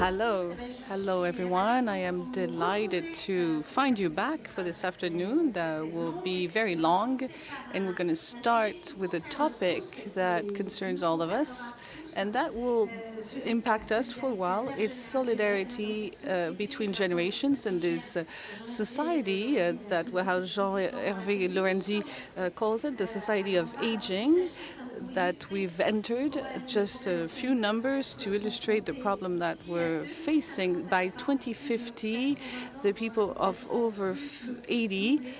Hello. Hello, everyone. I am delighted to find you back for this afternoon that will be very long. And we're going to start with a topic that concerns all of us, and that will impact us for a while. It's solidarity between generations in this society that how Jean-Hervé Lorenzi calls it, the society of aging that we've entered. Just a few numbers to illustrate the problem that we're facing. By 2050, the people of over 80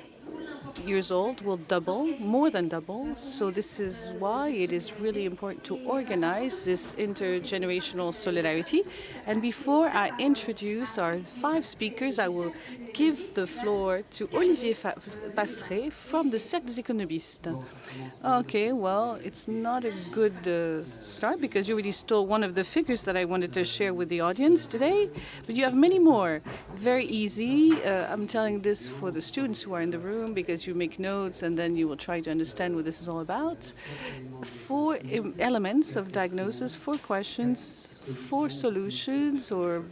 years old will double, more than double. So this is why it is really important to organize this intergenerational solidarity. And before I introduce our 5 speakers, I will give the floor to Olivier Pastré from the Cercle des Économistes. Okay, well, it's not a good start because you already stole one of the figures that I wanted to share with the audience today, but you have many more. Very easy. I'm telling this for the students who are in the room because you make notes and then you will try to understand what this is all about. 4 elements of diagnosis, 4 questions, 4 solutions or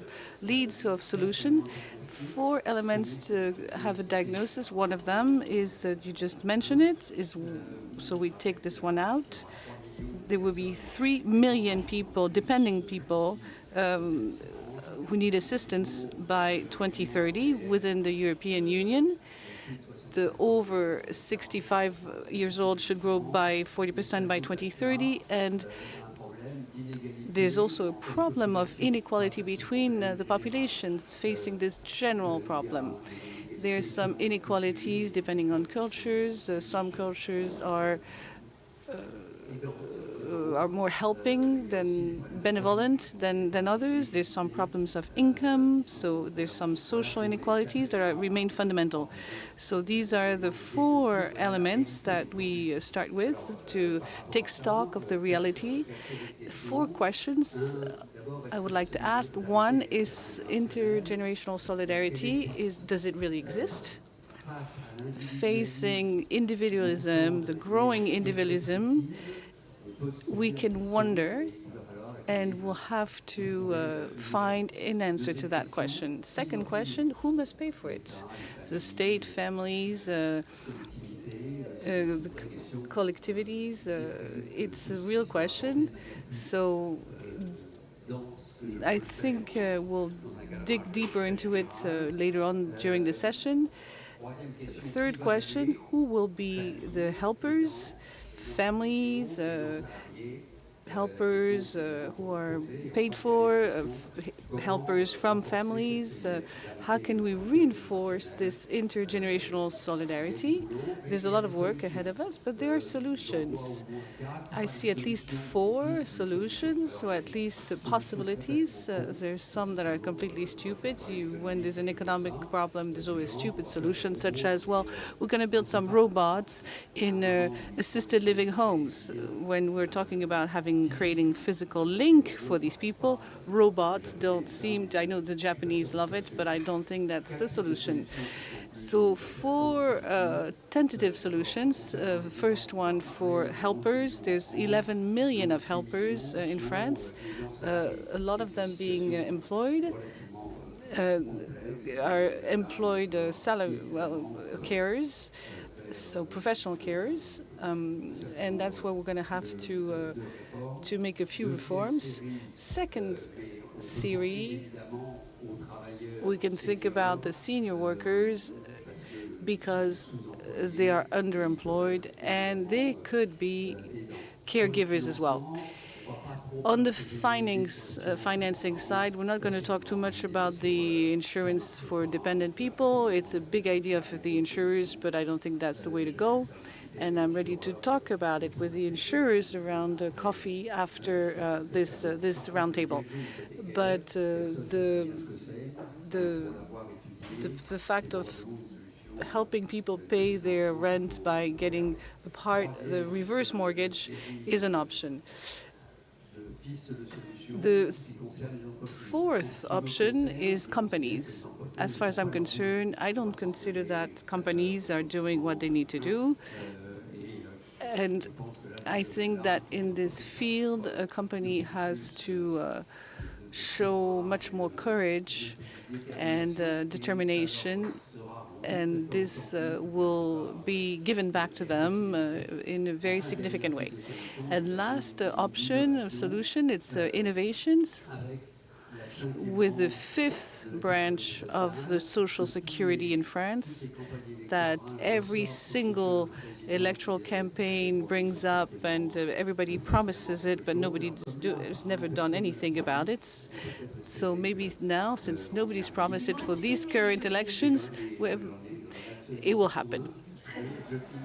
leads of solution. 4 elements to have a diagnosis. One of them is that you just mentioned it, so we take this one out. There will be 3 million people, dependent people, who need assistance by 2030 within the European Union. The over 65 years old should grow by 40% by 2030, and there's also a problem of inequality between the populations facing this general problem. There's some inequalities depending on cultures. Some cultures are more helping than benevolent than others. There's some problems of income, so there's some social inequalities that remain fundamental. So these are the 4 elements that we start with to take stock of the reality. 4 questions I would like to ask. One is intergenerational solidarity. Does it really exist? Facing individualism, the growing individualism, we can wonder, and we'll have to find an answer to that question. Second question, who must pay for it? The state, families, the collectivities. It's a real question. So I think we'll dig deeper into it later on during the session. Third question, who will be the helpers? Families, helpers who are paid for, helpers from families. How can we reinforce this intergenerational solidarity? There's a lot of work ahead of us, but there are solutions. I see at least 4 solutions, or at least possibilities. There's some that are completely stupid. When there's an economic problem, there's always stupid solutions, such as, well, we're going to build some robots in assisted living homes. When we're talking about creating physical link for these people, robots don't seem to, I know the Japanese love it, but I don't think that's the solution. So 4 tentative solutions. First one for helpers. There's 11 million of helpers in France, a lot of them being employed. Are employed carers, so professional carers, and that's where we're going to have to make a few reforms. Second series, we can think about the senior workers because they are underemployed and they could be caregivers as well. On the financing side, we're not going to talk too much about the insurance for dependent people. It's a big idea for the insurers, but I don't think that's the way to go. And I'm ready to talk about it with the insurers around coffee after this roundtable. But the fact of helping people pay their rent by getting the reverse mortgage is an option. The 4th option is companies. As far as I'm concerned, I don't consider that companies are doing what they need to do. And I think that in this field, a company has to show much more courage and determination, and this will be given back to them in a very significant way. And last option of solution, it's innovations with the fifth branch of the social security in France that every single electoral campaign brings up, and everybody promises it, but nobody has never done anything about it. So maybe now, since nobody's promised it for these current elections, it will happen.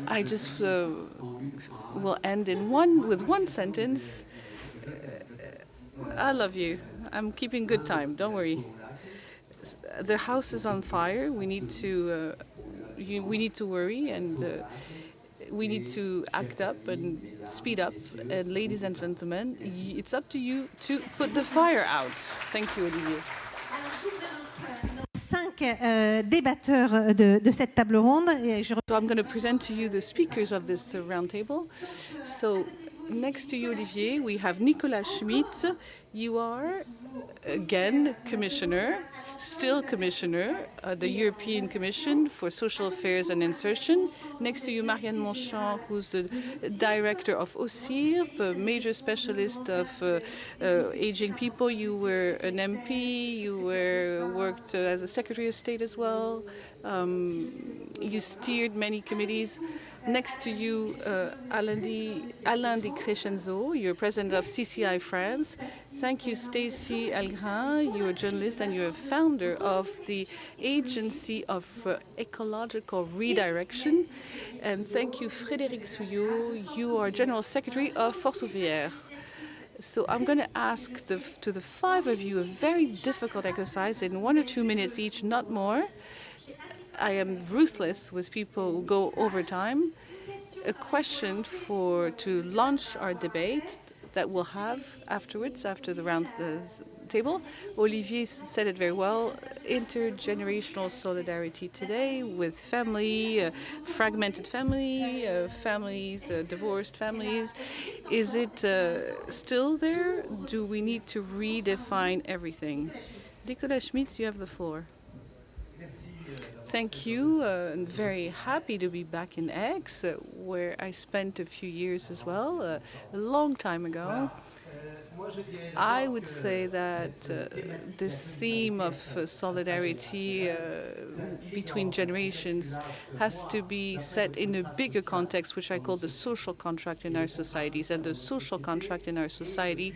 I just will end with one sentence. I love you. I'm keeping good time. Don't worry. The house is on fire. We need to worry, and we need to act up and speed up. And ladies and gentlemen, it's up to you to put the fire out. Thank you, Olivier. Cinq débatteurs de cette table ronde. So I'm going to present to you the speakers of this round table. So next to you, Olivier, we have Nicolas Schmidt. You are, again, commissioner, still commissioner, the European Commission for Social Affairs and Insertion. Next to you, Marianne Monchamp, who's the director of OSIRP, a major specialist of aging people. You were an MP, you worked as a Secretary of State as well. You steered many committees. Next to you, Alain Di Crescenzo, you're president of CCI France. Thank you, Stacy Algrin. You're a journalist and you're a founder of the Agency of Ecological Redirection. And thank you, Frédéric Souillot. You are General Secretary of Force Ouvrière. So I'm going to ask to the five of you a very difficult exercise in 1 or 2 minutes each, not more. I am ruthless with people who go over time. A question to launch our debate that we'll have afterwards, after the round table. Olivier said it very well. Intergenerational solidarity today with family, fragmented family, families, divorced families. Is it still there? Do we need to redefine everything? Nicolas Schmitz, you have the floor. Thank you. I'm very happy to be back in Aix, where I spent a few years as well, a long time ago. I would say that this theme of solidarity between generations has to be set in a bigger context, which I call the social contract in our societies. And the social contract in our society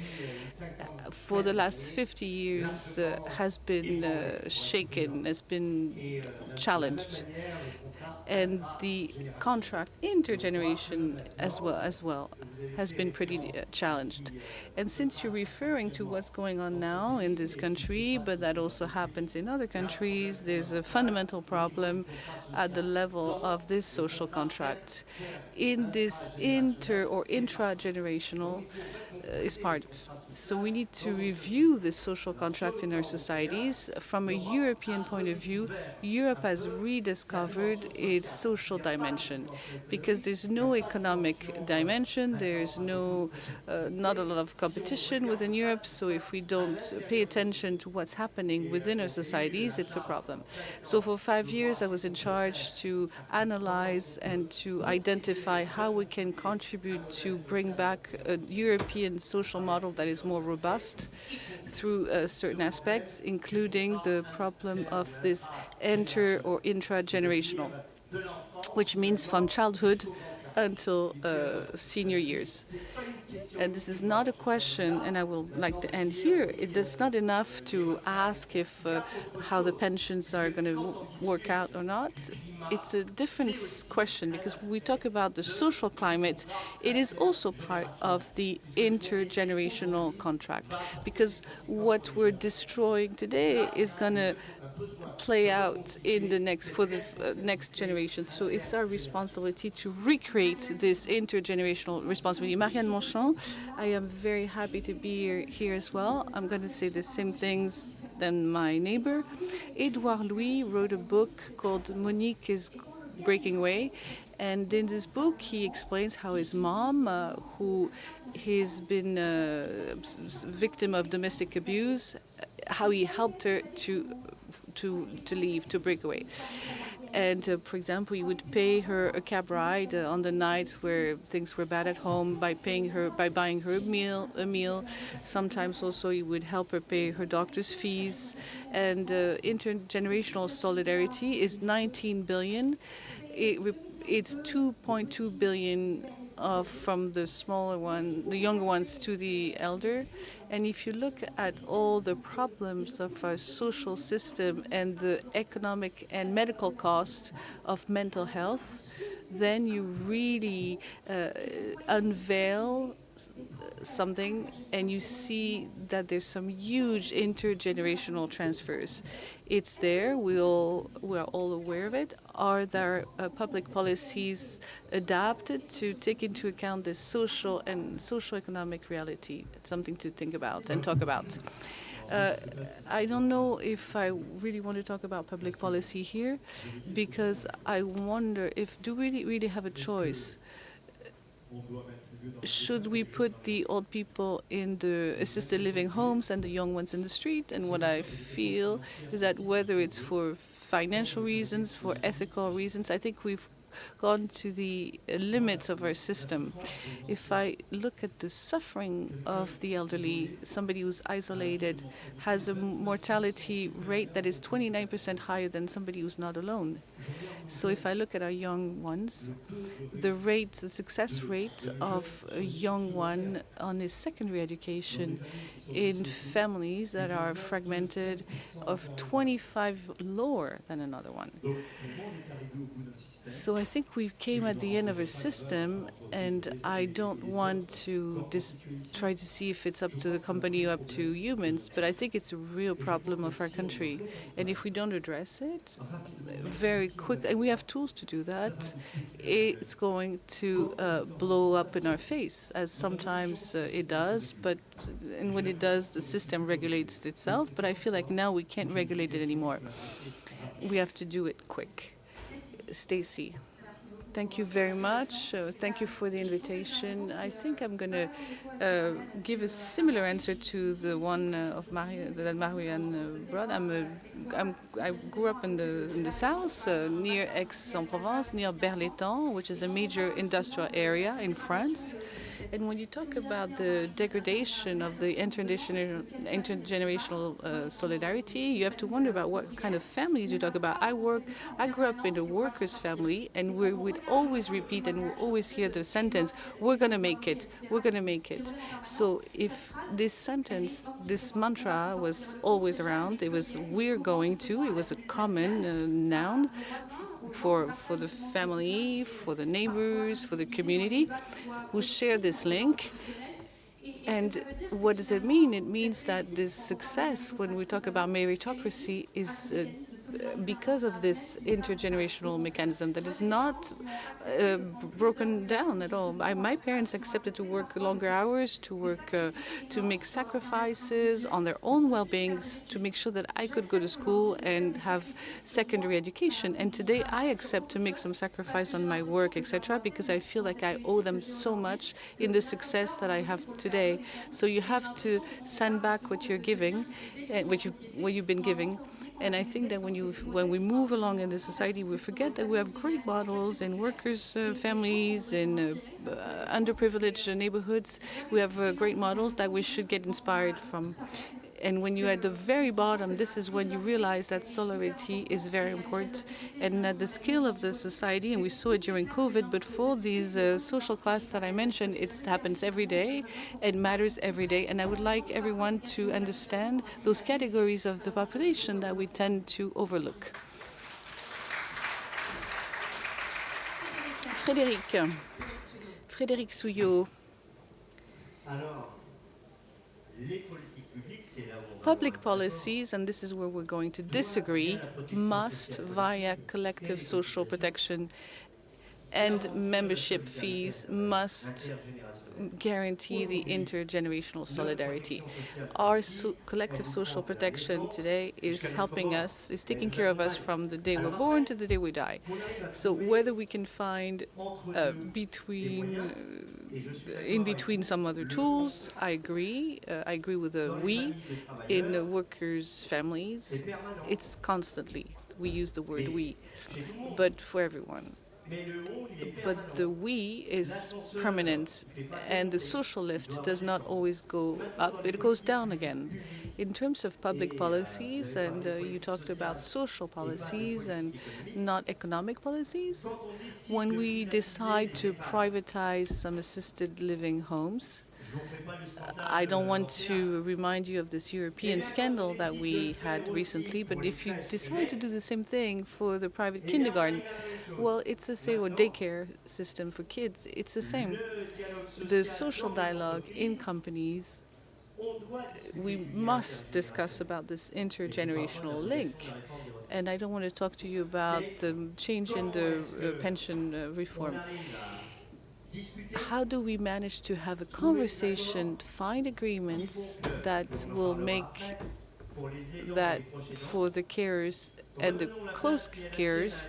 for the last 50 years has been shaken, has been challenged. And the contract intergeneration as well has been pretty challenged. And since you're referring to what's going on now in this country, but that also happens in other countries, there's a fundamental problem at the level of this social contract. In this inter or intra-generational is part of. So we need to review the social contract in our societies. From a European point of view, Europe has rediscovered its social dimension because there's no economic dimension, there's not a lot of competition within Europe, so if we don't pay attention to what's happening within our societies, it's a problem. So for 5 years I was in charge to analyze and to identify how we can contribute to bring back a European social model that is more robust through certain aspects, including the problem of this inter or intra-generational, which means from childhood until senior years. And this is not a question, and I will like to end here. It is not enough to ask if how the pensions are going to work out or not. It's a different question because when we talk about the social climate, it is also part of the intergenerational contract. Because what we're destroying today is going to play out in the next generation. So it's our responsibility to recreate this intergenerational responsibility. Marianne Monchamp, I am very happy to be here as well. I'm going to say the same things than my neighbor. Edouard Louis wrote a book called Monique is Breaking Away. And in this book, he explains how his mom, who has been victim of domestic abuse, how he helped her to leave, to break away. And for example, he would pay her a cab ride on the nights where things were bad at home by buying her a meal. Sometimes also he would help her pay her doctor's fees. And intergenerational solidarity is 19 billion. It's 2.2 billion from the younger ones to the elder. And if you look at all the problems of our social system and the economic and medical cost of mental health, then you really unveil something, and you see that there's some huge intergenerational transfers. It's there. We are all aware of it. Are there public policies adapted to take into account this social and socio-economic reality? It's something to think about and talk about. I don't know if I really want to talk about public policy here, because I wonder if do we really have a choice. Should we put the old people in the assisted living homes and the young ones in the street? And what I feel is that whether it's for financial reasons, for ethical reasons, I think we've gone to the limits of our system. If I look at the suffering of the elderly, somebody who's isolated has a mortality rate that is 29% higher than somebody who's not alone. So if I look at our young ones, the success rate of a young one on his secondary education in families that are fragmented of 25 lower than another one. So I think we came at the end of a system, and I don't want to try to see if it's up to the company or up to humans, but I think it's a real problem of our country. And if we don't address it very quick, and we have tools to do that, it's going to blow up in our face, as sometimes it does. And when it does, the system regulates itself. But I feel like now we can't regulate it anymore. We have to do it quick. Stacy. Thank you very much. Thank you for the invitation. I think I'm going to give a similar answer to the one that Marianne brought. I grew up in the south, near Aix-en-Provence, near Berlétan, which is a major industrial area in France. And when you talk about the degradation of the intergenerational solidarity, you have to wonder about what kind of families you talk about. I grew up in a workers' family, and we would always repeat and we always hear the sentence, "We're going to make it, we're going to make it." So if this sentence, this mantra was always around, it was "we're going to," it was a common noun for the family, for the neighbors, for the community, who share this link. And what does it mean? It means that this success, when we talk about meritocracy, is because of this intergenerational mechanism that is not broken down at all. My parents accepted to work longer hours, to make sacrifices on their own well-being, to make sure that I could go to school and have secondary education. And today I accept to make some sacrifice on my work, etc., because I feel like I owe them so much in the success that I have today. So you have to send back what you're giving, what you've been giving. And I think that when we move along in the society, we forget that we have great models in workers' families, in underprivileged neighborhoods. We have great models that we should get inspired from. And when you're at the very bottom, this is when you realize that solidarity is very important. And at the scale of the society, and we saw it during COVID, but for these social class that I mentioned, it happens every day. It matters every day. And I would like everyone to understand those categories of the population that we tend to overlook. Frédéric Souillot. Public policies, and this is where we're going to disagree, must, via collective social protection and membership fees, must guarantee the intergenerational solidarity. Our collective social protection today is helping us, is taking care of us from the day we're born to the day we die. So whether we can find in between some other tools, I agree. I agree with the we in workers' families. It's constantly we use the word we, but for everyone. But the we is permanent, and the social lift does not always go up, it goes down again. In terms of public policies, and you talked about social policies and not economic policies, when we decide to privatize some assisted living homes, I don't want to remind you of this European scandal that we had recently, but if you decide to do the same thing for the private kindergarten, well, it's the same, or daycare system for kids, it's the same. The social dialogue in companies, we must discuss about this intergenerational link. And I don't want to talk to you about the change in the pension reform. How do we manage to have a conversation, find agreements that will make that for the carers and the close carers,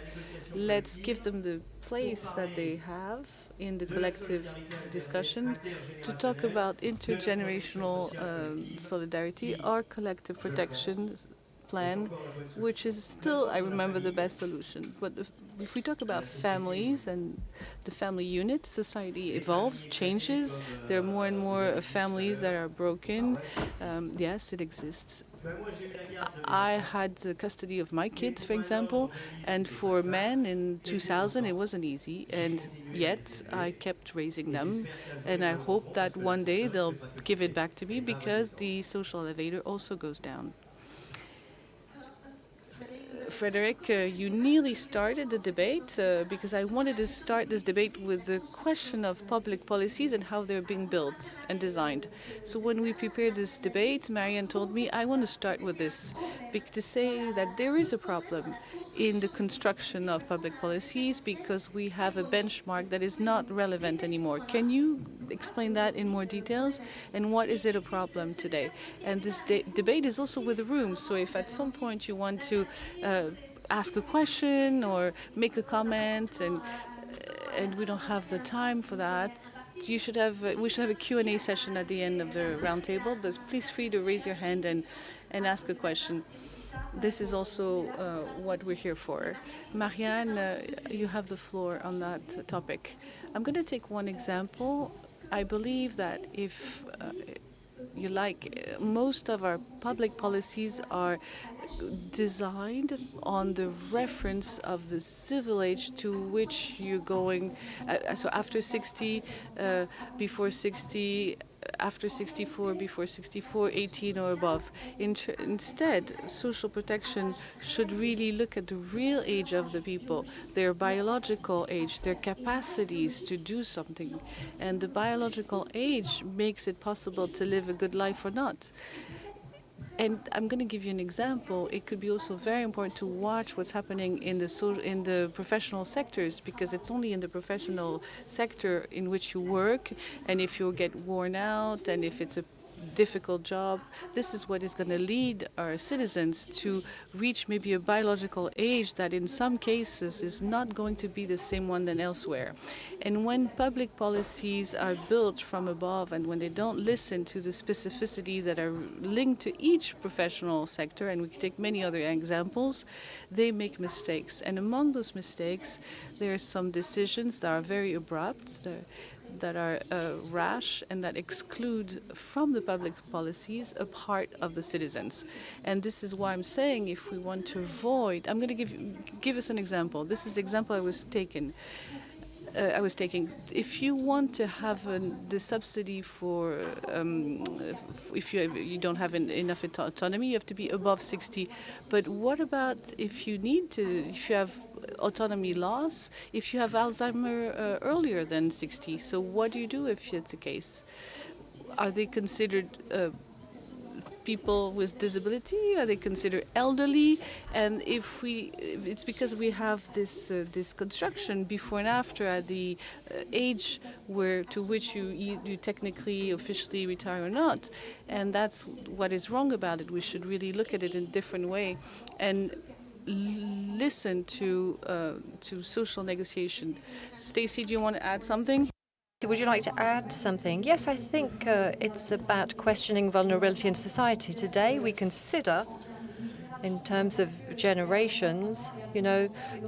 let's give them the place that they have in the collective discussion to talk about intergenerational solidarity, our collective protection plan, which is still, I remember, the best solution. But if we talk about families and the family unit, society evolves, changes. There are more and more families that are broken. Yes, it exists. I had the custody of my kids, for example, and for men in 2000 it wasn't easy, and yet I kept raising them, and I hope that one day they'll give it back to me because the social elevator also goes down. Frederick, you nearly started the debate because I wanted to start this debate with the question of public policies and how they're being built and designed. So when we prepared this debate, Marianne told me, I want to start with this to say that there is a problem in the construction of public policies because we have a benchmark that is not relevant anymore. Can you explain that in more details? And what is it a problem today? And this debate is also with the room. So if at some point you want to ask a question or make a comment, and we don't have the time for that, we should have a Q&A session at the end of the roundtable. But please free to raise your hand and ask a question. This is also what we're here for. Marianne, you have the floor on that topic. I'm going to take one example. I believe that if you like, most of our public policies are designed on the reference of the civil age to which you're going. So after 60, before 60, after 64, before 64, 18 or above. Instead, social protection should really look at the real age of the people, their biological age, their capacities to do something. And the biological age makes it possible to live a good life or not. And I'm going to give you an example. It could be also very important to watch what's happening in the professional sectors, because it's only in the professional sector in which you work, and if you get worn out, and if it's a difficult job, this is what is going to lead our citizens to reach maybe a biological age that in some cases is not going to be the same one than elsewhere. And when public policies are built from above and when they don't listen to the specificity that are linked to each professional sector, and we can take many other examples, they make mistakes. And among those mistakes, there are some decisions that are very abrupt, that are rash, and that exclude from the public policies a part of the citizens. And this is why I'm saying, if we want to avoid, I'm going to give us an example. This is the example I was taking. If you want to have the subsidy for, if you don't have enough autonomy, you have to be above 60. But what about if you have autonomy loss, if you have Alzheimer earlier than 60? So what do you do if it's the case? Are they considered people with disability? Are they considered elderly? And if it's because we have this construction before and after at the age to which you technically, officially retire or not, and that's what is wrong about it. We should really look at it in a different way, and listen to social negotiation. Stacey, do you want to add something? Would you like to add something? Yes, I think it's about questioning vulnerability in society. Today, we consider, in terms of generations,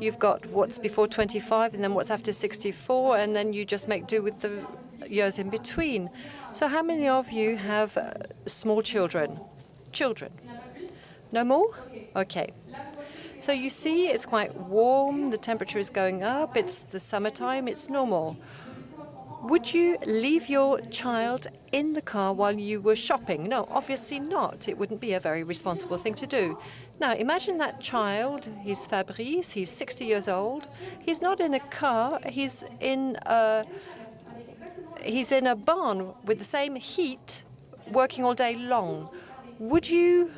you've got what's before 25 and then what's after 64, and then you just make do with the years in between. So how many of you have small children? Children? No more? Okay. So you see, it's quite warm, the temperature is going up, it's the summertime, it's normal. Would you leave your child in the car while you were shopping? No, obviously not. It wouldn't be a very responsible thing to do. Now, imagine that child. He's Fabrice. He's 60 years old. He's not in a car. He's in a barn with the same heat, working all day long. Would you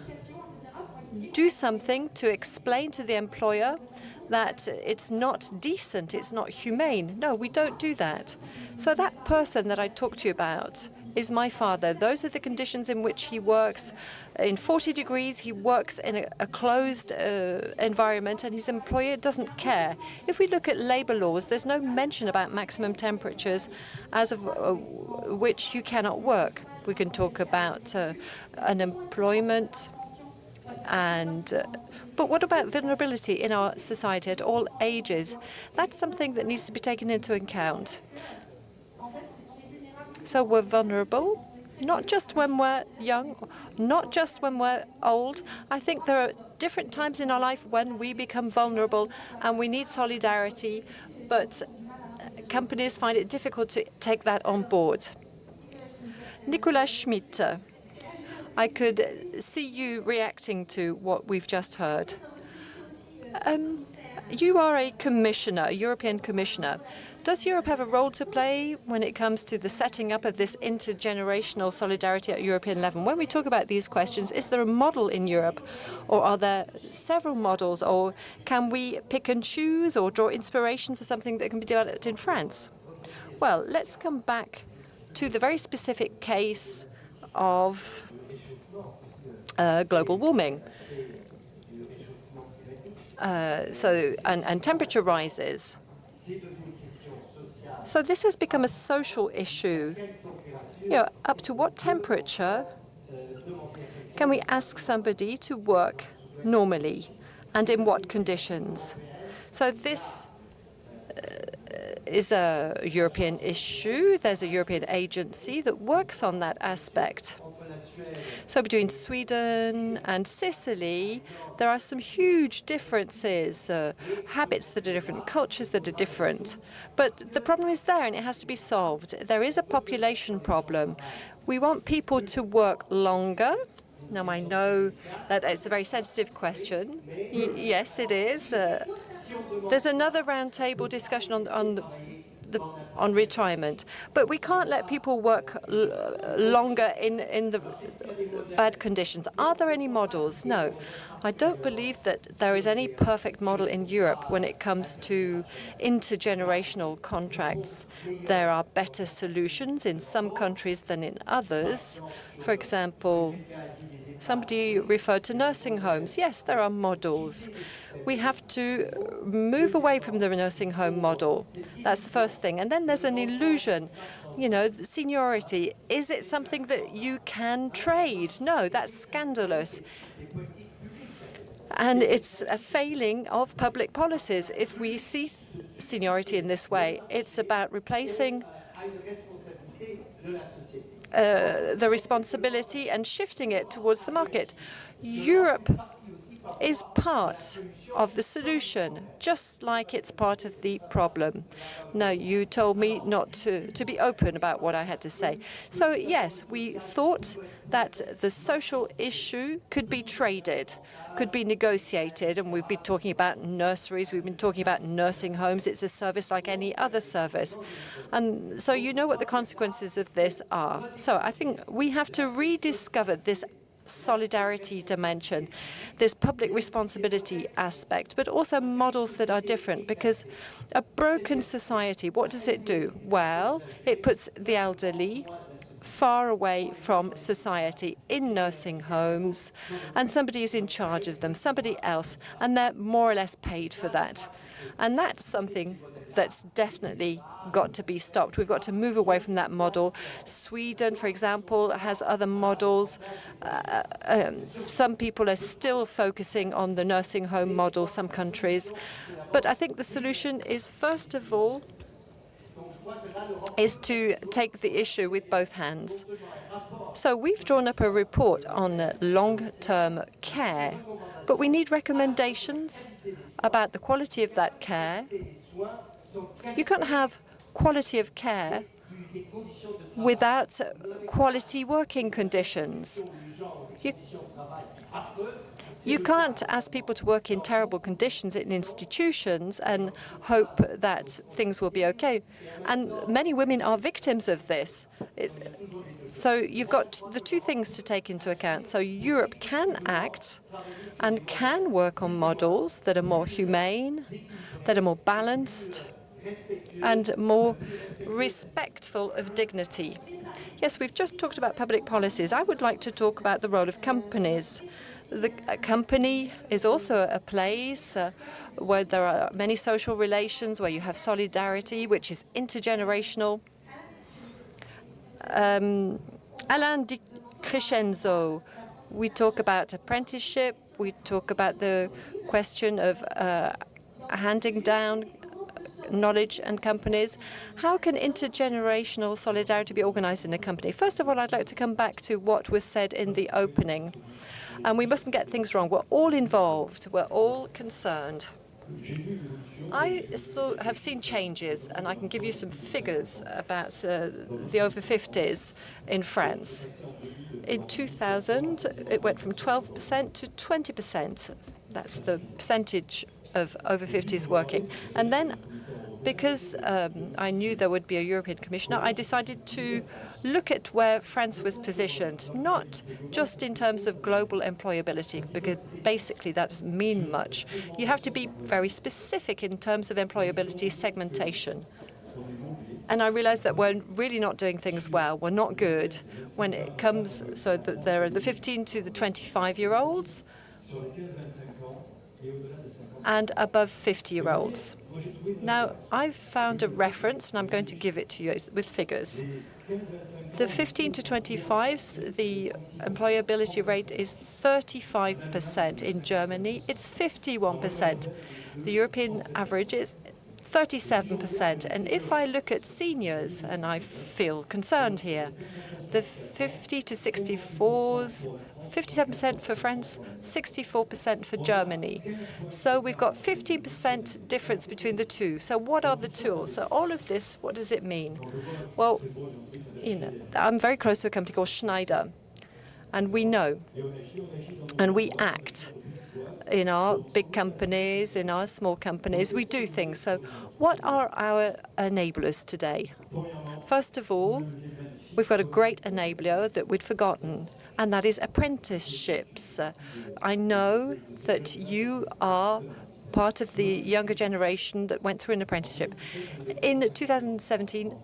do something to explain to the employer that it's not decent, it's not humane? No, we don't do that. So that person that I talked to you about is my father. Those are the conditions in which he works. In 40 degrees, he works in a closed environment, and his employer doesn't care. If we look at labor laws, there's no mention about maximum temperatures as of which you cannot work. We can talk about unemployment but what about vulnerability in our society at all ages? That's something that needs to be taken into account. So we're vulnerable, not just when we're young, not just when we're old. I think there are different times in our life when we become vulnerable and we need solidarity, but companies find it difficult to take that on board. Nicolas Schmidt, I could see you reacting to what we've just heard. You are a commissioner, a European commissioner. Does Europe have a role to play when it comes to the setting up of this intergenerational solidarity at European level? When we talk about these questions, is there a model in Europe, or are there several models, or can we pick and choose or draw inspiration for something that can be developed in France? Well, let's come back to the very specific case of global warming. And temperature rises. So this has become a social issue. Up to what temperature can we ask somebody to work normally, and in what conditions? So this is a European issue. There's a European agency that works on that aspect. So between Sweden and Sicily, there are some huge differences, habits that are different, cultures that are different. But the problem is there, and it has to be solved. There is a population problem. We want people to work longer. Now, I know that it's a very sensitive question. Yes, it is. There's another roundtable discussion on retirement, but we can't let people work longer in the bad conditions. Are there any models? No. I don't believe that there is any perfect model in Europe when it comes to intergenerational contracts. There are better solutions in some countries than in others. For example, somebody referred to nursing homes. Yes, there are models. We have to move away from the nursing home model. That's the first thing. And then there's an illusion. Seniority. Is it something that you can trade? No, that's scandalous. And it's a failing of public policies if we see seniority in this way. It's about replacing the responsibility and shifting it towards the market. Europe is part of the solution, just like it's part of the problem. Now, you told me not to be open about what I had to say. So, yes, we thought that the social issue could be traded, could be negotiated, and we've been talking about nurseries, we've been talking about nursing homes. It's a service like any other service. And so you know what the consequences of this are. So I think we have to rediscover this solidarity dimension, this public responsibility aspect, but also models that are different, because a broken society, what does it do? Well, it puts the elderly far away from society in nursing homes, and somebody is in charge of them, somebody else, and they're more or less paid for that. And that's something that's definitely got to be stopped. We've got to move away from that model. Sweden, for example, has other models. Some people are still focusing on the nursing home model, some countries. But I think the solution is, first of all, is to take the issue with both hands. So we've drawn up a report on long-term care, but we need recommendations about the quality of that care. You can't have quality of care without quality working conditions. You can't ask people to work in terrible conditions in institutions and hope that things will be okay. And many women are victims of this. So you've got the two things to take into account. So Europe can act and can work on models that are more humane, that are more balanced, and more respectful of dignity. Yes, we've just talked about public policies. I would like to talk about the role of companies. The company is also a place where there are many social relations, where you have solidarity, which is intergenerational. Alain Di Crescenzo, we talk about apprenticeship, we talk about the question of handing down knowledge and companies. How can intergenerational solidarity be organized in a company? First of all, I'd like to come back to what was said in the opening. And we mustn't get things wrong. We're all involved. We're all concerned. I have seen changes, and I can give you some figures about the over 50s in France. In 2000, it went from 12% to 20%. That's the percentage of over 50s working. And then, because I knew there would be a European commissioner, I decided to look at where France was positioned, not just in terms of global employability, because basically that doesn't mean much. You have to be very specific in terms of employability segmentation. And I realized that we're really not doing things well. We're not good when it comes, so that there are the 15 to the 25-year-olds and above 50-year-olds. Now, I've found a reference, and I'm going to give it to you with figures. The 15 to 25s, the employability rate is 35%. In Germany, it's 51%. The European average is 37%. And if I look at seniors, and I feel concerned here, the 50 to 64s, 57% for France, 64% for Germany. So we've got 15% difference between the two. So what are the tools? So all of this, what does it mean? Well, I'm very close to a company called Schneider, and we know, and we act. In our big companies, in our small companies, we do things. So what are our enablers today? First of all, we've got a great enabler that we'd forgotten, and that is apprenticeships. I know that you are part of the younger generation that went through an apprenticeship. In 2017,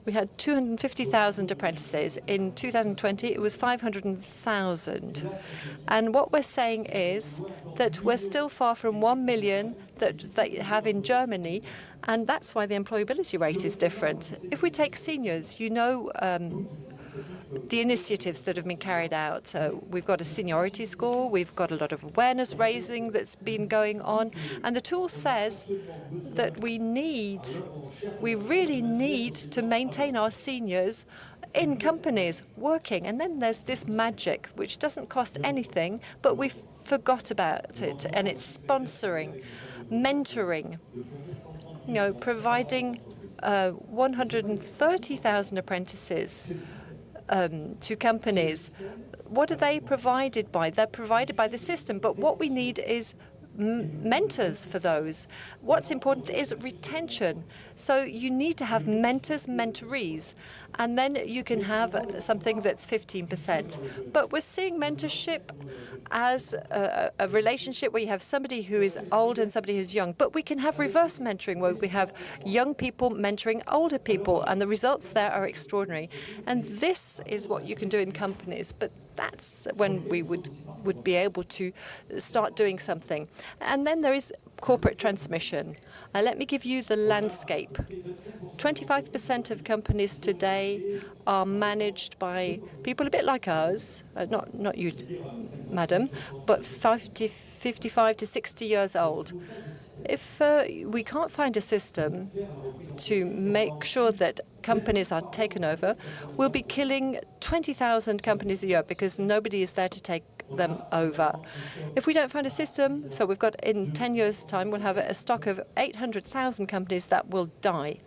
we had 250,000 apprentices. In 2020, it was 500,000. And what we're saying is that we're still far from 1 million that they have in Germany, and that's why the employability rate is different. If we take seniors, you know the initiatives that have been carried out. We've got a seniority score, we've got a lot of awareness raising that's been going on, and the tool says that we really need to maintain our seniors in companies working. And then there's this magic, which doesn't cost anything, but we forgot about it, and it's sponsoring, mentoring, providing 130,000 apprentices to companies. What are they provided by? They're provided by the system. But what we need is mentors for those. What's important is retention. So you need to have mentors, mentorees, and then you can have something that's 15%. But we're seeing mentorship as a relationship where you have somebody who is old and somebody who's young. But we can have reverse mentoring, where we have young people mentoring older people, and the results there are extraordinary. And this is what you can do in companies. But that's when we would be able to start doing something. And then there is corporate transmission. Let me give you the landscape. 25% of companies today are managed by people a bit like us, not you, madam, but 55 to 60 years old. If we can't find a system to make sure that companies are taken over, we'll be killing 20,000 companies a year because nobody is there to take them over. If we don't find a system, so we've got in 10 years' time, we'll have a stock of 800,000 companies that will die.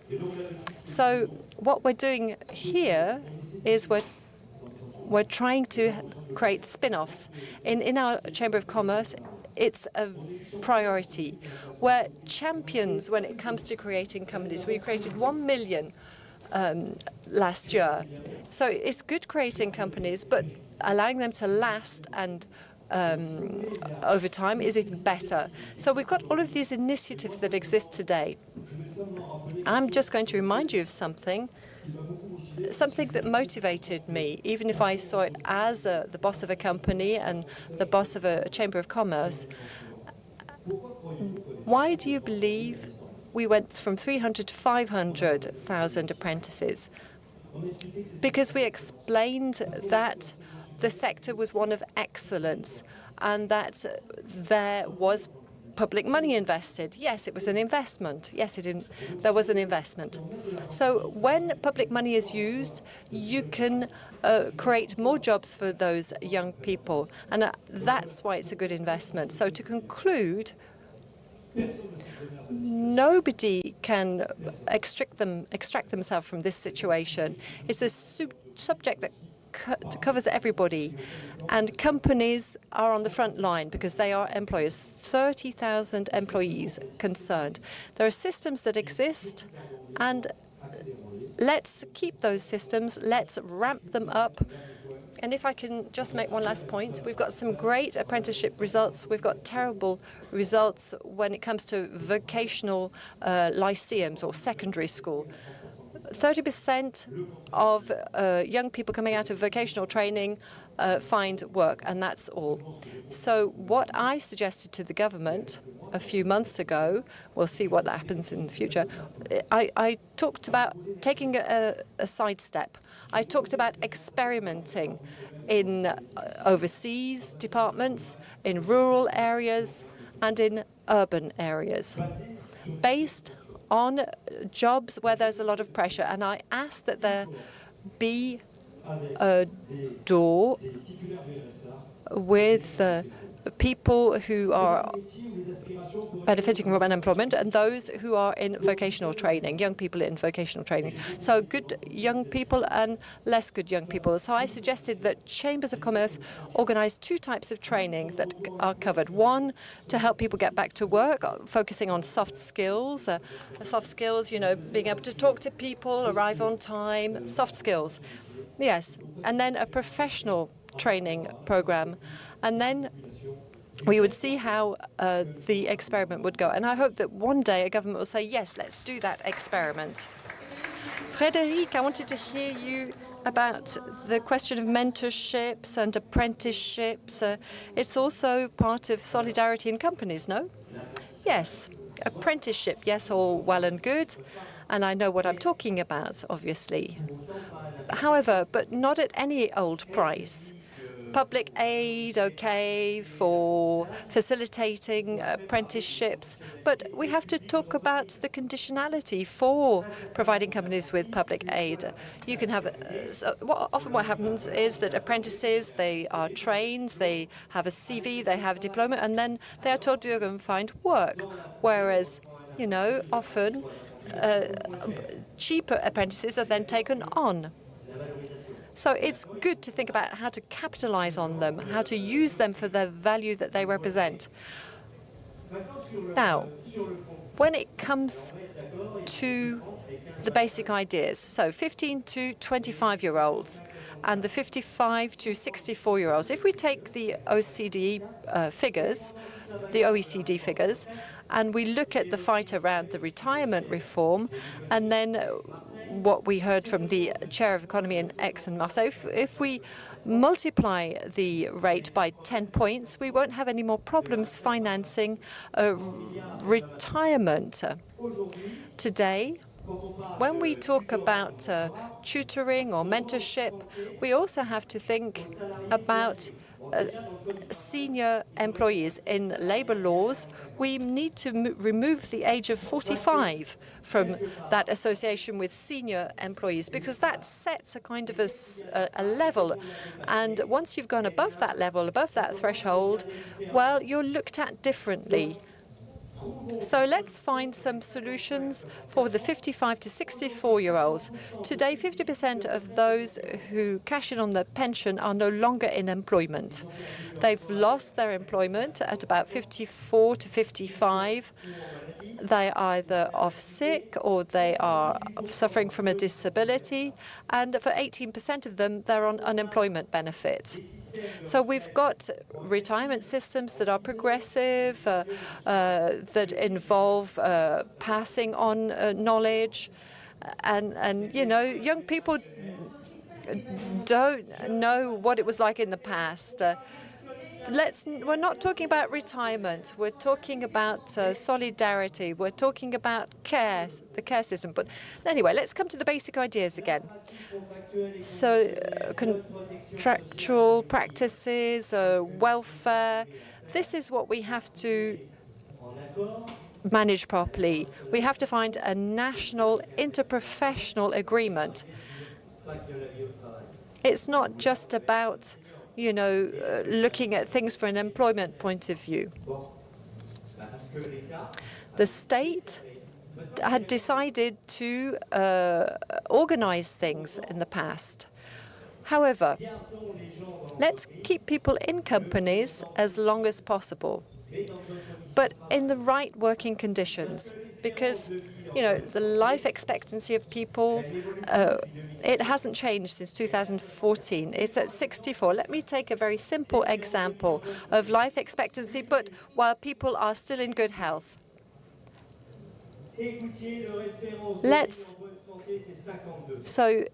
So what we're doing here is we're trying to create spin-offs. In our Chamber of Commerce, it's a priority. We're champions when it comes to creating companies. We created 1 million last year. So it's good creating companies, but allowing them to last and over time is even better. So we've got all of these initiatives that exist today. I'm just going to remind you of something that motivated me, even if I saw it as the boss of a company and the boss of a Chamber of Commerce. Why do you believe we went from 300 to 500,000 apprentices? Because we explained that the sector was one of excellence and that there was public money invested. Yes, it was an investment. Yes, there was an investment. So when public money is used, you can create more jobs for those young people. And that's why it's a good investment. So to conclude, nobody can extract themselves from this situation. It's a subject that covers everybody. And companies are on the front line because they are employers. 30,000 employees concerned. There are systems that exist, and let's keep those systems. Let's ramp them up. And if I can just make one last point, we've got some great apprenticeship results. We've got terrible results when it comes to vocational lyceums or secondary school. 30% of young people coming out of vocational training find work, and that's all. So what I suggested to the government a few months ago, we'll see what happens in the future, I talked about taking a sidestep. I talked about experimenting in overseas departments, in rural areas, and in urban areas, based on jobs where there's a lot of pressure. And I asked that there be a door with people who are benefiting from unemployment and those who are in vocational training, young people in vocational training. So good young people and less good young people. So I suggested that chambers of commerce organize two types of training that are covered. One, to help people get back to work, focusing on soft skills. Soft skills, you know, being able to talk to people, arrive on time, soft skills. Yes. And then a professional training program. And then we would see how the experiment would go. And I hope that one day a government will say, yes, let's do that experiment. Frédéric, I wanted to hear you about the question of mentorships and apprenticeships. It's also part of solidarity in companies, no? Yes, apprenticeship, yes, all well and good. And I know what I'm talking about, obviously. However, but not at any old price. Public aid, okay, for facilitating apprenticeships, but we have to talk about the conditionality for providing companies with public aid. You can have, often what happens is that apprentices, they are trained, they have a CV, they have a diploma, and then they are told to go and find work. Whereas, you know, often cheaper apprentices are then taken on. So it's good to think about how to capitalize on them, how to use them for the value that they represent. Now, when it comes to the basic ideas, so 15 to 25-year-olds and the 55 to 64-year-olds, if we take the OECD figures, and we look at the fight around the retirement reform, and then what we heard from the Chair of Economy in Aix and Marseille, if we multiply the rate by 10 points, we won't have any more problems financing retirement. Today, when we talk about tutoring or mentorship, we also have to think about senior employees. In labor laws, we need to remove the age of 45 from that association with senior employees, because that sets a kind of a level. And once you've gone above that level, above that threshold, well, you're looked at differently. So let's find some solutions for the 55 to 64-year-olds. Today, 50% of those who cash in on their pension are no longer in employment. They've lost their employment at about 54 to 55. They are either off sick or they are suffering from a disability. And for 18% of them, they're on unemployment benefit. So we've got retirement systems that are progressive, that involve passing on knowledge. And, you know, young people don't know what it was like in the past. We're not talking about retirement. We're talking about solidarity. We're talking about care, the care system. But anyway, let's come to the basic ideas again. So contractual practices, welfare, this is what we have to manage properly. We have to find a national interprofessional agreement. It's not just about, you know, looking at things from an employment point of view. The state had decided to organize things in the past. However, let's keep people in companies as long as possible, but in the right working conditions, because, you know, the life expectancy of people, it hasn't changed since 2014. It's at 64. Let me take a very simple example of life expectancy, but while people are still in good health. So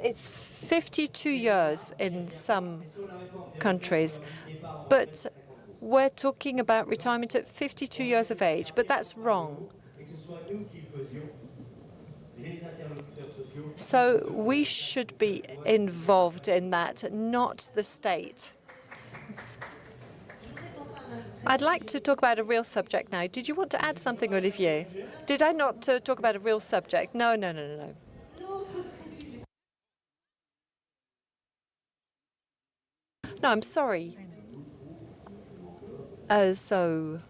it's 52 years in some countries, but we're talking about retirement at 52 years of age, but that's wrong. So we should be involved in that, not the state. I'd like to talk about a real subject now. Did you want to add something, Olivier? Did I not talk about a real subject? No. No, I'm sorry. So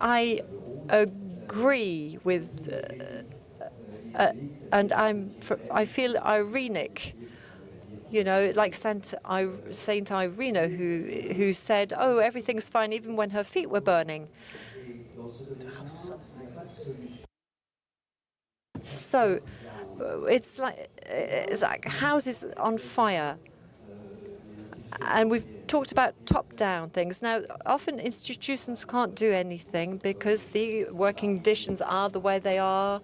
I agree with, and I feel irenic. You know, like Saint Irene, who said, "Oh, everything's fine," even when her feet were burning. So it's like houses on fire. And we've talked about top-down things. Now, often institutions can't do anything because the working conditions are the way they are,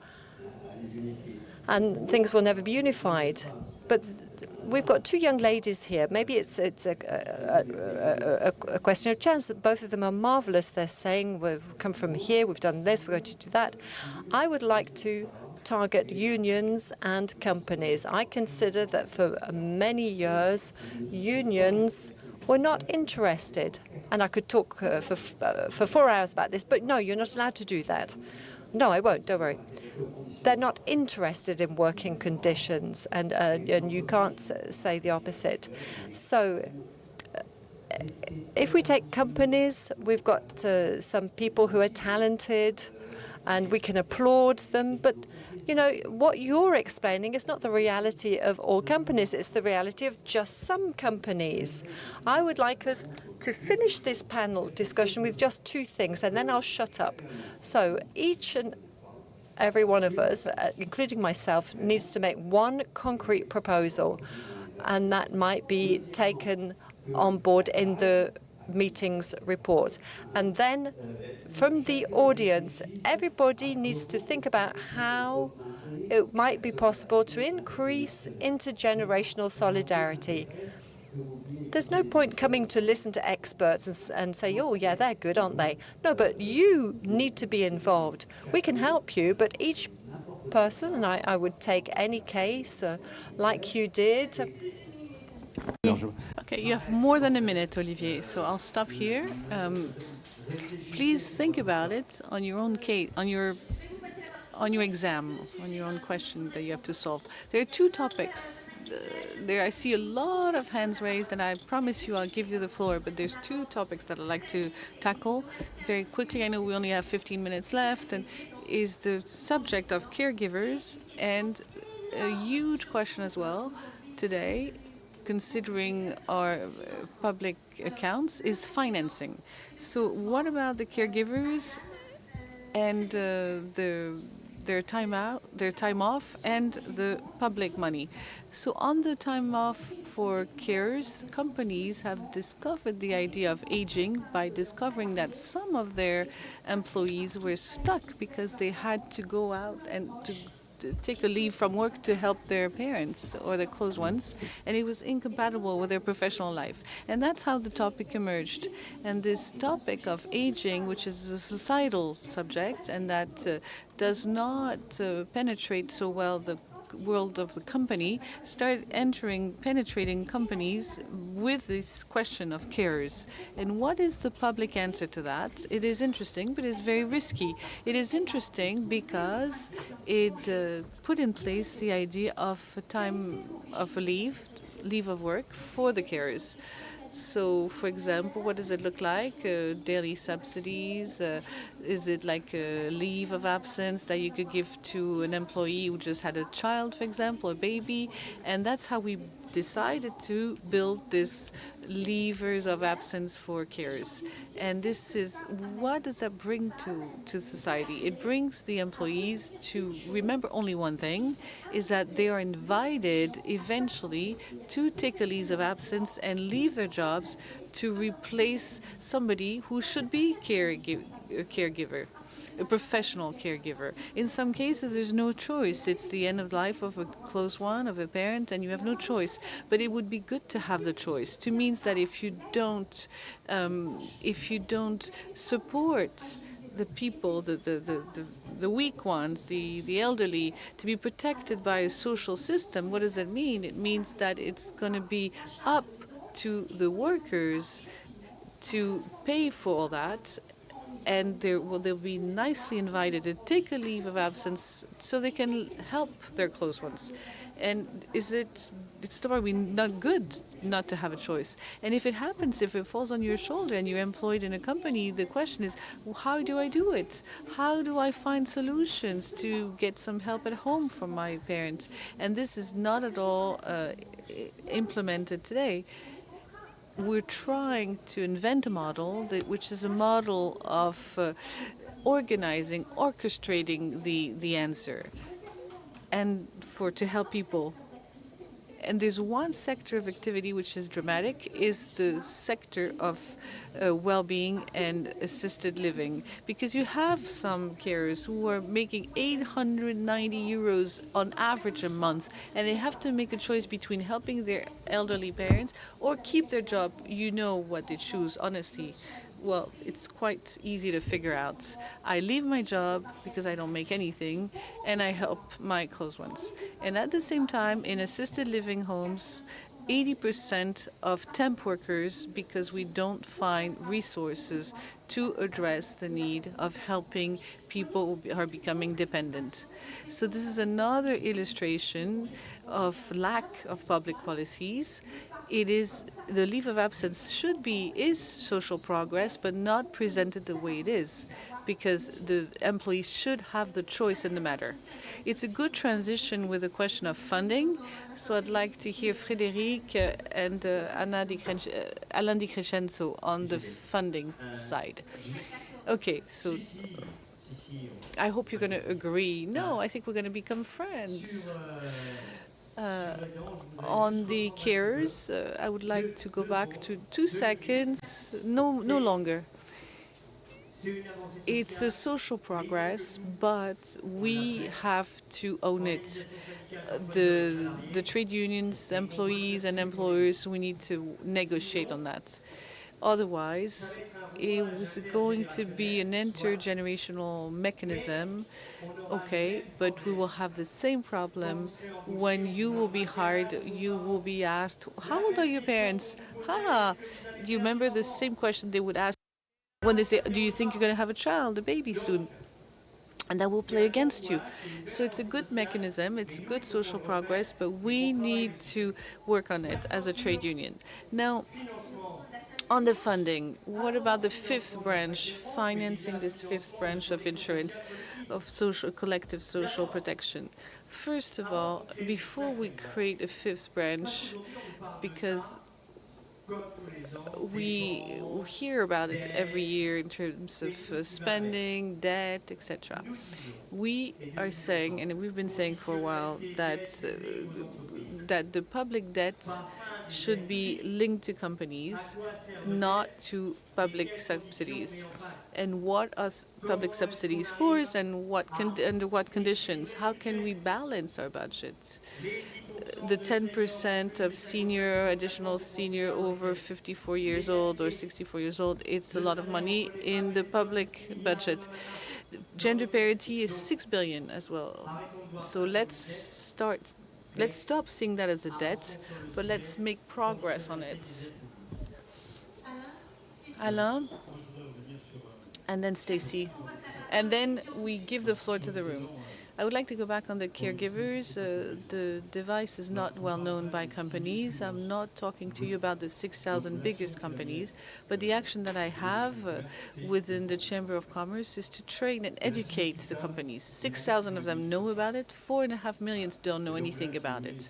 and things will never be unified. But we've got two young ladies here. Maybe it's a question of chance that both of them are marvelous. They're saying, we've come from here, we've done this, we're going to do that. I would like to target unions and companies. I consider that for many years, unions were not interested. And I could talk for 4 hours about this, but no, you're not allowed to do that. No, I won't, don't worry. They're not interested in working conditions, and you can't say the opposite. So if we take companies, we've got some people who are talented, and we can applaud them, but You know, what you're explaining is not the reality of all companies, it's the reality of just some companies. I would like us to finish this panel discussion with just two things, and then I'll shut up. So each and every one of us, including myself, needs to make one concrete proposal, and that might be taken on board in the meeting's report. And then from the audience, everybody needs to think about how it might be possible to increase intergenerational solidarity. There's no point coming to listen to experts and say, oh, yeah, they're good, aren't they? No, but you need to be involved. We can help you, but each person, and I would take any case like you did. Okay, you have more than a minute, Olivier, so I'll stop here. Please think about it on your own case, on your exam, on your own question that you have to solve. There are two topics. There, I see a lot of hands raised, and I promise you I'll give you the floor, but there's two topics that I'd like to tackle very quickly. I know we only have 15 minutes left, and is the subject of caregivers, and a huge question as well today, considering our public accounts, is financing. So what about the caregivers and their time off, and the public money? So on the time off for carers, companies have discovered the idea of aging by discovering that some of their employees were stuck because they had to go out and to take a leave from work to help their parents or their close ones, and it was incompatible with their professional life. And that's how the topic emerged. And this topic of aging, which is a societal subject and that does not penetrate so well the world of the company, started penetrating companies with this question of carers. And what is the public answer to that? It is interesting, but it's very risky. It is interesting because it put in place the idea of a time of a leave of work for the carers. So, for example, what does it look like? Daily subsidies? Is it like a leave of absence that you could give to an employee who just had a child, for example, a baby? And that's how we decided to build this leavers of absence for carers. And this is, what does that bring to society? It brings the employees to remember only one thing, is that they are invited eventually to take a leave of absence and leave their jobs to replace somebody who should be a caregiver, a professional caregiver. In some cases, there's no choice. It's the end of life of a close one, of a parent, and you have no choice. But it would be good to have the choice. It means that if you don't support the people, the weak ones, the elderly, to be protected by a social system, what does it mean? It means that it's going to be up to the workers to pay for all that, and they'll be nicely invited to take a leave of absence so they can help their close ones. And it's probably not good not to have a choice. And if it happens, if it falls on your shoulder and you're employed in a company, the question is, well, how do I do it? How do I find solutions to get some help at home from my parents? And this is not at all implemented today. We're trying to invent a model which is a model of organizing, orchestrating the answer, and to help people. And there's one sector of activity which is dramatic, is the sector of well-being and assisted living. Because you have some carers who are making 890 euros on average a month, and they have to make a choice between helping their elderly parents or keep their job. You know what they choose, honestly. Well, it's quite easy to figure out. I leave my job because I don't make anything, and I help my close ones. And at the same time, in assisted living homes, 80% of temp workers, because we don't find resources to address the need of helping people who are becoming dependent. So this is another illustration of lack of public policies. It is, the leave of absence is social progress, but not presented the way it is. because the employees should have the choice in the matter. It's a good transition with the question of funding. So I'd like to hear Frédéric and Alain Di Crescenzo on the funding side. Okay, so I hope you're going to agree. No, I think we're going to become friends. On the carers, I would like to go back to 2 seconds, no longer. It's a social progress, but we have to own it. The trade unions, employees and employers, we need to negotiate on that. Otherwise, it was going to be an intergenerational mechanism, okay, but we will have the same problem. When you will be hired, you will be asked, how old are your parents? You remember the same question they would ask when they say, do you think you're going to have a child, a baby soon? And that will play against you. So it's a good mechanism, it's good social progress, but we need to work on it as a trade union. Now, on the funding, what about the fifth branch, financing this fifth branch of insurance, of collective social protection? First of all, before we create a fifth branch, because we hear about it every year in terms of spending, debt, etc. We are saying, and we've been saying for a while, that the public debt should be linked to companies, not to public subsidies. And what are public subsidies for, and under what conditions? How can we balance our budgets? The 10% of additional senior over 54 years old or 64 years old, it's a lot of money in the public budget. Gender parity is 6 billion as well. So let's stop seeing that as a debt, but let's make progress on it. Alain, and then Stacy. And then we give the floor to the room. I would like to go back on the caregivers. The device is not well known by companies. I'm not talking to you about the 6,000 biggest companies, but the action that I have within the Chamber of Commerce is to train and educate the companies. 6,000 of them know about it. 4.5 million don't know anything about it.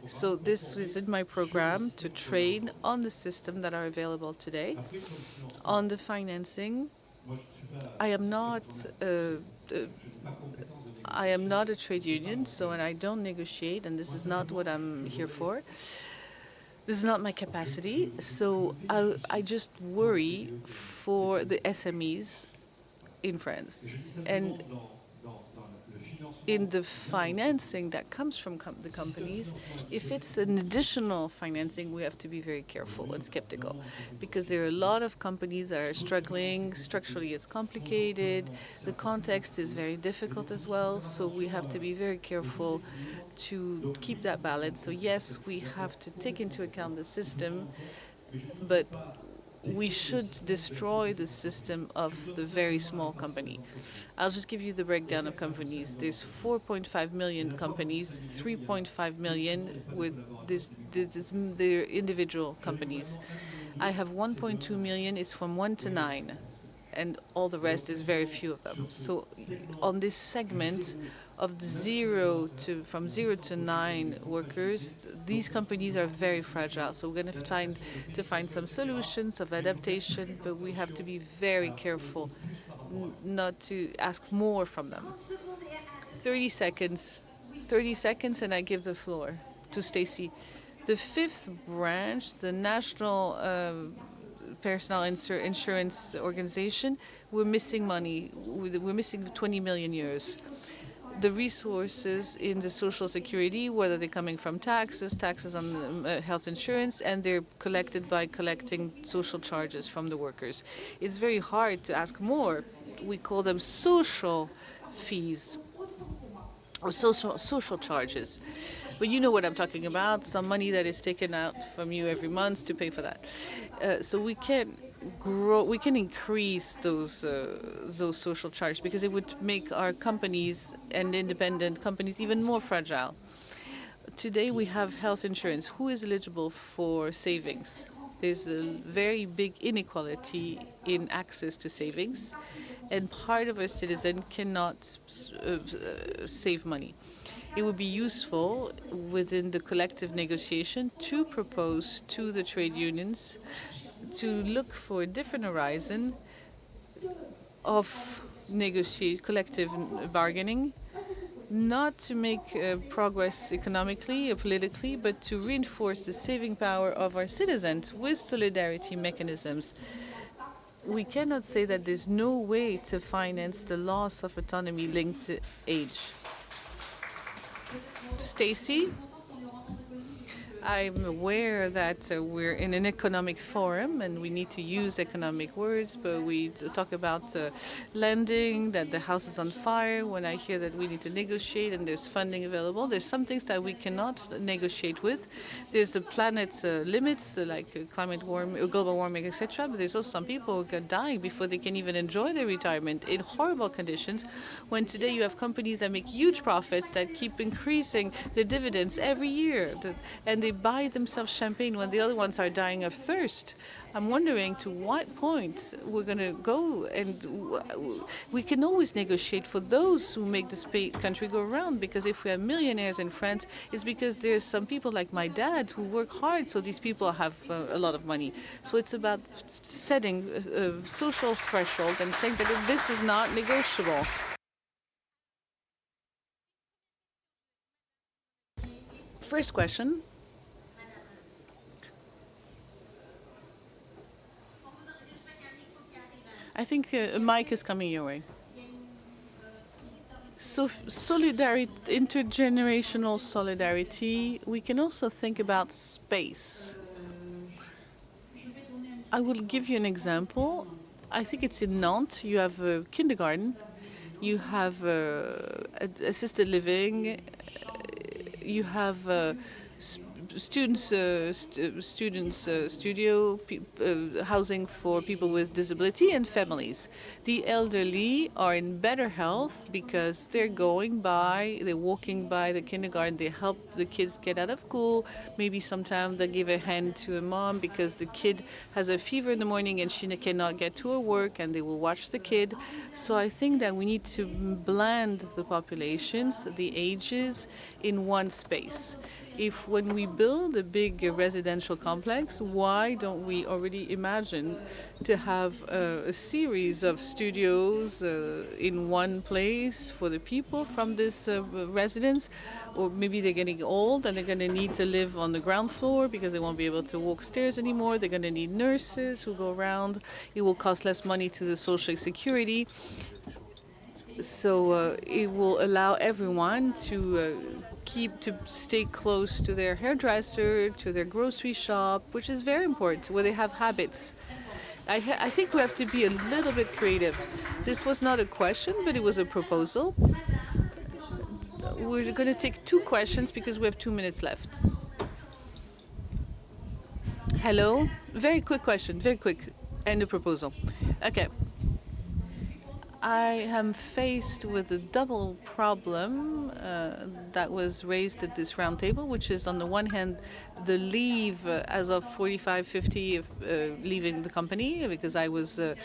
So this is in my program to train on the system that are available today. On the financing, I am not a trade union, and I don't negotiate, and this is not what I'm here for. This is not my capacity, so I just worry for the SMEs in France. And in the financing that comes from the companies, if it's an additional financing, we have to be very careful and skeptical, because there are a lot of companies that are struggling. Structurally, it's complicated. The context is very difficult as well, so we have to be very careful to keep that balance. So yes, we have to take into account the system, but we should destroy the system of the very small company. I'll just give you the breakdown of companies. There's 4.5 million companies, 3.5 million with they're individual companies. I have 1.2 million, it's from 1 to 9, and all the rest is very few of them. So on this segment of from 0 to 9 workers, these companies are very fragile. So we're going to find some solutions of adaptation, but we have to be very careful not to ask more from them. 30 seconds. 30 seconds, and I give the floor to Stacy. The fifth branch, the National Personal Insurance Organization, we're missing money. We're missing 20 million euros. The resources in the social security, whether they're coming from taxes on health insurance, and they're collected by collecting social charges from the workers. It's very hard to ask more. We call them social fees or social charges. But you know what I'm talking about, some money that is taken out from you every month to pay for that. So we can increase those social charges, because it would make our companies and independent companies even more fragile. Today we have health insurance. Who is eligible for savings? There's a very big inequality in access to savings. and part of our citizen cannot save money. It would be useful within the collective negotiation to propose to the trade unions to look for a different horizon of collective bargaining, not to make progress economically or politically, but to reinforce the saving power of our citizens with solidarity mechanisms. We cannot say that there's no way to finance the loss of autonomy linked to age. Stacy? I'm aware that we're in an economic forum and we need to use economic words, but we talk about lending, that the house is on fire. When I hear that we need to negotiate and there's funding available, there's some things that we cannot negotiate with. There's the planet's limits, like climate warming, global warming, etc. But there's also some people who are dying before they can even enjoy their retirement in horrible conditions. When today you have companies that make huge profits that keep increasing the dividends every year, and they buy themselves champagne when the other ones are dying of thirst. I'm wondering to what point we're going to go, and we can always negotiate for those who make this country go round, because if we have millionaires in France, it's because there's some people like my dad who work hard, so these people have a lot of money. So it's about setting a social threshold and saying that this is not negotiable. First question. I think a mic is coming your way. So solidarity, intergenerational solidarity, we can also think about space. I will give you an example. I think it's in Nantes. You have a kindergarten, you have assisted living, you have students studio, housing for people with disability and families. The elderly are in better health because they're walking by the kindergarten, they help the kids get out of school. Maybe sometimes they give a hand to a mom because the kid has a fever in the morning and she cannot get to her work, and they will watch the kid. So I think that we need to blend the populations, the ages, in one space. If when we build a big residential complex, why don't we already imagine to have a series of studios in one place for the people from this residence? Or maybe they're getting old and they're going to need to live on the ground floor because they won't be able to walk stairs anymore. They're going to need nurses who go around. It will cost less money to the social security. So it will allow everyone to stay close to their hairdresser, to their grocery shop, which is very important, where they have habits. I think we have to be a little bit creative. This was not a question, but it was a proposal. We're going to take 2 questions because we have 2 minutes left. Hello? Very quick question, very quick. And a proposal. Okay. I am faced with a double problem that was raised at this roundtable, which is on the one hand, the leave as of 45, 50, leaving the company, because I was the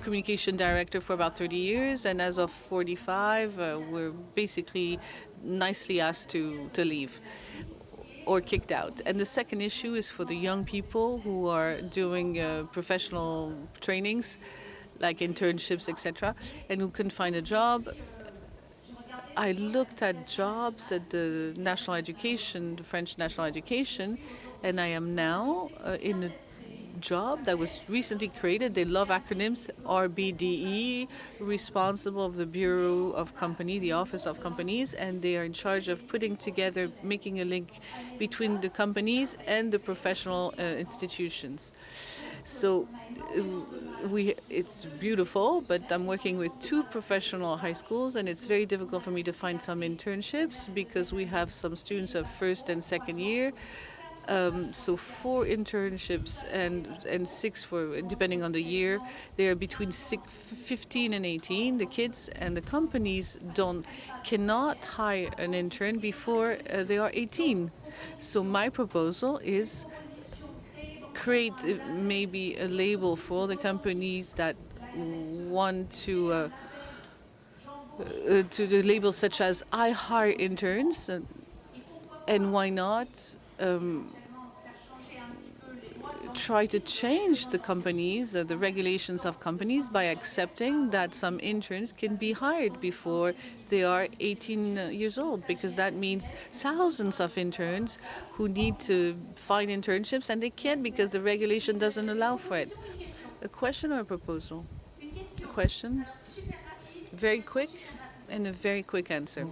communication director for about 30 years, and as of 45, we're basically nicely asked to leave or kicked out. And the second issue is for the young people who are doing professional trainings, like internships, etc., and who couldn't find a job. I looked at jobs at the national education, the French national education, and I am now in a job that was recently created. They love acronyms. RBDE, responsible of the Bureau of Company, the Office of Companies, and they are in charge of putting together, making a link between the companies and the professional institutions. So it's beautiful, but I'm working with 2 professional high schools, and it's very difficult for me to find some internships because we have some students of first and second year. So 4 internships and 6 for, depending on the year. They are between 15 and 18, the kids, and the companies cannot hire an intern before they are 18. So my proposal is create maybe a label for the companies that one to the labels such as "I hire interns," and why not try to change the companies, the regulations of companies, by accepting that some interns can be hired before they are 18 years old, because that means thousands of interns who need to find internships and they can't because the regulation doesn't allow for it. A question or a proposal? A question? Very quick and a very quick answer.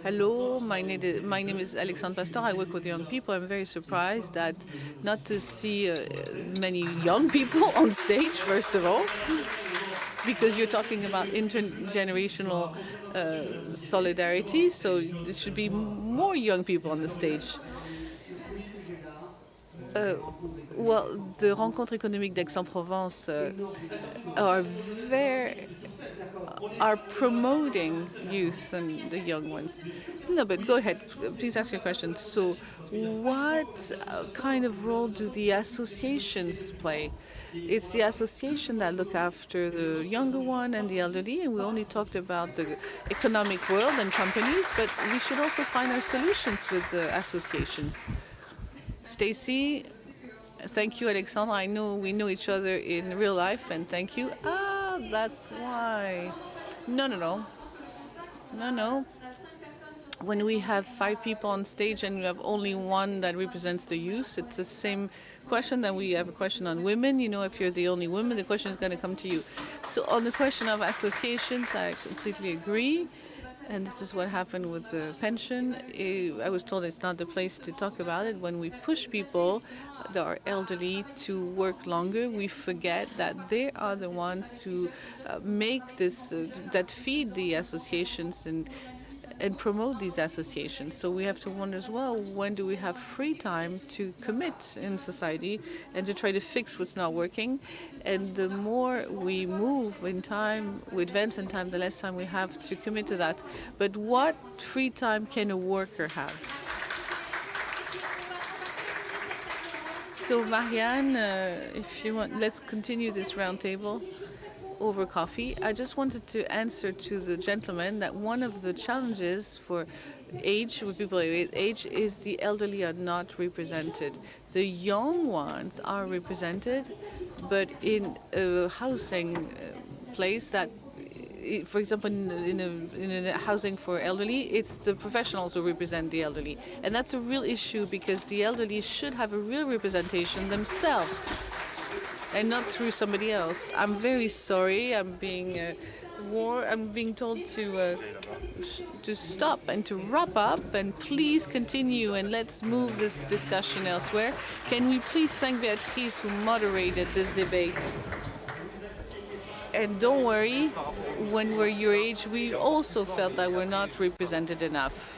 Hello, my name is Alexandre Pastor. I work with young people. I'm very surprised that not to see many young people on stage, first of all, because you're talking about intergenerational solidarity, so there should be more young people on the stage. Well, the Rencontres économiques d'Aix-en-Provence are promoting youth and the young ones. No, but go ahead. Please ask your question. So, what kind of role do the associations play? It's the association that look after the younger one and the elderly, and we only talked about the economic world and companies, but we should also find our solutions with the associations. Stacy, thank you, Alexandre. I know we know each other in real life, and thank you. Ah, that's why. No, no, no. No, no. When we have 5 people on stage and we have only one that represents the youth, it's the same question. Then we have a question on women. You know, if you're the only woman, the question is going to come to you. So on the question of associations, I completely agree. And this is what happened with the pension. I was told it's not the place to talk about it. When we push people that are elderly to work longer, we forget that they are the ones who make this, that feed the associations and promote these associations. So we have to wonder as well, when do we have free time to commit in society and to try to fix what's not working? And the more we move in time, we advance in time, the less time we have to commit to that. But what free time can a worker have? So Marianne, if you want, let's continue this roundtable over coffee. I just wanted to answer to the gentleman that one of the challenges for age, with people with age, is the elderly are not represented. The young ones are represented, but in a housing place that, for example, in a housing for elderly, it's the professionals who represent the elderly. And that's a real issue because the elderly should have a real representation themselves and not through somebody else. I'm very sorry. I'm being told to stop and to wrap up. And please continue and let's move this discussion elsewhere. Can we please thank Beatrice who moderated this debate? And don't worry, when we're your age, we also felt that we're not represented enough.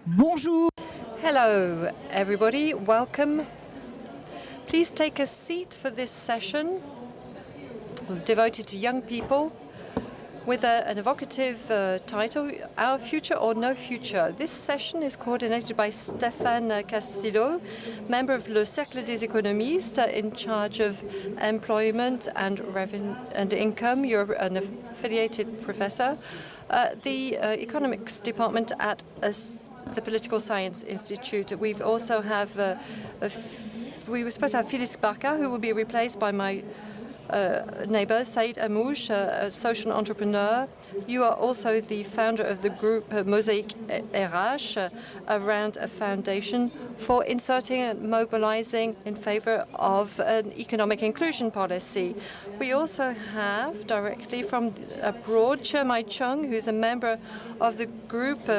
Bonjour. Hello, everybody. Welcome. Please take a seat for this session devoted to young people with an evocative title, Our Future or No Future. This session is coordinated by Stéphane Castillo, member of Le Cercle des Économistes, in charge of employment and revenue and income. You're an affiliated professor at the economics department at the Political Science Institute. We've also have we were supposed to have Félix Barca, who will be replaced by my neighbor, Saïd Amouche, a social entrepreneur. You are also the founder of the group Mosaic RH, around a foundation for inserting and mobilizing in favor of an economic inclusion policy. We also have, directly from abroad, Chermai Chung, who's a member of the group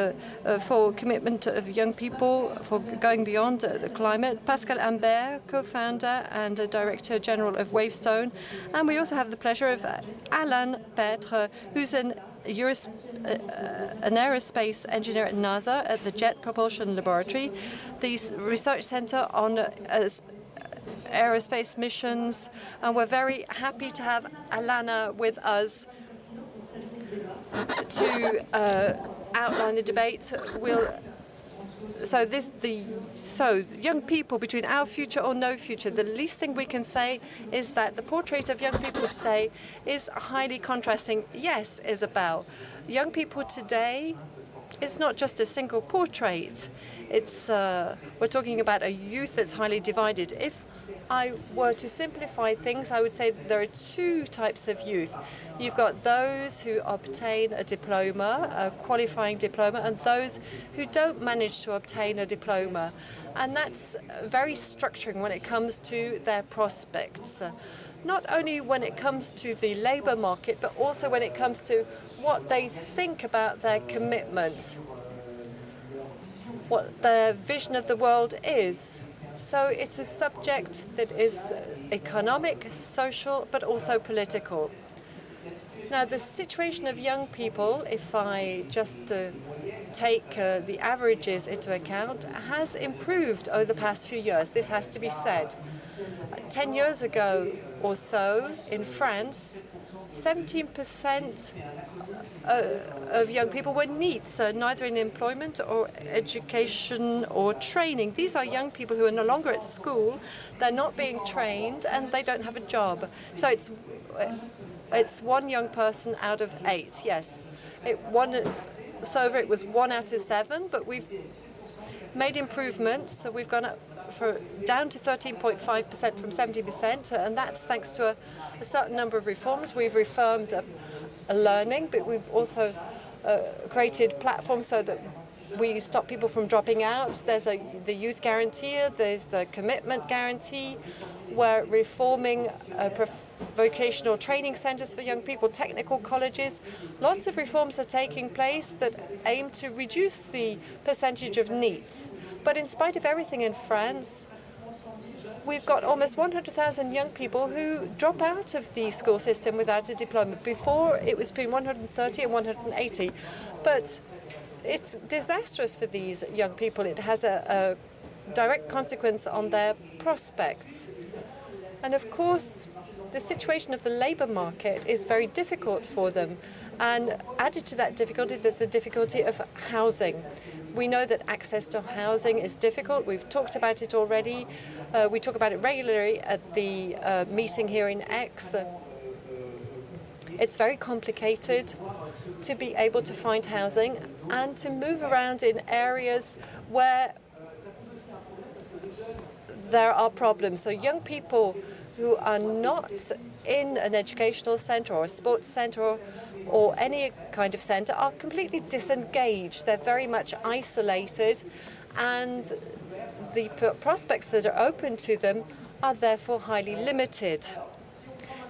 for commitment of young people for going beyond the climate, Pascal Ambert, co-founder and director general of Wavestone. And we also have the pleasure of Alain Petre, who's an aerospace engineer at NASA at the Jet Propulsion Laboratory, the research center on aerospace missions. And we're very happy to have Alana with us to outline the debate. So young people, between our future or no future, the least thing we can say is that the portrait of young people today is highly contrasting. Yes, Isabel, young people today, it's not just a single portrait. It's we're talking about a youth that's highly divided. If I were to simplify things, I would say that there are two types of youth. You've got those who obtain a diploma, a qualifying diploma, and those who don't manage to obtain a diploma. And that's very structuring when it comes to their prospects. Not only when it comes to the labour market, but also when it comes to what they think about their commitment, what their vision of the world is. So it's a subject that is economic, social, but also political. Now, the situation of young people, if I just take the averages into account, has improved over the past few years. This has to be said. 10 years ago or so, in France, 17% of young people were NEETs, neither in employment or education or training. These are young people who are no longer at school, they're not being trained, and they don't have a job. So it's one young person out of 8, yes. It was 1 out of 7, but we've made improvements. So we've gone up down to 13.5% from 17%, and that's thanks to a certain number of reforms. We've reformed learning, but we've also created platforms so that we stop people from dropping out. There's the youth guarantee, there's the commitment guarantee. We're reforming vocational training centres for young people, technical colleges. Lots of reforms are taking place that aim to reduce the percentage of NEETs. But in spite of everything in France, we've got almost 100,000 young people who drop out of the school system without a diploma. Before, it was between 130 and 180. But it's disastrous for these young people. It has a direct consequence on their prospects. And of course, the situation of the labour market is very difficult for them. And added to that difficulty, there's the difficulty of housing. We know that access to housing is difficult. We've talked about it already. We talk about it regularly at the meeting here in Aix. It's very complicated to be able to find housing and to move around in areas where there are problems. So young people who are not in an educational centre or a sports centre or any kind of centre are completely disengaged. They're very much isolated, and the prospects that are open to them are therefore highly limited.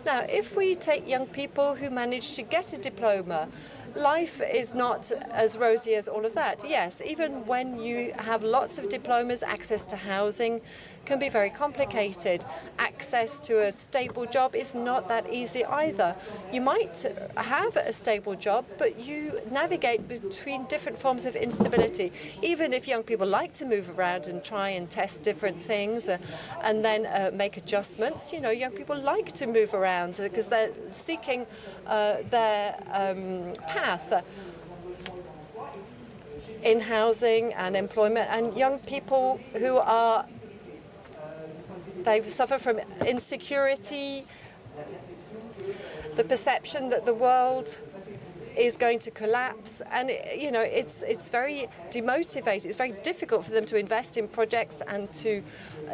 Now, if we take young people who manage to get a diploma, life is not as rosy as all of that. Yes, even when you have lots of diplomas, access to housing can be very complicated. Access to a stable job is not that easy either. You might have a stable job, but you navigate between different forms of instability. Even if young people like to move around and try and test different things and then make adjustments, young people like to move around because they're seeking their path in housing and employment. And young people who they suffer from insecurity, the perception that the world is going to collapse, and it's very demotivating. It's very difficult for them to invest in projects and to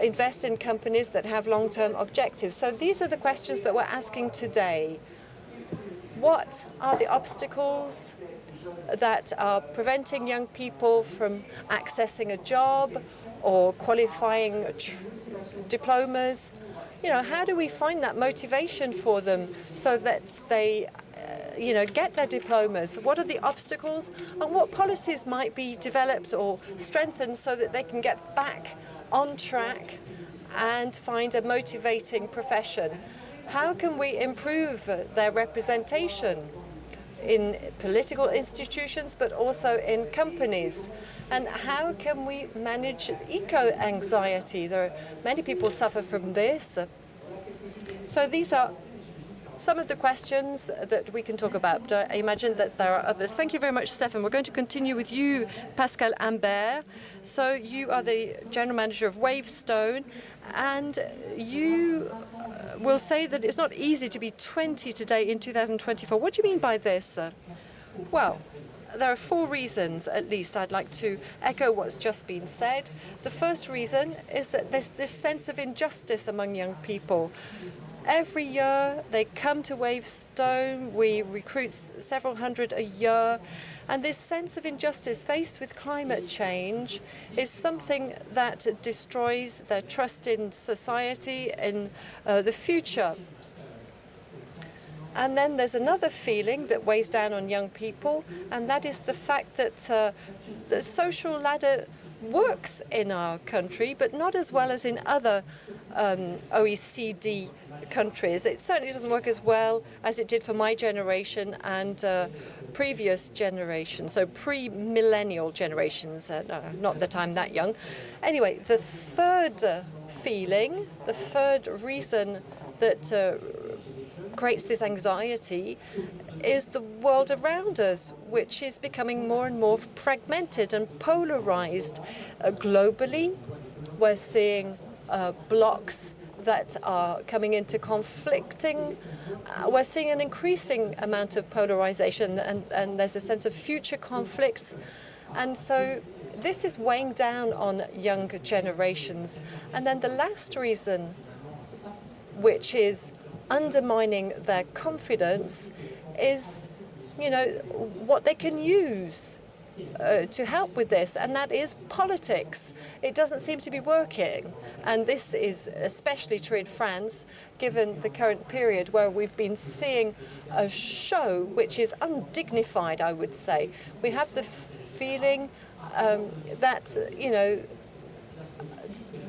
invest in companies that have long-term objectives. So these are the questions that we're asking today. What are the obstacles that are preventing young people from accessing a job or qualifying diplomas? How do we find that motivation for them so that they get their diplomas? What are the obstacles, and what policies might be developed or strengthened so that they can get back on track and find a motivating profession? How can we improve their representation in political institutions, but also in companies? And how can we manage eco-anxiety? There are many people suffer from this. So these are some of the questions that we can talk about. I imagine that there are others. Thank you very much, Stefan. We're going to continue with you, Pascal Ambert. So you are the general manager of Wavestone, and you will say that it's not easy to be 20 today in 2024. What do you mean by this? Well, there are 4 reasons, at least. I'd like to echo what's just been said. The first reason is that there's this sense of injustice among young people. Every year they come to Wavestone, we recruit several hundred a year, and this sense of injustice faced with climate change is something that destroys their trust in society, in the future. And then there's another feeling that weighs down on young people, and that is the fact that the social ladder works in our country, but not as well as in other OECD countries. It certainly doesn't work as well as it did for my generation and previous generations, so pre-millennial generations, not that I'm that young. Anyway, the third feeling, the third reason that creates this anxiety is the world around us, which is becoming more and more fragmented and polarized. Globally, we're seeing blocs that are coming into conflicting. We're seeing an increasing amount of polarization, and there's a sense of future conflicts. And so this is weighing down on younger generations. And then the last reason, which is undermining their confidence, is, what they can use to help with this, and that is politics. It doesn't seem to be working, and this is especially true in France, given the current period where we've been seeing a show which is undignified, I would say. We have the feeling that,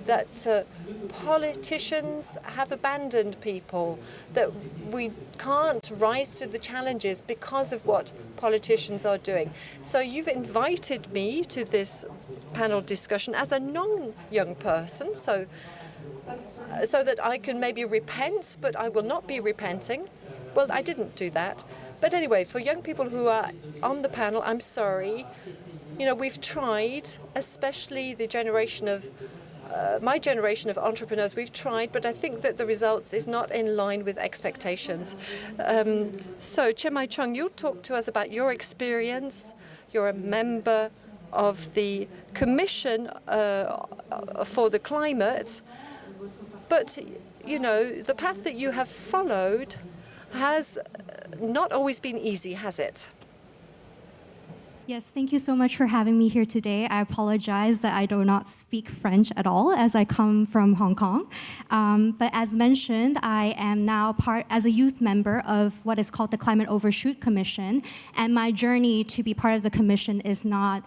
that politicians have abandoned people, that we can't rise to the challenges because of what politicians are doing. So you've invited me to this panel discussion as a non-young person, so that I can maybe repent, but I will not be repenting. Well, I didn't do that. But anyway, for young people who are on the panel, I'm sorry. We've tried, especially the generation of my generation of entrepreneurs, we've tried, but I think that the results is not in line with expectations. So, Chemai Chung, you'll talk to us about your experience. You're a member of the Commission for the Climate, but, the path that you have followed has not always been easy, has it? Yes, thank you so much for having me here today. I apologize that I do not speak French at all as I come from Hong Kong. But as mentioned, I am now as a youth member of what is called the Climate Overshoot Commission. And my journey to be part of the commission is not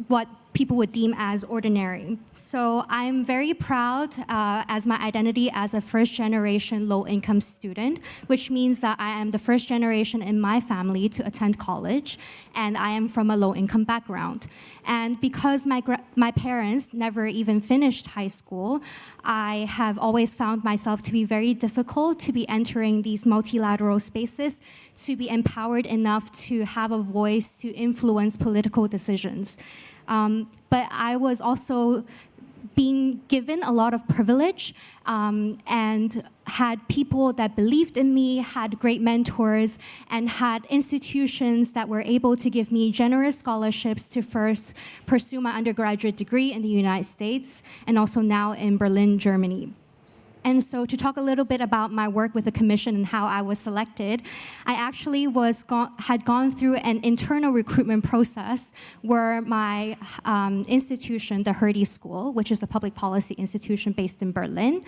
what people would deem as ordinary. So I'm very proud as my identity as a first-generation low-income student, which means that I am the first generation in my family to attend college, and I am from a low-income background. And because my parents never even finished high school, I have always found myself to be very difficult to be entering these multilateral spaces, to be empowered enough to have a voice to influence political decisions. But I was also being given a lot of privilege and had people that believed in me, had great mentors, and had institutions that were able to give me generous scholarships to first pursue my undergraduate degree in the United States and also now in Berlin, Germany. And so to talk a little bit about my work with the commission and how I was selected, I actually had gone through an internal recruitment process where my institution, the Hertie School, which is a public policy institution based in Berlin,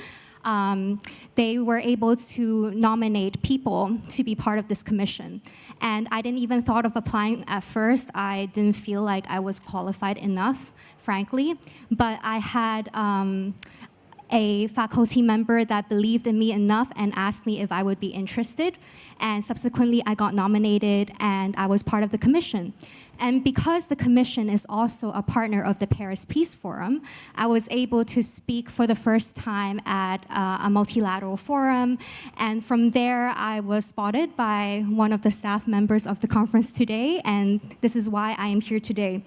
they were able to nominate people to be part of this commission. And I didn't even thought of applying at first. I didn't feel like I was qualified enough, frankly. But I had a faculty member that believed in me enough and asked me if I would be interested. And subsequently, I got nominated and I was part of the commission. And because the commission is also a partner of the Paris Peace Forum, I was able to speak for the first time at a multilateral forum. And from there, I was spotted by one of the staff members of the conference today, and this is why I am here today.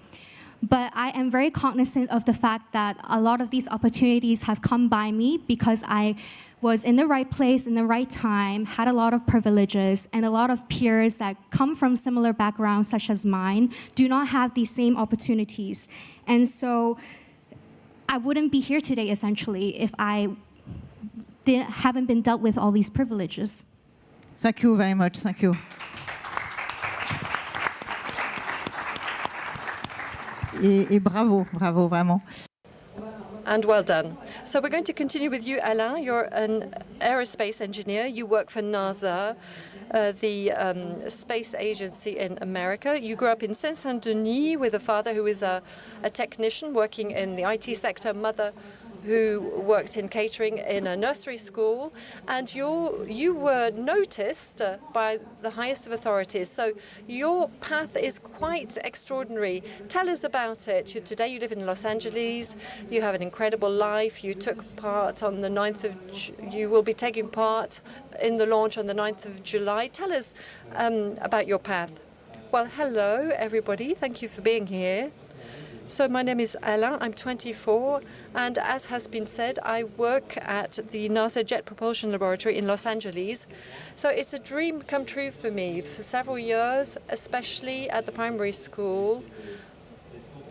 But I am very cognizant of the fact that a lot of these opportunities have come by me because I was in the right place in the right time, had a lot of privileges, and a lot of peers that come from similar backgrounds such as mine do not have these same opportunities. And so I wouldn't be here today, essentially, if I haven't been dealt with all these privileges. Thank you very much. Thank you. Et bravo, bravo, vraiment. And well done. So we're going to continue with you, Alain. You're an aerospace engineer. You work for NASA, the space agency in America. You grew up in Saint-Saint-Denis with a father who is a technician working in the IT sector, mother who worked in catering in a nursery school, and you were noticed by the highest of authorities. So your path is quite extraordinary. Tell us about it. Today you live in Los Angeles. You have an incredible life. You took part on the 9th of... You will be taking part in the launch on the 9th of July. Tell us about your path. Well, hello, everybody. Thank you for being here. So my name is Alain, I'm 24, and as has been said, I work at the NASA Jet Propulsion Laboratory in Los Angeles. So it's a dream come true for me for several years, especially at the primary school.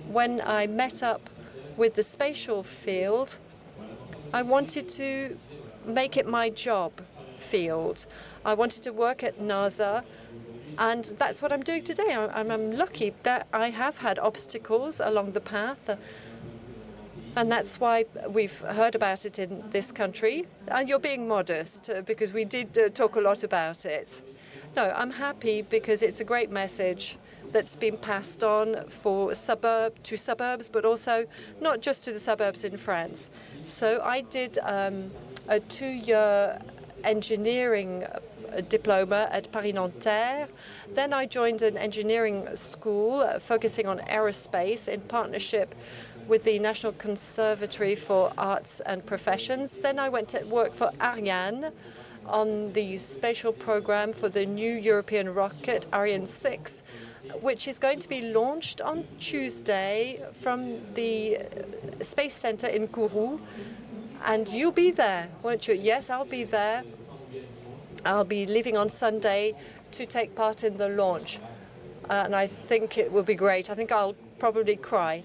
When I met up with the spatial field, I wanted to make it my job field. I wanted to work at NASA. And that's what I'm doing today. I'm lucky that I have had obstacles along the path. And that's why we've heard about it in this country. And you're being modest because we did talk a lot about it. No, I'm happy because it's a great message that's been passed on to suburbs, but also not just to the suburbs in France. So I did a 2-year engineering diploma at Paris-Nanterre. Then I joined an engineering school focusing on aerospace in partnership with the National Conservatory for Arts and Professions. Then I went to work for Ariane on the spatial program for the new European rocket, Ariane 6, which is going to be launched on Tuesday from the Space Center in Kourou. And you'll be there, won't you? Yes, I'll be there. I'll be leaving on Sunday to take part in the launch. And I think it will be great. I think I'll probably cry.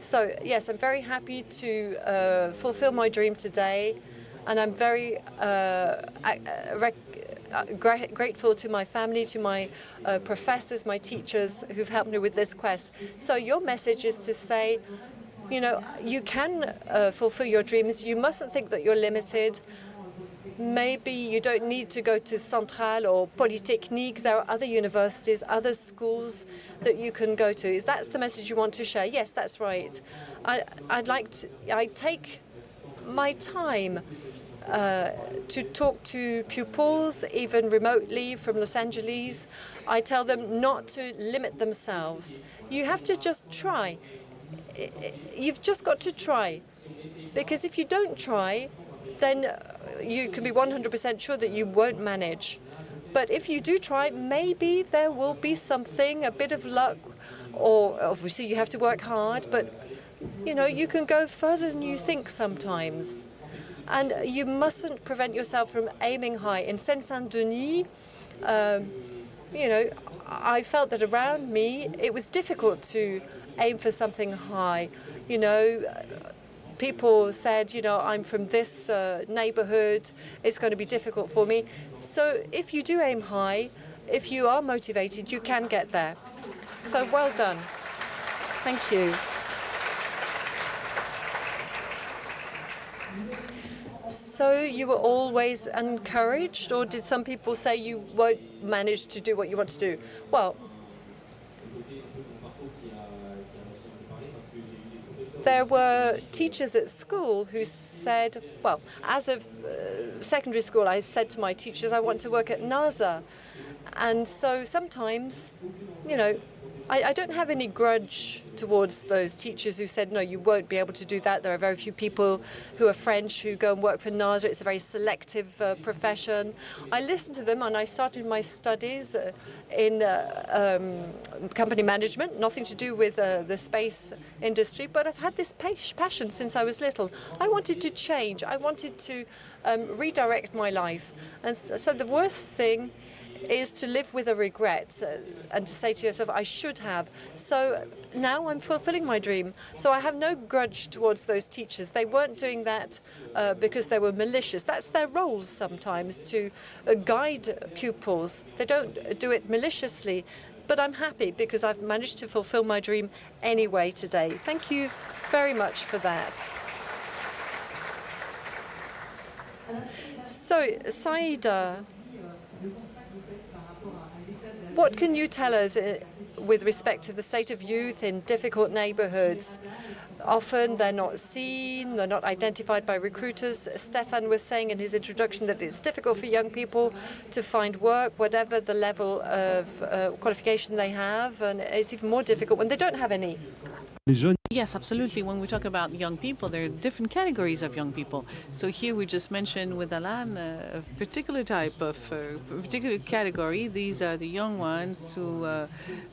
So, yes, I'm very happy to fulfill my dream today. And I'm very, I grateful to my family, to my professors, my teachers who've helped me with this quest. So your message is to say, you know, you can fulfill your dreams. You mustn't think that you're limited. Maybe you don't need to go to Centrale or Polytechnique. There are other universities, other schools that you can go to. Is that the message you want to share? Yes, that's right. I take my time to talk to pupils, even remotely from Los Angeles. I tell them not to limit themselves. You have to just try. You've just got to try. Because if you don't try, then you can be 100% sure that you won't manage. But if you do try, maybe there will be something, a bit of luck, or obviously you have to work hard, but you know, you can go further than you think sometimes. And you mustn't prevent yourself from aiming high. In Seine-Saint-Denis, you know, I felt that around me it was difficult to aim for something high. You know, people said, you know, I'm from this neighborhood, it's going to be difficult for me. So if you do aim high, if you are motivated, you can get there. So well done. Thank you. So you were always encouraged, or did some people say you won't manage to do what you want to do? Well, there were teachers at school who said, well, as of secondary school, I said to my teachers, I want to work at NASA. And so sometimes, you know, I don't have any grudge towards those teachers who said, no, you won't be able to do that. There are very few people who are French who go and work for NASA. It's a very selective profession. I listened to them and I started my studies in company management, nothing to do with the space industry, but I've had this passion since I was little. I wanted to change. I wanted to redirect my life. And so the worst thing is to live with a regret and to say to yourself, I should have. So now I'm fulfilling my dream. So I have no grudge towards those teachers. They weren't doing that because they were malicious. That's their roles sometimes, to guide pupils. They don't do it maliciously. But I'm happy because I've managed to fulfill my dream anyway today. Thank you very much for that. So, Saïda, what can you tell us with respect to the state of youth in difficult neighborhoods? Often they're not seen, they're not identified by recruiters. Stefan was saying in his introduction that it's difficult for young people to find work, whatever the level of qualification they have, and it's even more difficult when they don't have any. Yes, absolutely. When we talk about young people, there are different categories of young people. So here we just mentioned with Alain a particular type of particular category. These are the young ones who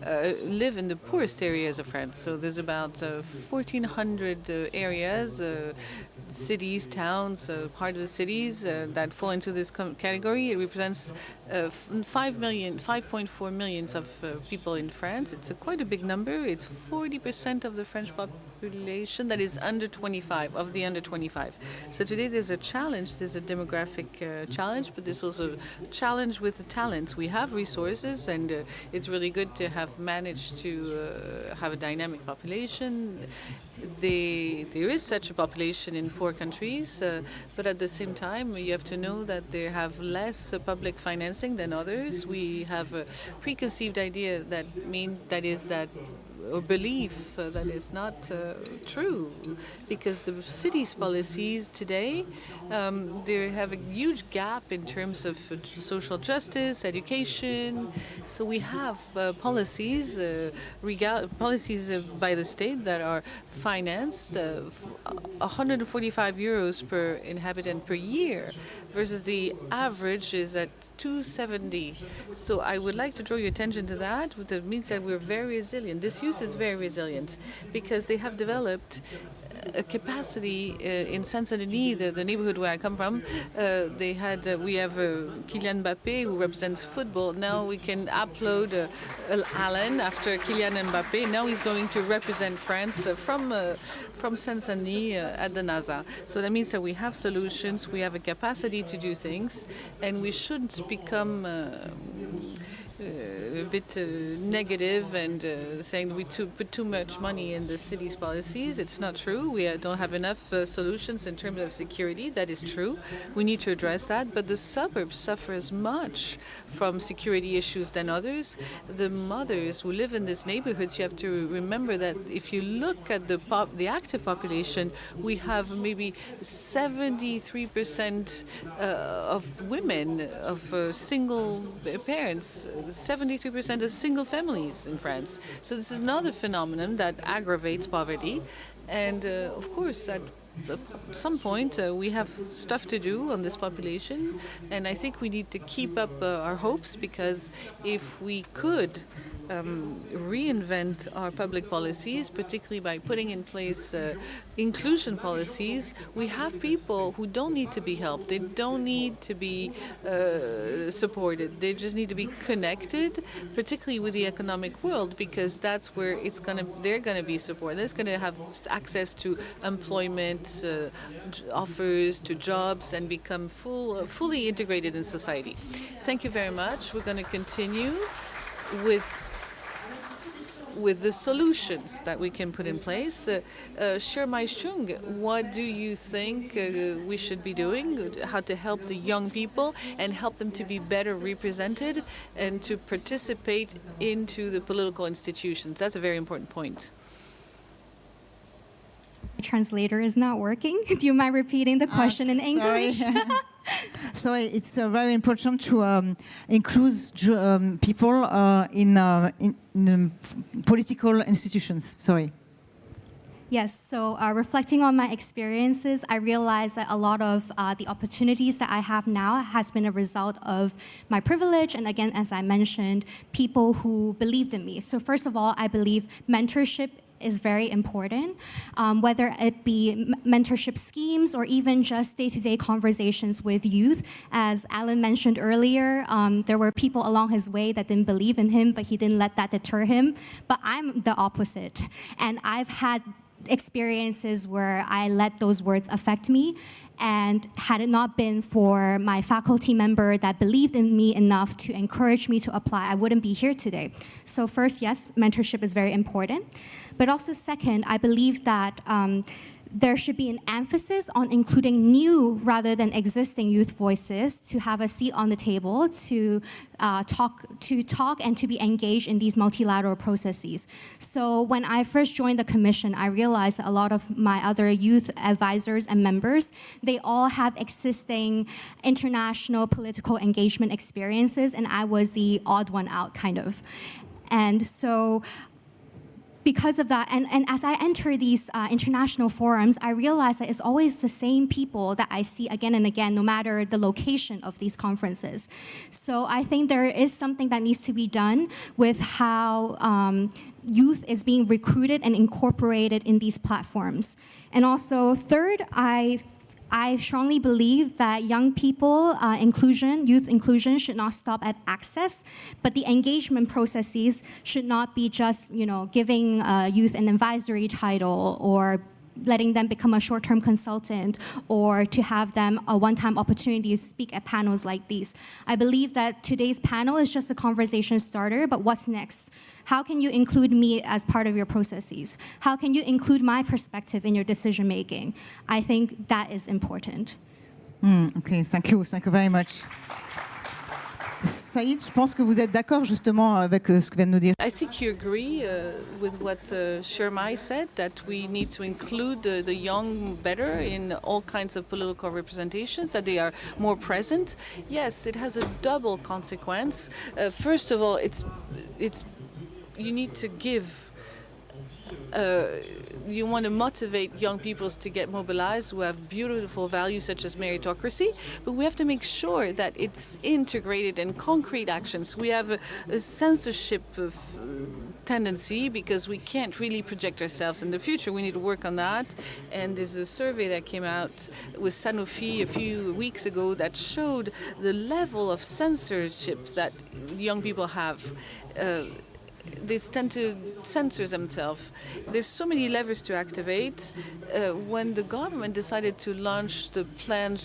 live in the poorest areas of France. So there's about 1,400 areas, cities, towns, part of the cities that fall into this category. It represents 5.4 million of people in France. It's quite a big number. It's 40% of the French population that is under 25, of the under 25. So today there's a challenge. There's a demographic challenge, but there's also a challenge with the talents. We have resources, and it's really good to have managed to have a dynamic population. There is such a population in poor countries, but at the same time, you have to know that they have less public financing than others. We have a preconceived idea that is or belief that is not true, because the city's policies today, they have a huge gap in terms of social justice, education. So we have policies by the state that are financed 145 euros per inhabitant per year, versus the average is at 270. So I would like to draw your attention to that. That means that we're very resilient. This used youth is very resilient because they have developed a capacity in Saint-Denis, the neighborhood where I come from. We have Kylian Mbappé who represents football. Now we can upload Alan after Kylian Mbappé. Now he's going to represent France from Saint-Denis at the NASA. So that means that we have solutions, we have a capacity to do things, and we shouldn't become a bit negative and saying we put too much money in the city's policies. It's not true. We don't have enough solutions in terms of security. That is true. We need to address that. But the suburbs suffer as much from security issues than others. The mothers who live in these neighborhoods, you have to remember that if you look at the active population, we have maybe 73% of women, of single parents, 73% of single families in France. So this is another phenomenon that aggravates poverty. And of course, at some point, we have stuff to do on this population. And I think we need to keep up our hopes, because if we could reinvent our public policies, particularly by putting in place inclusion policies, we have people who don't need to be helped. They don't need to be supported. They just need to be connected, particularly with the economic world, because that's where they're going to be supported. They're going to have access to employment offers, to jobs, and become fully integrated in society. Thank you very much. We're going to continue with the solutions that we can put in place. Shirmai Shung, what do you think we should be doing? How to help the young people and help them to be better represented and to participate into the political institutions? That's a very important point. Translator is not working. Do you mind repeating the question in English? So it's very important to include people in political institutions. Sorry. Yes, so reflecting on my experiences, I realized that a lot of the opportunities that I have now has been a result of my privilege, and again, as I mentioned, people who believed in me. So first of all, I believe mentorship is very important, whether it be mentorship schemes or even just day-to-day conversations with youth. As Alan mentioned earlier, there were people along his way that didn't believe in him, but he didn't let that deter him. But I'm the opposite, and I've had experiences where I let those words affect me. And had it not been for my faculty member that believed in me enough to encourage me to apply, I wouldn't be here today. So first, yes, mentorship is very important. But also second, I believe that there should be an emphasis on including new rather than existing youth voices to have a seat on the table, to talk and to be engaged in these multilateral processes. So when I first joined the commission, I realized that a lot of my other youth advisors and members, they all have existing international political engagement experiences, and I was the odd one out, kind of. And so because of that, and as I enter these international forums, I realize that it's always the same people that I see again and again, no matter the location of these conferences. So I think there is something that needs to be done with how youth is being recruited and incorporated in these platforms. And also, third, I strongly believe that young people youth inclusion should not stop at access, but the engagement processes should not be just, giving youth an advisory title or letting them become a short-term consultant or to have them a one-time opportunity to speak at panels like these. I believe that today's panel is just a conversation starter, but what's next? How can you include me as part of your processes? How can you include my perspective in your decision-making? I think that is important. Okay, thank you very much. Saïd, je pense que vous êtes d'accord justement avec ce que vient de nous dire. I think you agree with what Shirmai said, that we need to include the young better in all kinds of political representations, that they are more present. Yes, it has a double consequence. First of all, you need to give. You want to motivate young people to get mobilized who have beautiful values such as meritocracy, but we have to make sure that it's integrated in concrete actions. We have a censorship tendency because we can't really project ourselves in the future. We need to work on that. And there's a survey that came out with Sanofi a few weeks ago that showed the level of censorship that young people have. They tend to censor themselves. There's so many levers to activate. When the government decided to launch the plan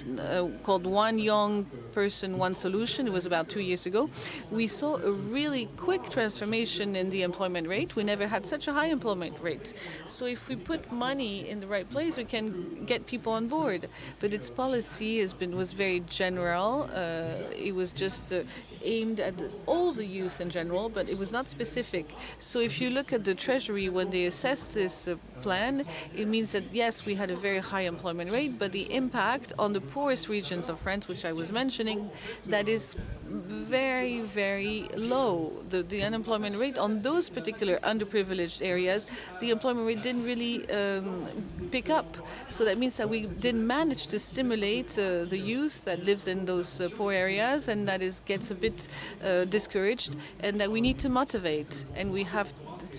called One Young Person, One Solution, it was about 2 years ago, we saw a really quick transformation in the employment rate. We never had such a high employment rate. So if we put money in the right place, we can get people on board. But its policy was very general. It was just aimed at all the youth in general, but it was not specific. So if you look at the Treasury, when they assess this plan, it means that, yes, we had a very high employment rate, but the impact on the poorest regions of France, which I was mentioning, that is very, very low. The unemployment rate on those particular underprivileged areas, the employment rate didn't really pick up. So that means that we didn't manage to stimulate the youth that lives in those poor areas, and that gets a bit discouraged, and that we need to motivate. And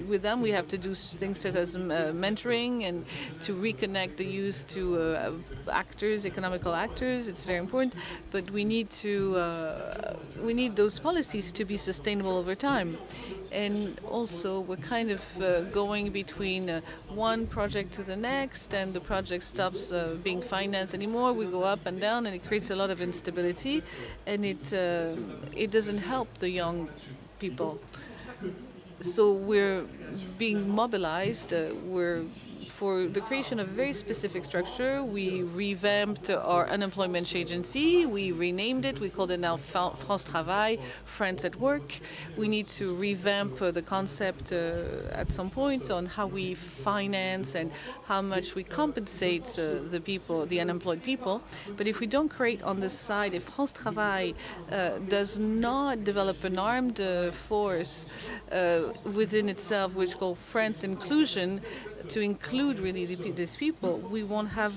with them, we have to do things such as mentoring and to reconnect the youth to actors, economical actors. It's very important, but we need those policies to be sustainable over time. And also, we're kind of going between one project to the next, and the project stops being financed anymore. We go up and down, and it creates a lot of instability, and it doesn't help the young people. So we're being mobilized. For the creation of a very specific structure. We revamped our unemployment agency. We renamed it. We called it now France Travail, France at Work. We need to revamp the concept at some point on how we finance and how much we compensate the unemployed people. But if we don't create on the side, if France Travail does not develop an armed force within itself, which is called France Inclusion, to include really these people, we won't have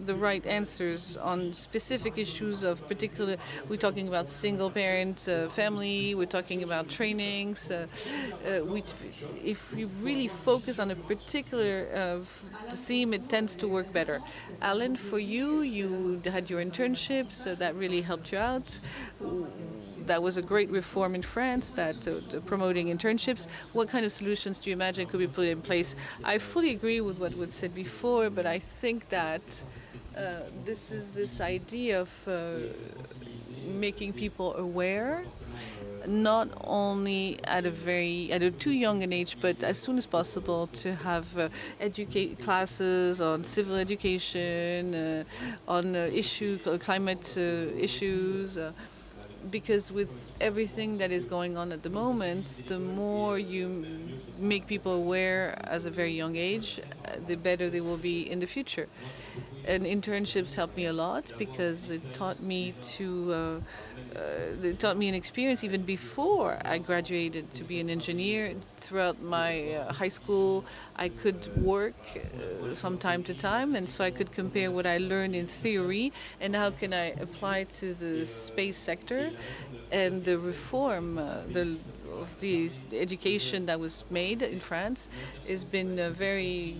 the right answers on specific issues of particular. We're talking about single-parent family. We're talking about trainings. If we really focus on a particular theme, it tends to work better. Alan, for you had your internships. That really helped you out. That was a great reform in France, that promoting internships. What kind of solutions do you imagine could be put in place? I fully agree with what was said before, but I think that this idea of making people aware, not only at a too young an age, but as soon as possible, to have classes on civil education, on climate issues. Because with everything that is going on at the moment, the more you make people aware as a very young age, the better they will be in the future. And internships helped me a lot because it taught me an experience even before I graduated to be an engineer. Throughout my high school, I could work from time to time, and so I could compare what I learned in theory and how can I apply to the space sector. And the reform of the education that was made in France has been very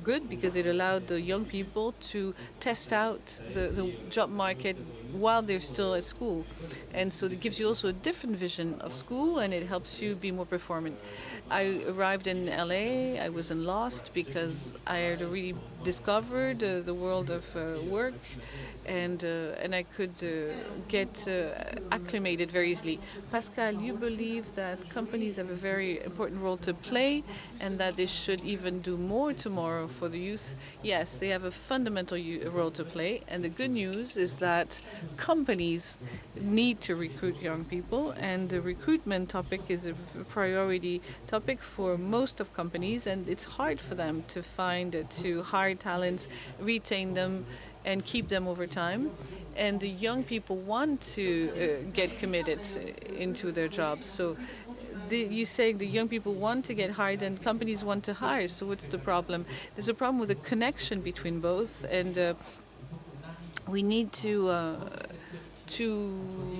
good because it allowed the young people to test out the job market while they're still at school. And so it gives you also a different vision of school, and it helps you be more performant. I arrived in LA. I was lost because I had really discovered the world of work, and I could get acclimated very easily. Pascal, you believe that companies have a very important role to play and that they should even do more tomorrow for the youth? Yes, they have a fundamental role to play, and the good news is that companies need to recruit young people, and the recruitment topic is a priority topic for most of companies, and it's hard for them to hire talents, retain them, and keep them over time. And the young people want to get committed into their jobs. So you say the young people want to get hired and companies want to hire. So what's the problem? There's a problem with the connection between both, and we need to to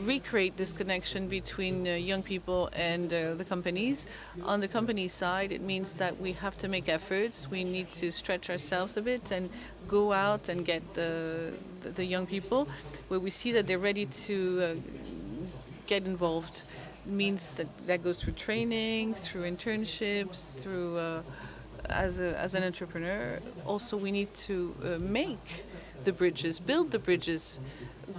recreate this connection between young people and the companies. On the company side, it means that we have to make efforts. We need to stretch ourselves a bit and go out and get the young people where we see that they're ready to get involved. It means that goes through training, through internships, through as an entrepreneur. Also, we need to make the bridges, build the bridges.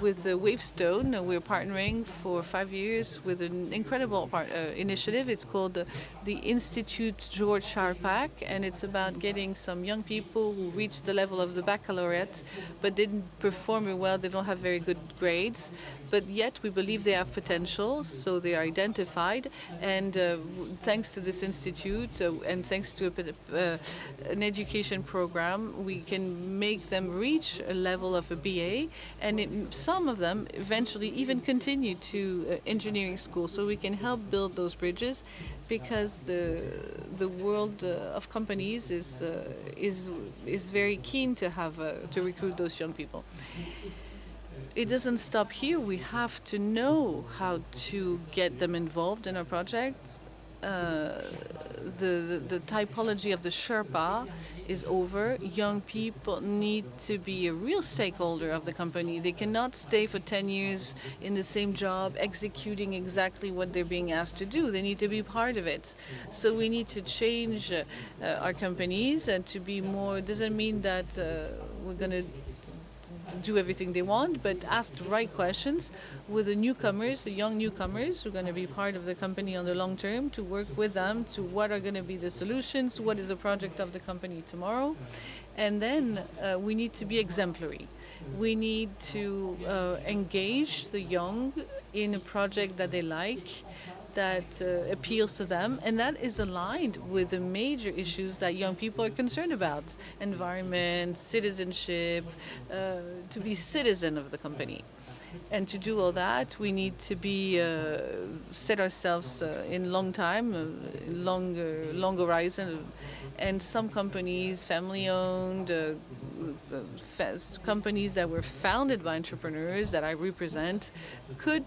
With Wavestone, we're partnering for 5 years with an incredible initiative. It's called the Institute George Charpak, and it's about getting some young people who reach the level of the baccalaureate but didn't perform very well. They don't have very good grades, but yet we believe they have potential, so they are identified. And thanks to this institute and thanks to an education program, we can make them reach a level of a BA, and some of them eventually even continue to engineering school. So we can help build those bridges, because the world of companies is very keen to have to recruit those young people. It doesn't stop here. We have to know how to get them involved in our projects. The typology of the Sherpa is over. Young people need to be a real stakeholder of the company. They cannot stay for 10 years in the same job, executing exactly what they're being asked to do. They need to be part of it. So we need to change our companies and to be more. Doesn't mean that we're going to do everything they want, but ask the right questions with the newcomers, the young newcomers who are going to be part of the company on the long term, to work with them to what are going to be the solutions, what is the project of the company tomorrow. And then we need to be exemplary. We need to engage the young in a project that they like, that appeals to them, and that is aligned with the major issues that young people are concerned about: environment, citizenship, to be citizen of the company. And to do all that, we need to be set ourselves in long time, long horizon. And some companies, family-owned, companies that were founded by entrepreneurs that I represent, could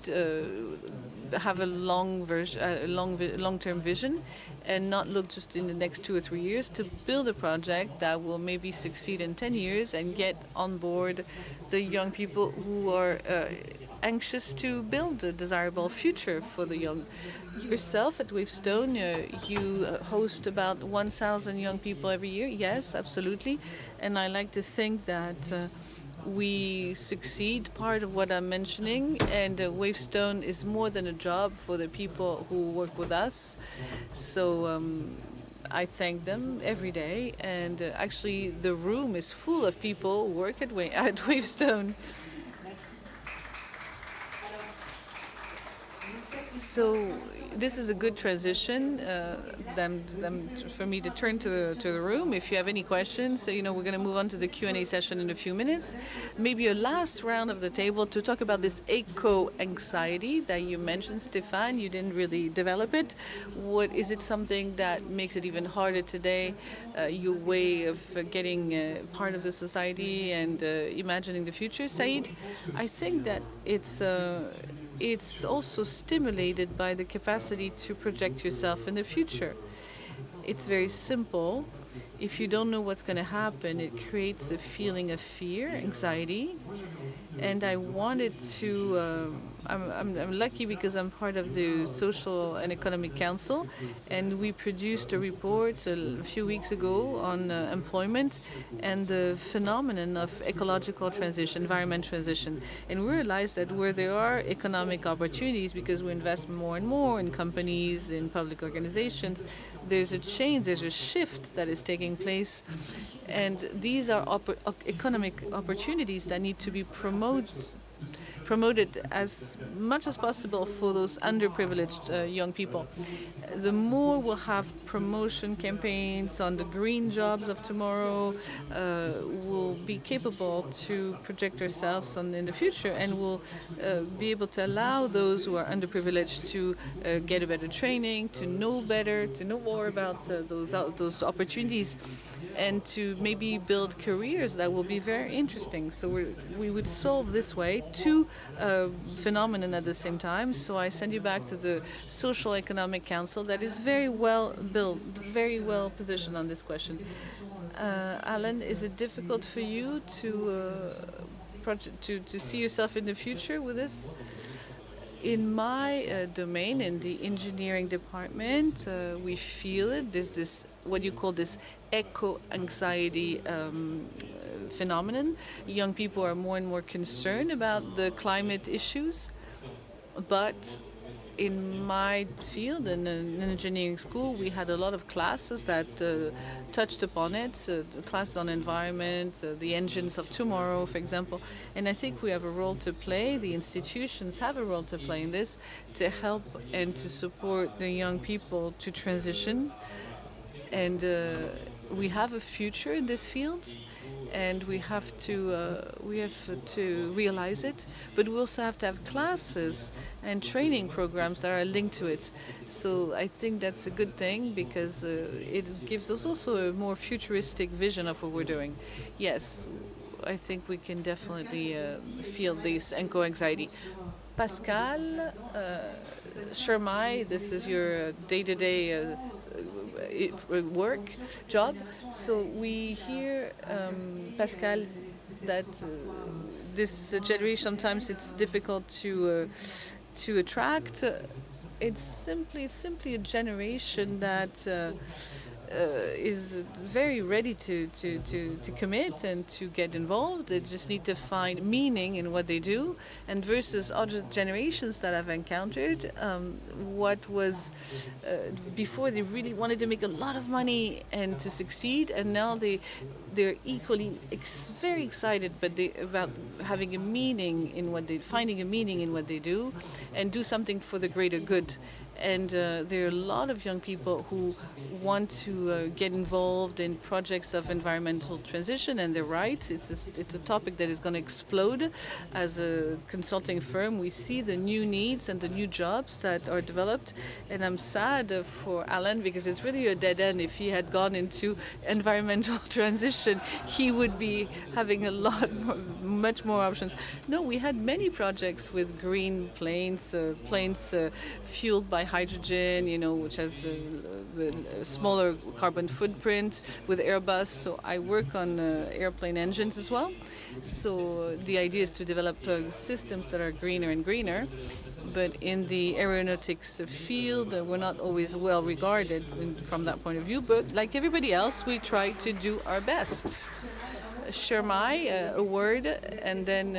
have a long-term vision and not look just in the next 2 or 3 years, to build a project that will maybe succeed in 10 years and get on board the young people who are anxious to build a desirable future for the young. Yourself at Wavestone, you host about 1,000 young people every year. Yes, absolutely. And I like to think that we succeed, part of what I'm mentioning, and Wavestone is more than a job for the people who work with us. So I thank them every day, and actually the room is full of people who work at Wavestone. So this is a good transition for me to turn to the room. If you have any questions, we're going to move on to the Q&A session in a few minutes. Maybe a last round of the table to talk about this eco-anxiety that you mentioned, Stéphane. You didn't really develop it. What is it? Something that makes it even harder today? Your way of getting part of the society and imagining the future, Said? I think that it's also stimulated by the capacity to project yourself in the future. It's very simple. If you don't know what's going to happen, it creates a feeling of fear, anxiety. And I wanted to, I'm lucky because I'm part of the Social and Economic Council, and we produced a report a few weeks ago on employment and the phenomenon of ecological transition, environment transition. And we realized that where there are economic opportunities, because we invest more and more in companies, in public organizations, there's a change, there's a shift that is taking place. And these are economic opportunities that need to be promoted as much as possible for those underprivileged young people. The more we'll have promotion campaigns on the green jobs of tomorrow, we'll be capable to project ourselves in the future, and we'll be able to allow those who are underprivileged to get a better training, to know better, to know more about those opportunities. and to maybe build careers that will be very interesting. So we would solve this way two phenomena at the same time. So I send you back to the Social Economic Council that is very well built, very well positioned on this question. Alan, is it difficult for you to see yourself in the future with this? In my domain, in the engineering department, we feel it. There's this, what you call this eco-anxiety phenomenon. Young people are more and more concerned about the climate issues. But in my field, in an engineering school, we had a lot of classes that touched upon it, classes on environment, the engines of tomorrow, for example. And I think we have a role to play, the institutions have a role to play in this, to help and to support the young people to transition. And we have a future in this field, and we have to realize it. But we also have to have classes and training programs that are linked to it. So I think that's a good thing, because it gives us also a more futuristic vision of what we're doing. Yes, I think we can definitely feel this eco-anxiety. Pascal, Shermai, this is your day-to-day job. So we hear, Pascal, that this generation, sometimes it's difficult to attract. It's simply a generation that is very ready to commit and to get involved. They just need to find meaning in what they do, and versus other generations that I've encountered, what was before, they really wanted to make a lot of money and to succeed, and now they're equally very excited, but about having a meaning in finding a meaning in what they do, and do something for the greater good. And there are a lot of young people who want to get involved in projects of environmental transition, and they're right. It's a topic that is going to explode. As a consulting firm, we see the new needs and the new jobs that are developed. And I'm sad for Alan, because it's really a dead end. If he had gone into environmental transition, he would be having much more options. No, we had many projects with green planes fueled by hydrogen, which has a smaller carbon footprint, with Airbus. So I work on airplane engines as well. So the idea is to develop systems that are greener and greener. But in the aeronautics field, we're not always well regarded from that point of view. But like everybody else, we try to do our best. Shermai, a word, and then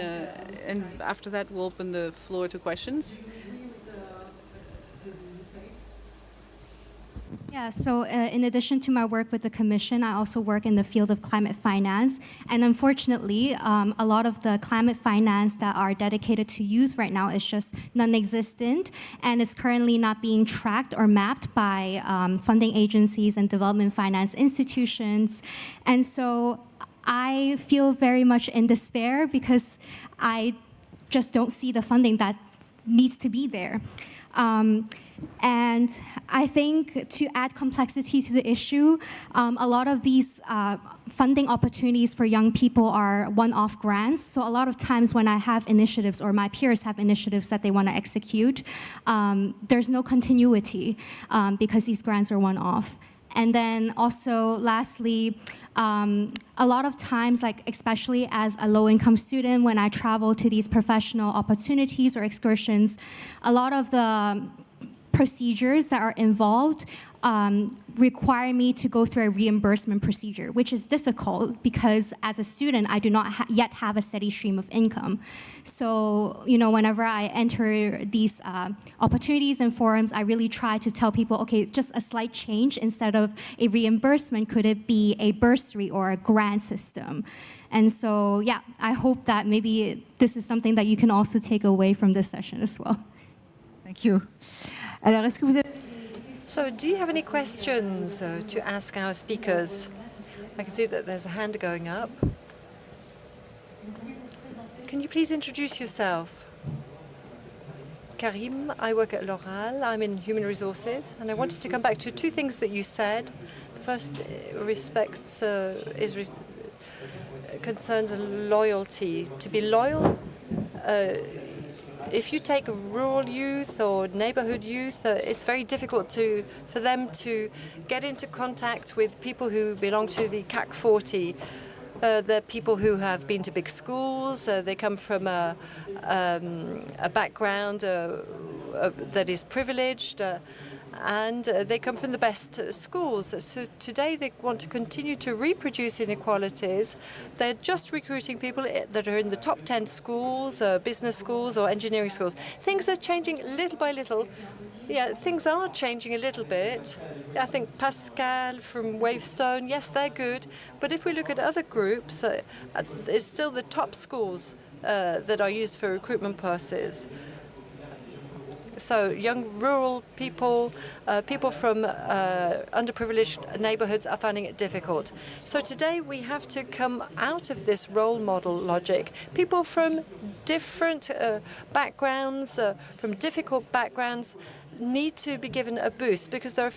and after that we'll open the floor to questions. Yeah, so in addition to my work with the Commission, I also work in the field of climate finance. And unfortunately, a lot of the climate finance that are dedicated to youth right now is just non-existent, and it's currently not being tracked or mapped by funding agencies and development finance institutions. And so I feel very much in despair, because I just don't see the funding that needs to be there. And I think, to add complexity to the issue, a lot of these funding opportunities for young people are one-off grants. So a lot of times when I have initiatives, or my peers have initiatives that they want to execute, there's no continuity, because these grants are one-off. And then also, lastly, a lot of times, like especially as a low-income student, when I travel to these professional opportunities or excursions, a lot of the procedures that are involved require me to go through a reimbursement procedure, which is difficult because as a student, I do not yet have a steady stream of income. So, whenever I enter these opportunities and forums, I really try to tell people, okay, just a slight change. Instead of a reimbursement, could it be a bursary or a grant system? And so, yeah, I hope that maybe this is something that you can also take away from this session as well. Thank you. Alors, est-ce que vous avez... So do you have any questions to ask our speakers? I can see that there's a hand going up. Can you please introduce yourself? Karim, I work at L'Oral. I'm in human resources. And I wanted to come back to two things that you said. First, concerns loyalty. To be loyal, if you take rural youth or neighborhood youth, it's very difficult for them to get into contact with people who belong to the CAC 40. They're people who have been to big schools. They come from a background that is privileged. And they come from the best schools. So today they want to continue to reproduce inequalities. They're just recruiting people that are in the top 10 schools, business schools or engineering schools. Things are changing little by little. Yeah, things are changing a little bit. I think Pascal from Wavestone, yes, they're good. But if we look at other groups, it's still the top schools that are used for recruitment purposes. So young rural people, people from underprivileged neighborhoods are finding it difficult. So today we have to come out of this role model logic. People from different backgrounds, from difficult backgrounds, need to be given a boost because there are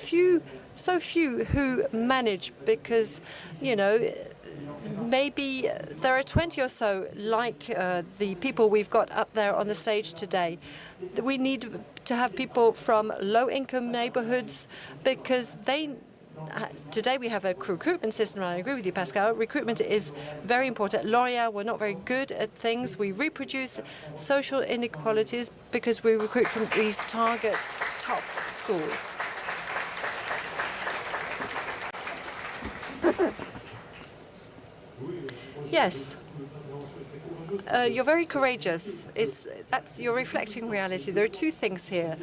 so few who manage because, you know, maybe there are 20 or so like the people we've got up there on the stage today. We need to have people from low-income neighborhoods because today we have a recruitment system, and I agree with you, Pascal. Recruitment is very important. L'Oréal, we're not very good at things. We reproduce social inequalities because we recruit from these target top schools. Yes. You're very courageous. You're reflecting reality. There are two things here,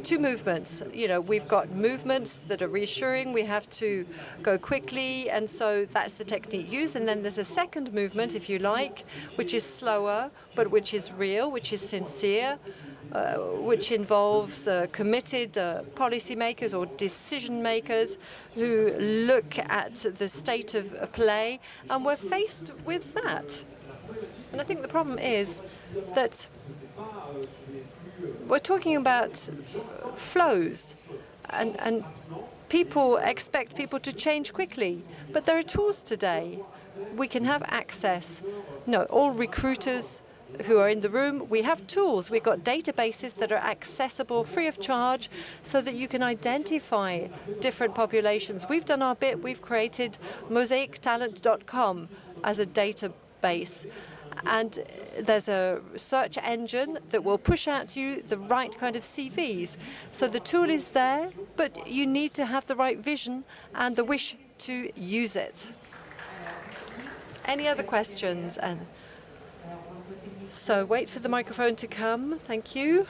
two movements. You know, we've got movements that are reassuring. We have to go quickly, and so that's the technique used. And then there's a second movement, if you like, which is slower, but which is real, which is sincere, which involves committed policymakers or decision makers who look at the state of play, and we're faced with that. And I think the problem is that we're talking about flows, and people expect people to change quickly. But there are tools today. We can have access. No, all recruiters who are in the room, we have tools. We've got databases that are accessible free of charge so that you can identify different populations. We've done our bit. We've created mosaictalent.com as a database. And there's a search engine that will push out to you the right kind of CVs. So the tool is there, but you need to have the right vision and the wish to use it. Any other questions? And so wait for the microphone to come. Thank you.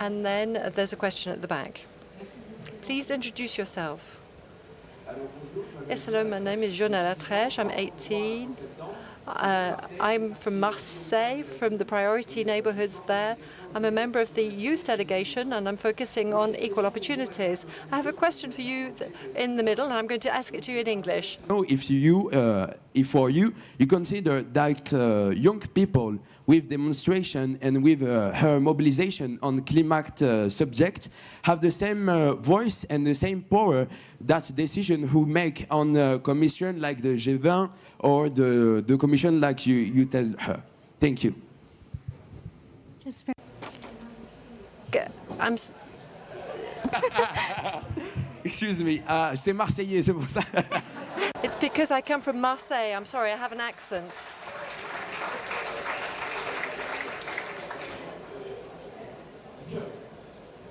And then there's a question at the back. Please introduce yourself. Yes, hello, my name is Jonah Latrèche. I'm 18. I'm from Marseille, from the priority neighborhoods there. I'm a member of the youth delegation, and I'm focusing on equal opportunities. I have a question for you in the middle, and I'm going to ask it to you in English. If for you consider that young people with demonstration and with her mobilization on climate subject have the same voice and the same power that decision who make on a commission like the G20 or the commission like you tell her. Thank you. Just for Excuse me, c'est marseillais, c'est pour ça. It's because I come from Marseille. I'm sorry, I have an accent.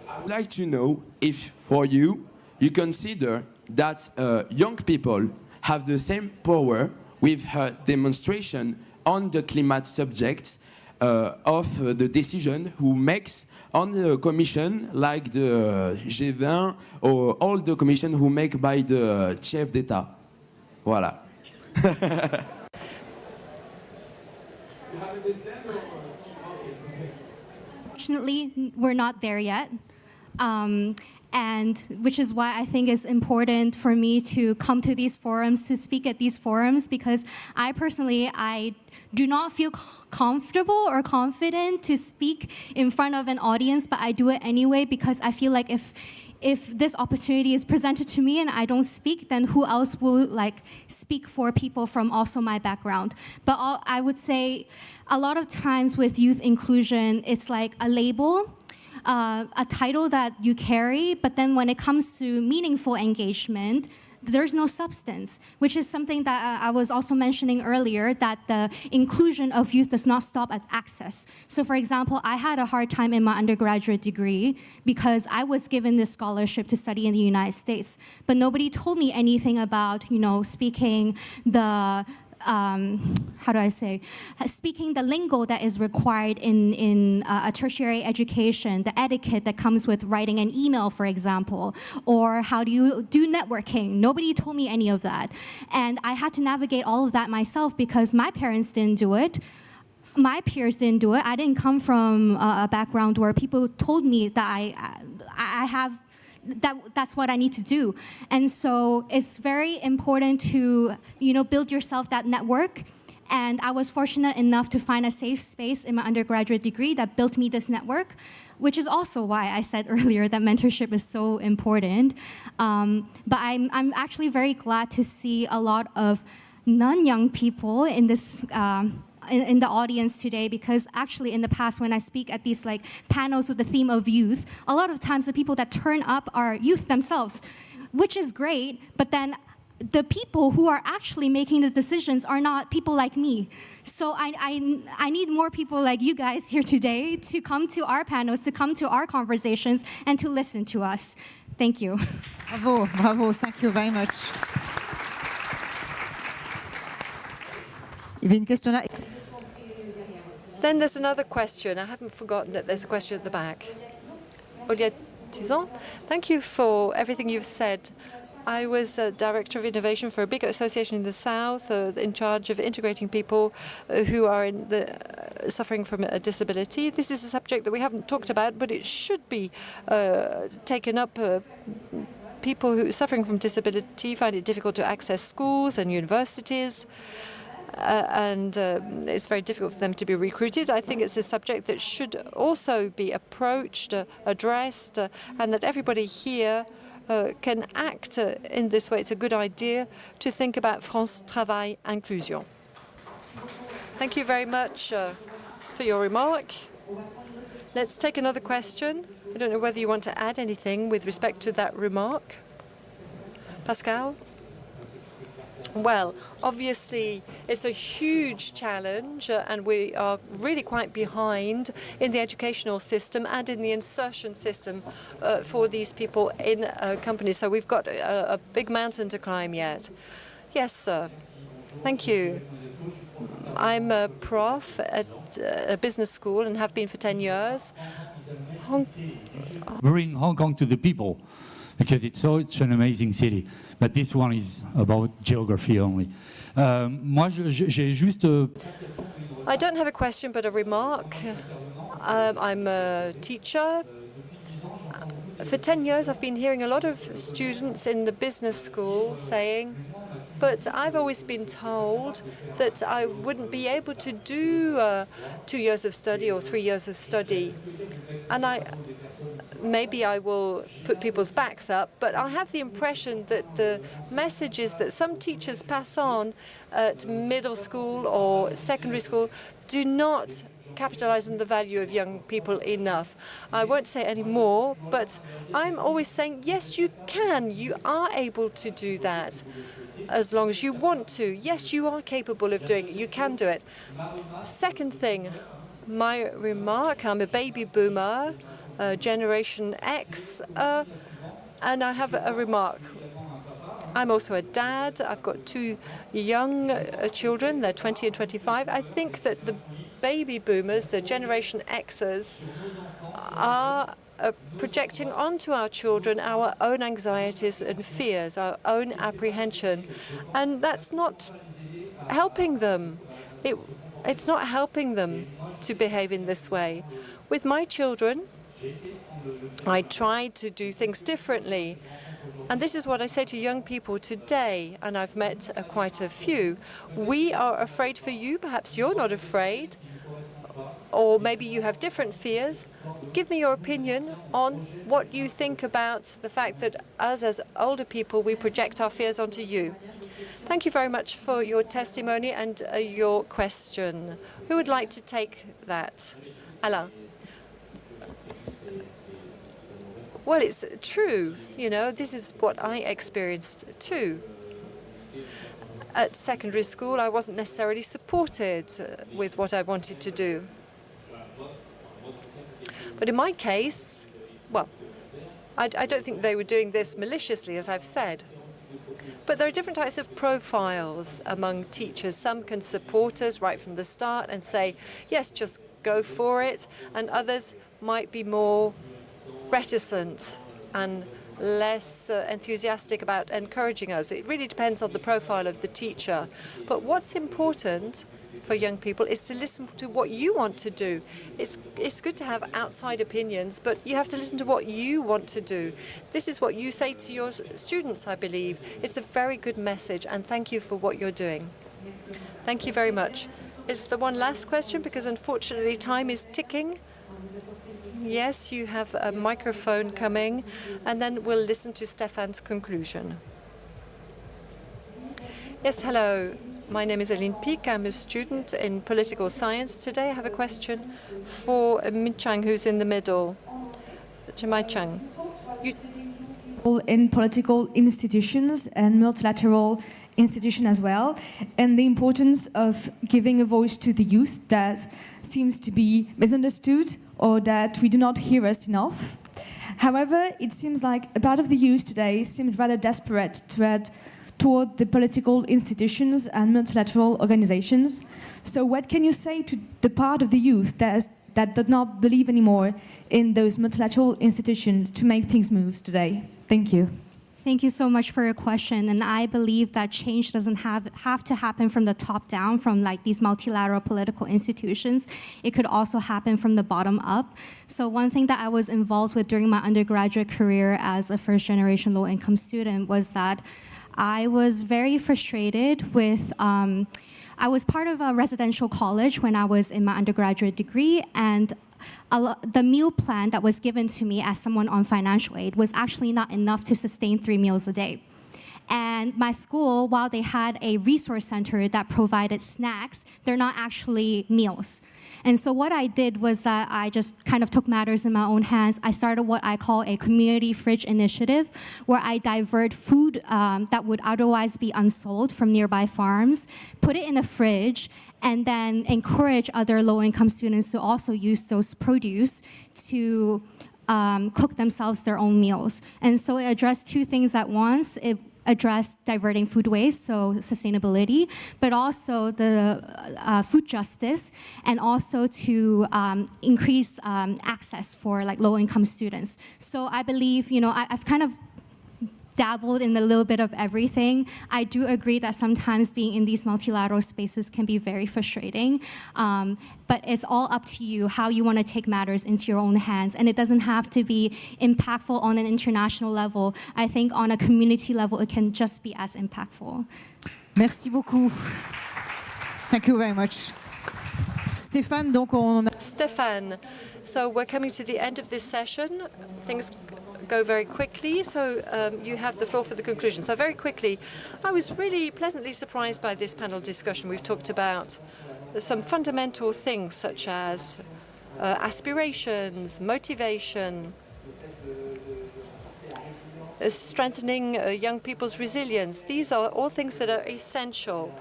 I would like to know if, for you consider that young people have the same power with her demonstration on the climate subject of the decision who makes on the commission like the G20 or all the commission who make by the chef d'État. Voilà. Unfortunately, we're not there yet. And which is why I think it's important for me to come to these forums, to speak at these forums, because I do not feel comfortable or confident to speak in front of an audience, but I do it anyway because I feel like if this opportunity is presented to me and I don't speak, then who else will speak for people from also my background? But I would say a lot of times with youth inclusion, it's like a label, a title that you carry, but then when it comes to meaningful engagement, there's no substance, which is something that I was also mentioning earlier, that the inclusion of youth does not stop at access. So for example, I had a hard time in my undergraduate degree because I was given this scholarship to study in the United States, but nobody told me anything about, speaking the speaking the lingo that is required in a tertiary education, the etiquette that comes with writing an email, for example, or how do you do networking. Nobody told me any of that. And I had to navigate all of that myself because my parents didn't do it. My peers didn't do it. I didn't come from a background where people told me that I have that's what I need to do. And so it's very important to, build yourself that network. And I was fortunate enough to find a safe space in my undergraduate degree that built me this network, which is also why I said earlier that mentorship is so important. But I'm actually very glad to see a lot of non-young people in this in the audience today, because actually in the past when I speak at these panels with the theme of youth, a lot of times the people that turn up are youth themselves, which is great, but then the people who are actually making the decisions are not people like me. So I need more people like you guys here today to come to our panels, to come to our conversations, and to listen to us. Thank you. Bravo, bravo, thank you very much. Il y avait une question là. Then there's another question. I haven't forgotten that there's a question at the back. Olivier Tison, thank you for everything you've said. I was Director of Innovation for a big association in the South, in charge of integrating people who are suffering from a disability. This is a subject that we haven't talked about, but it should be taken up. People who are suffering from disability find it difficult to access schools and universities. And it's very difficult for them to be recruited. I think it's a subject that should also be approached, addressed, and that everybody here can act in this way. It's a good idea to think about France Travail Inclusion. Thank you very much for your remark. Let's take another question. I don't know whether you want to add anything with respect to that remark. Pascal? Well, obviously, it's a huge challenge, and we are really quite behind in the educational system and in the insertion system for these people in companies. So we've got a big mountain to climb yet. Yes, sir. Thank you. I'm a prof at a business school and have been for 10 years. Bring Hong Kong to the people, because it's such an amazing city. But this one is about geography only. Moi, j'ai juste... I don't have a question, but a remark. I'm a teacher. For 10 years, I've been hearing a lot of students in the business school saying, but I've always been told that I wouldn't be able to do 2 years of study or 3 years of study. And maybe I will put people's backs up, but I have the impression that the messages that some teachers pass on at middle school or secondary school do not capitalize on the value of young people enough. I won't say any more, but I'm always saying, yes, you can. You are able to do that as long as you want to. Yes, you are capable of doing it. You can do it. Second thing, my remark, I'm a baby boomer, Generation X, and I have a remark. I'm also a dad. I've got 2 young children. They're 20 and 25. I think that the baby boomers, the Generation Xers, are projecting onto our children our own anxieties and fears, our own apprehension. And that's not helping them. It's not helping them to behave in this way. With my children, I try to do things differently. And this is what I say to young people today, and I've met quite a few. We are afraid for you. Perhaps you're not afraid. or maybe you have different fears. Give me your opinion on what you think about the fact that us as older people, we project our fears onto you. Thank you very much for your testimony and your question. Who would like to take that? Alain. Well, it's true. You know, this is what I experienced too. At secondary school, I wasn't necessarily supported with what I wanted to do. But in my case, well, I don't think they were doing this maliciously, as I've said. But there are different types of profiles among teachers. Some can support us right from the start and say, yes, just go for it. And others might be more reticent and less enthusiastic about encouraging us. It really depends on the profile of the teacher. But what's important for young people is to listen to what you want to do. It's good to have outside opinions, but you have to listen to what you want to do. This is what you say to your students, I believe. It's a very good message, and thank you for what you're doing. Thank you very much. Is there one last question? Because unfortunately time is ticking. Yes, you have a microphone coming, and then we'll listen to Stéphane's conclusion. Yes, hello. My name is Aline Pic. I'm a student in political science. Today I have a question for Min Chang, who's in the middle. Jemai Chang. In political institutions and multilateral institutions as well, and the importance of giving a voice to the youth that seems to be misunderstood or that we do not hear us enough. However, it seems like a part of the youth today seems rather desperate to head toward the political institutions and multilateral organizations. So what can you say to the part of the youth that does not believe anymore in those multilateral institutions to make things move today? Thank you. Thank you so much for your question. And I believe that change doesn't have to happen from the top down, from like these multilateral political institutions. It could also happen from the bottom up. So one thing that I was involved with during my undergraduate career as a first-generation low-income student was that I was very frustrated with, I was part of a residential college when I was in my undergraduate degree, and the meal plan that was given to me as someone on financial aid was actually not enough to sustain 3 meals a day. And my school, while they had a resource center that provided snacks, they're not actually meals. And so what I did was that I just kind of took matters in my own hands. I started what I call a community fridge initiative, where I divert food that would otherwise be unsold from nearby farms, put it in a fridge, and then encourage other low-income students to also use those produce to cook themselves their own meals. And so it addressed two things at once. It addressed diverting food waste, so sustainability, but also the food justice, and also to increase access for like low-income students. So I believe, you know, I've kind of dabbled in a little bit of everything. I do agree that sometimes being in these multilateral spaces can be very frustrating, but it's all up to you how you want to take matters into your own hands, and it doesn't have to be impactful on an international level. I think on a community level, it can just be as impactful. Merci beaucoup. Thank you very much. Stéphane, donc Stéphane, so we're coming to the end of this session. Things go very quickly, so you have the floor for the conclusion. So very quickly, I was really pleasantly surprised by this panel discussion. We've talked about some fundamental things such as aspirations, motivation, strengthening young people's resilience. These are all things that are essential.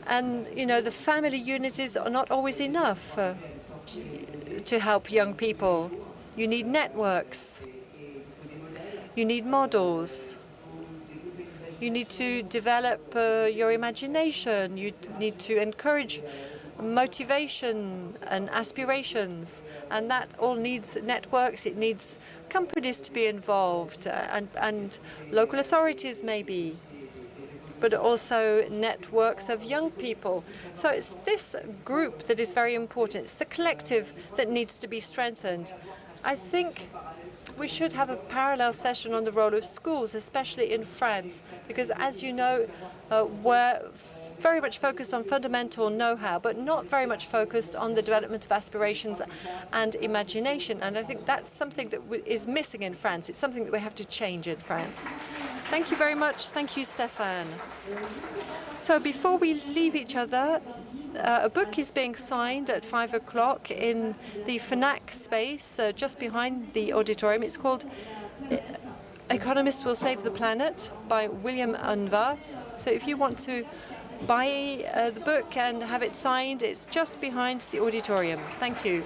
And, you know, the family unit are not always enough to help young people. You need networks. You need models. You need to develop your imagination. You need to encourage motivation and aspirations. And that all needs networks. It needs companies to be involved and local authorities maybe, but also networks of young people. So it's this group that is very important. It's the collective that needs to be strengthened. I think we should have a parallel session on the role of schools, especially in France, because as you know, we're very much focused on fundamental know-how, but not very much focused on the development of aspirations and imagination. And I think that's something that is missing in France. It's something that we have to change in France. Thank you very much. Thank you, Stéphane. So before we leave each other, a book is being signed at 5 o'clock in the FNAC space just behind the auditorium. It's called Economists Will Save the Planet by William Unvar. So if you want to buy the book and have it signed, it's just behind the auditorium. Thank you.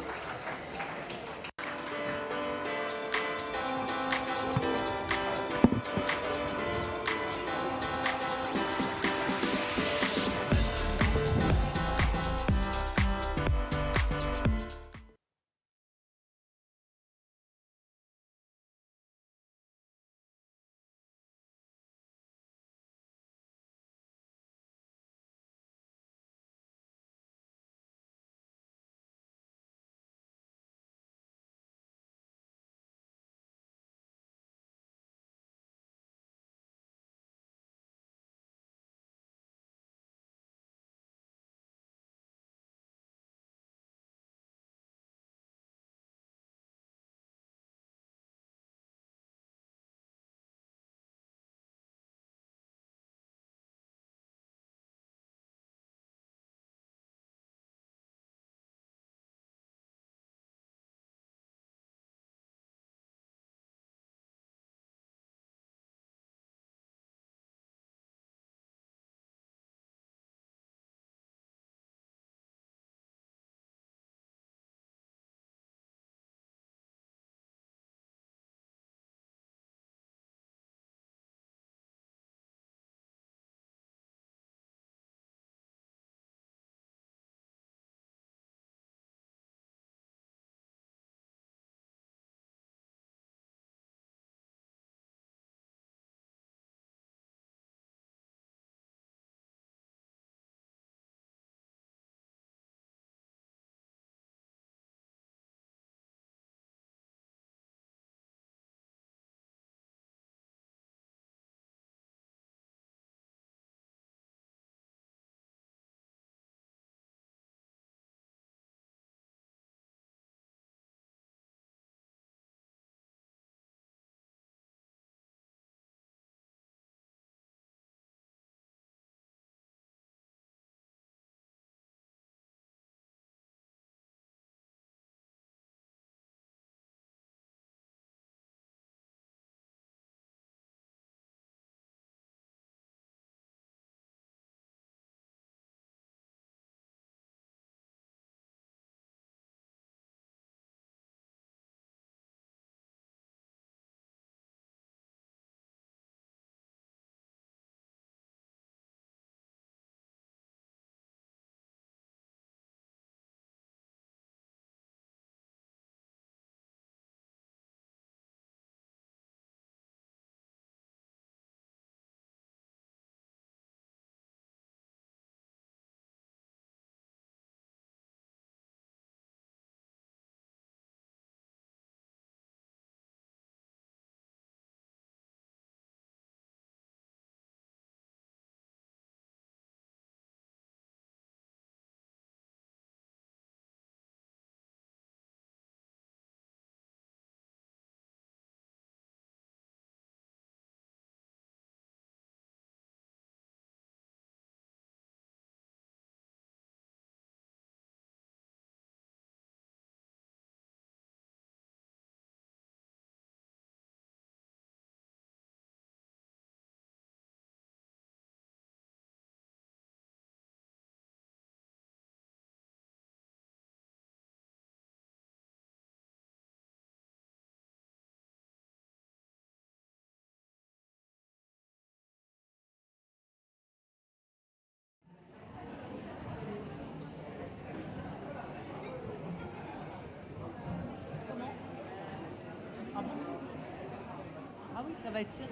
Ça va être serré.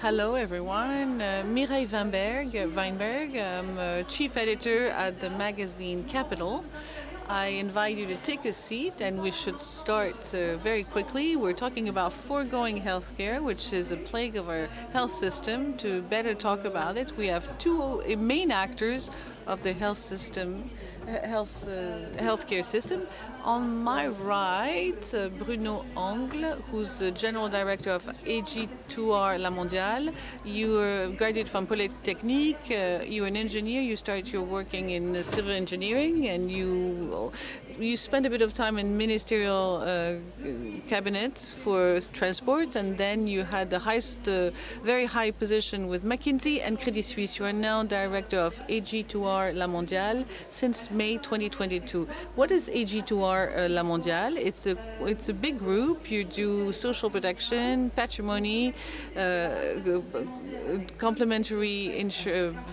Hello, everyone. Mireille Weinberg. I'm chief editor at the magazine Capital. I invite you to take a seat, and we should start very quickly. We're talking about foregoing healthcare, which is a plague of our health system. To better talk about it, we have two main actors of the healthcare system. On my right, Bruno Angle, who's the general director of AG2R La Mondiale. You graduated from Polytechnique. You're an engineer. You started your working in civil engineering, and you spent a bit of time in ministerial cabinet for transport, and then you had the very high position with McKinsey and Credit Suisse. You are now director of AG2R La Mondiale since May 2022. What is AG2R La Mondiale? It's a big group. You do social protection, patrimony, complementary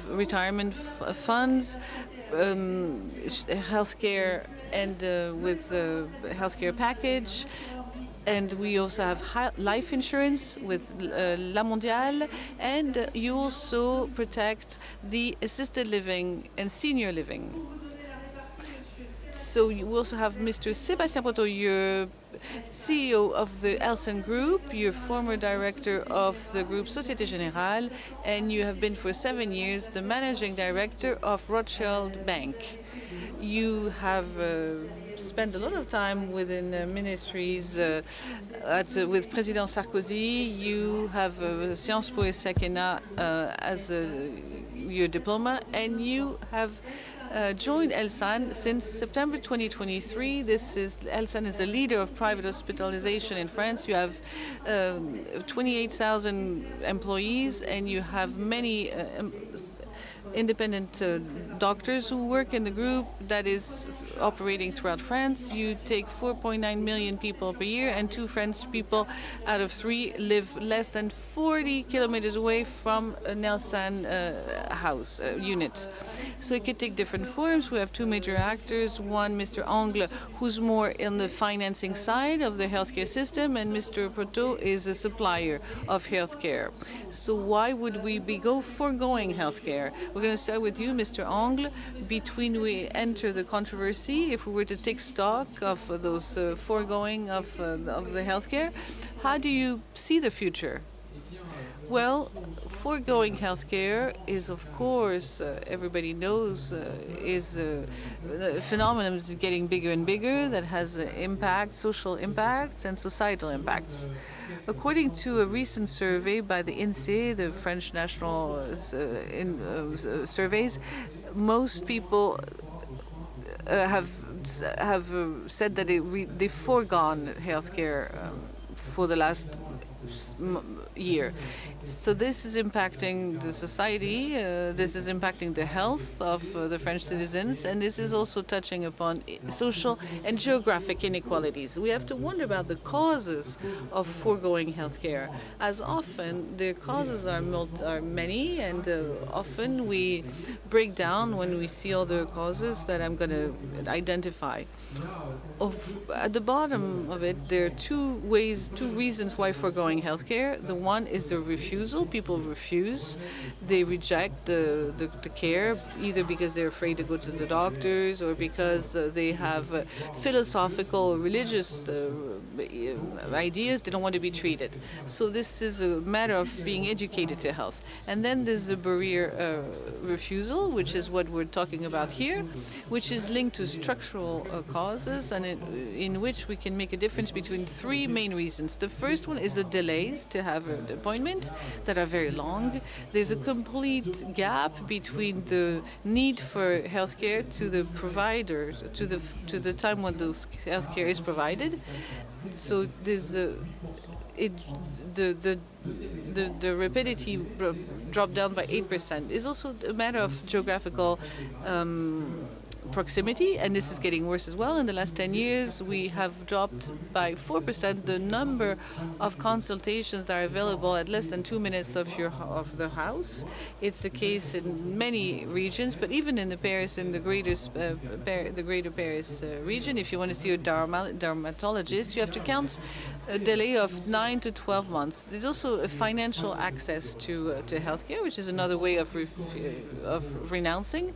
retirement funds, healthcare, and with the healthcare package. And we also have life insurance with La Mondiale, and you also protect the assisted living and senior living. So you also have Mr. Sébastien Proto, you're CEO of the Elsen Group, you're former director of the group Société Générale, and you have been for 7 years the managing director of Rothschild Bank. You have spent a lot of time within ministries with President Sarkozy. You have Sciences Po et Sekena as your diploma, and you have joined Elsan since September 2023. Elsan is a leader of private hospitalization in France. You have 28,000 employees, and you have many independent doctors who work in the group that is operating throughout France. You take 4.9 million people per year, and 2 French people out of 3 live less than 40 kilometers away from a Nelsan house unit. So it could take different forms. We have 2 major actors. One, Mr. Angle, who's more in the financing side of the healthcare system, and Mr. Proto is a supplier of healthcare. So why would we be foregoing healthcare? We're going to start with you, Mr. Angle. Between we enter the controversy, if we were to take stock of those foregoing of the healthcare, how do you see the future? Well, foregoing healthcare is, of course, everybody knows, is a phenomenon is getting bigger and bigger that has social impacts and societal impacts. According to a recent survey by the INSEE, the French national surveys, most people have said that they've foregone healthcare for the last year. So this is impacting the society, this is impacting the health of the French citizens, and this is also touching upon social and geographic inequalities. We have to wonder about the causes of foregoing healthcare. As often, the causes are many, and often we break down when we see all the causes that I'm going to identify. At the bottom of it, there are two reasons why foregoing healthcare. The one is the refusal. People refuse. They reject the care, either because they're afraid to go to the doctors or because they have philosophical or religious ideas. They don't want to be treated. So this is a matter of being educated to health. And then there's the barrier refusal, which is what we're talking about here, which is linked to structural causes, and in which we can make a difference between 3 main reasons. The first one is the delays to have an appointment that are very long. There's a complete gap between the need for healthcare to the provider, to the time when those healthcare is provided. So there's the rapidity dropped down by 8%. It's also a matter of geographical proximity, and this is getting worse as well. In the last 10 years, we have dropped by 4% the number of consultations that are available at less than 2 minutes of the house. It's the case in many regions, but even in the Paris, in the greater Paris region, if you want to see a dermatologist, you have to count a delay of 9 to 12 months. There's also a financial access to healthcare, which is another way of renouncing.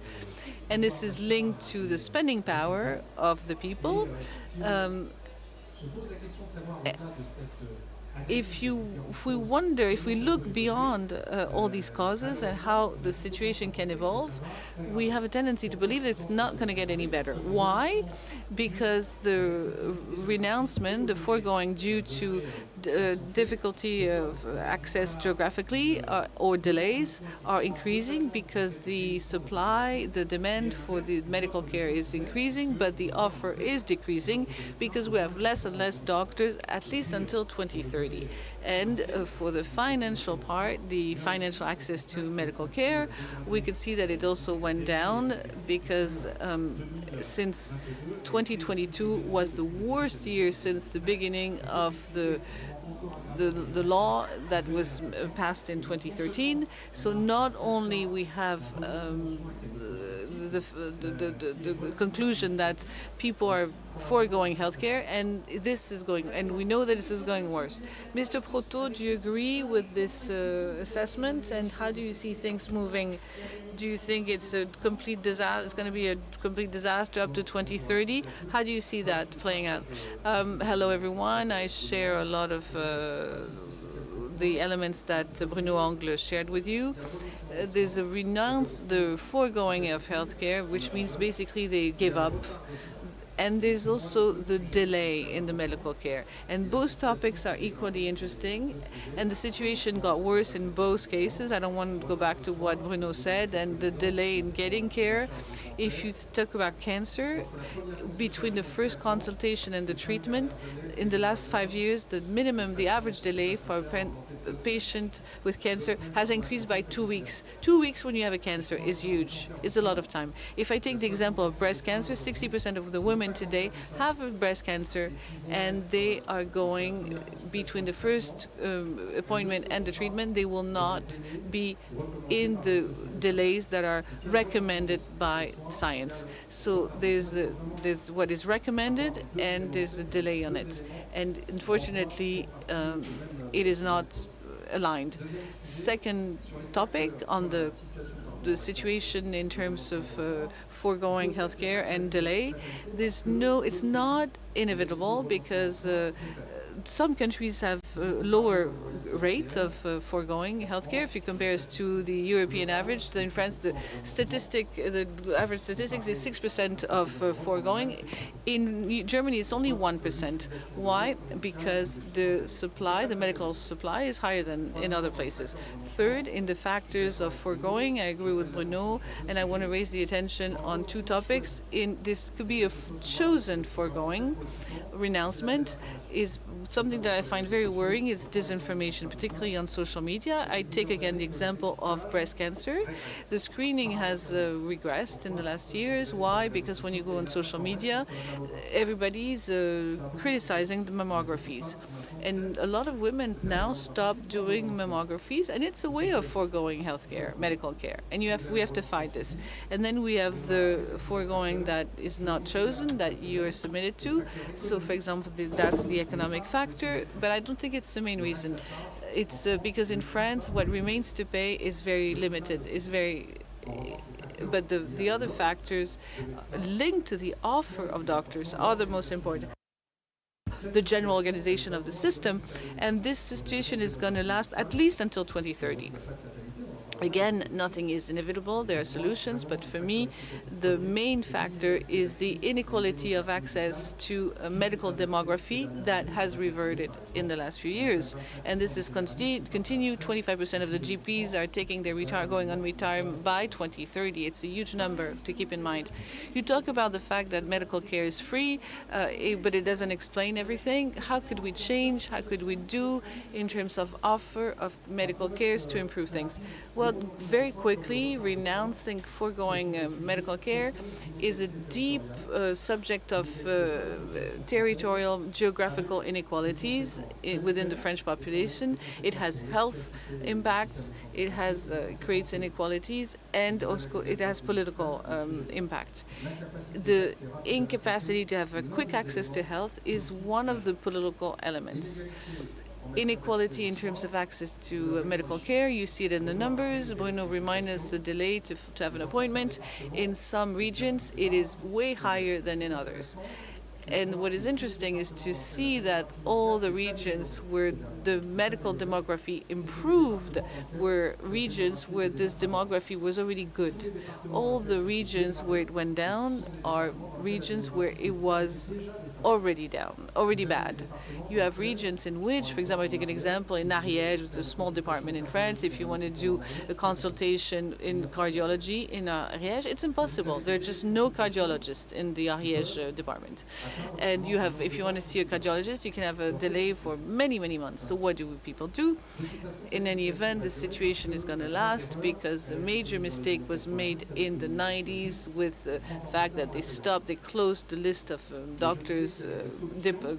And this is linked to the spending power of the people. If we look beyond all these causes and how the situation can evolve, we have a tendency to believe it's not going to get any better. Why? Because the renouncement, the foregoing due to difficulty of access geographically or delays are increasing because the supply, the demand for the medical care is increasing, but the offer is decreasing because we have less and less doctors, at least until 2030. And for the financial part, the financial access to medical care, we could see that it also went down because since 2022 was the worst year since the beginning of the law that was passed in 2013. So not only we have the conclusion that people are foregoing healthcare, and we know that this is going worse. Mr. Proto, do you agree with this assessment, and how do you see things moving? Do you think it's a complete disaster? It's going to be a complete disaster up to 2030. How do you see that playing out? Hello, everyone. I share a lot of the elements that Bruno Angle shared with you. There's a renounce the foregoing of healthcare, which means basically they give up. And there's also the delay in the medical care. And both topics are equally interesting. And the situation got worse in both cases. I don't want to go back to what Bruno said and the delay in getting care. If you talk about cancer, between the first consultation and the treatment, in the last 5 years, the average delay for a patient with cancer has increased by 2 weeks. 2 weeks when you have a cancer is huge. It's a lot of time. If I take the example of breast cancer, 60% of the women today have a breast cancer, and they are going between the first appointment and the treatment. They will not be in the delays that are recommended by science. So there's what is recommended, and there's a delay on it. And unfortunately, it is not aligned. Second topic on the situation in terms of foregoing healthcare and delay. It's not inevitable because some countries have a lower rate of foregoing healthcare. If you compare us to the European average, then in France, the average statistics is 6% of foregoing. In Germany, it's only 1%. Why? Because the medical supply is higher than in other places. Third, in the factors of foregoing, I agree with Bruno, and I want to raise the attention on two topics. This could be a chosen foregoing. Renouncement is something that I find very worrying. Is disinformation, particularly on social media. I take again the example of breast cancer. The screening has regressed in the last years. Why? Because when you go on social media, everybody's criticizing the mammographies. And a lot of women now stop doing mammographies, and it's a way of foregoing healthcare, medical care. And we have to fight this. And then we have the foregoing that is not chosen, that you are submitted to. So, for example, that's the economic factor, but I don't think it's the main reason. It's because in France, what remains to pay is very limited, but the other factors linked to the offer of doctors are the most important. The general organization of the system, and this situation is going to last at least until 2030. Again, nothing is inevitable. There are solutions, but for me, the main factor is the inequality of access to medical demography that has reverted in the last few years. And this is continue. 25% of the GPs are taking their going on retirement by 2030. It's a huge number to keep in mind. You talk about the fact that medical care is free, but it doesn't explain everything. How could we change? How could we do in terms of offer of medical cares to improve things? Well, Well, very quickly, renouncing foregoing medical care is a deep subject of territorial geographical inequalities within the French population. It has health impacts, it has creates inequalities, and also it has political impact. The incapacity to have a quick access to health is one of the political elements. Inequality in terms of access to medical care, you see it in the numbers. Bruno reminded us the delay to have an appointment. In some regions, it is way higher than in others. And what is interesting is to see that all the regions where the medical demography improved were regions where this demography was already good. All the regions where it went down are regions where it was already down, already bad. You have regions in which, for example, I take an example in Ariège, which is a small department in France. If you want to do a consultation in cardiology in Ariège, it's impossible. There are just no cardiologists in the Ariège department. And you have, if you want to see a cardiologist, you can have a delay for many, many months. So what do people do? In any event, the situation is going to last because a major mistake was made in the 90s with the fact that they closed the list of doctors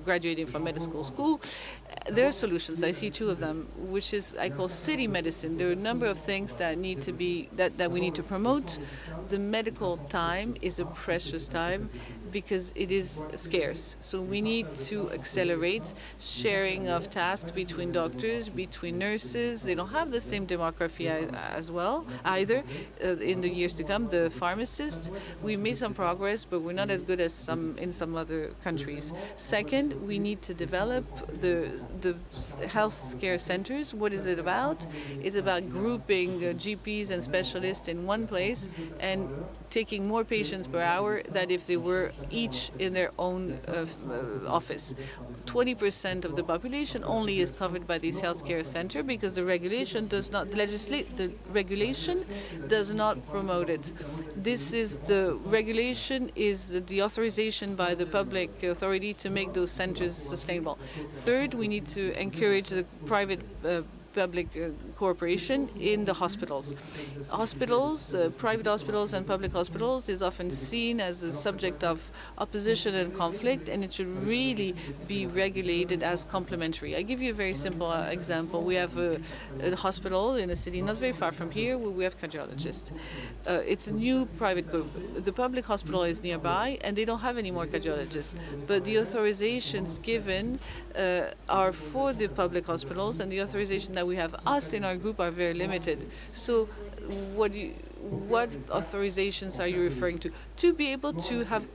graduating from medical school. There are solutions. I see two of them, which is I call city medicine. There are a number of things that need to be that we need to promote. The medical time is a precious time because it is scarce. So we need to accelerate sharing of tasks between doctors, between nurses. They don't have the same demography as well either in the years to come. The pharmacists, we made some progress, but we're not as good as in some other countries. Second, we need to develop the health care centers. What is it about? It's about grouping GPs and specialists in one place and taking more patients per hour than if they were each in their own office. 20% of the population only is covered by this healthcare center because the regulation does not promote it. This is the regulation is the authorization by the public authority to make those centers sustainable. Third, we need to encourage the private public cooperation in the hospitals. Private hospitals and public hospitals is often seen as a subject of opposition and conflict, and it should really be regulated as complementary. I give you a very simple example. We have a hospital in a city not very far from here where we have cardiologists. It's a new private group. The public hospital is nearby, and they don't have any more cardiologists. But the authorizations given are for the public hospitals, and the authorization that we have us in our group are very limited. So what authorizations are you referring to? To be able to have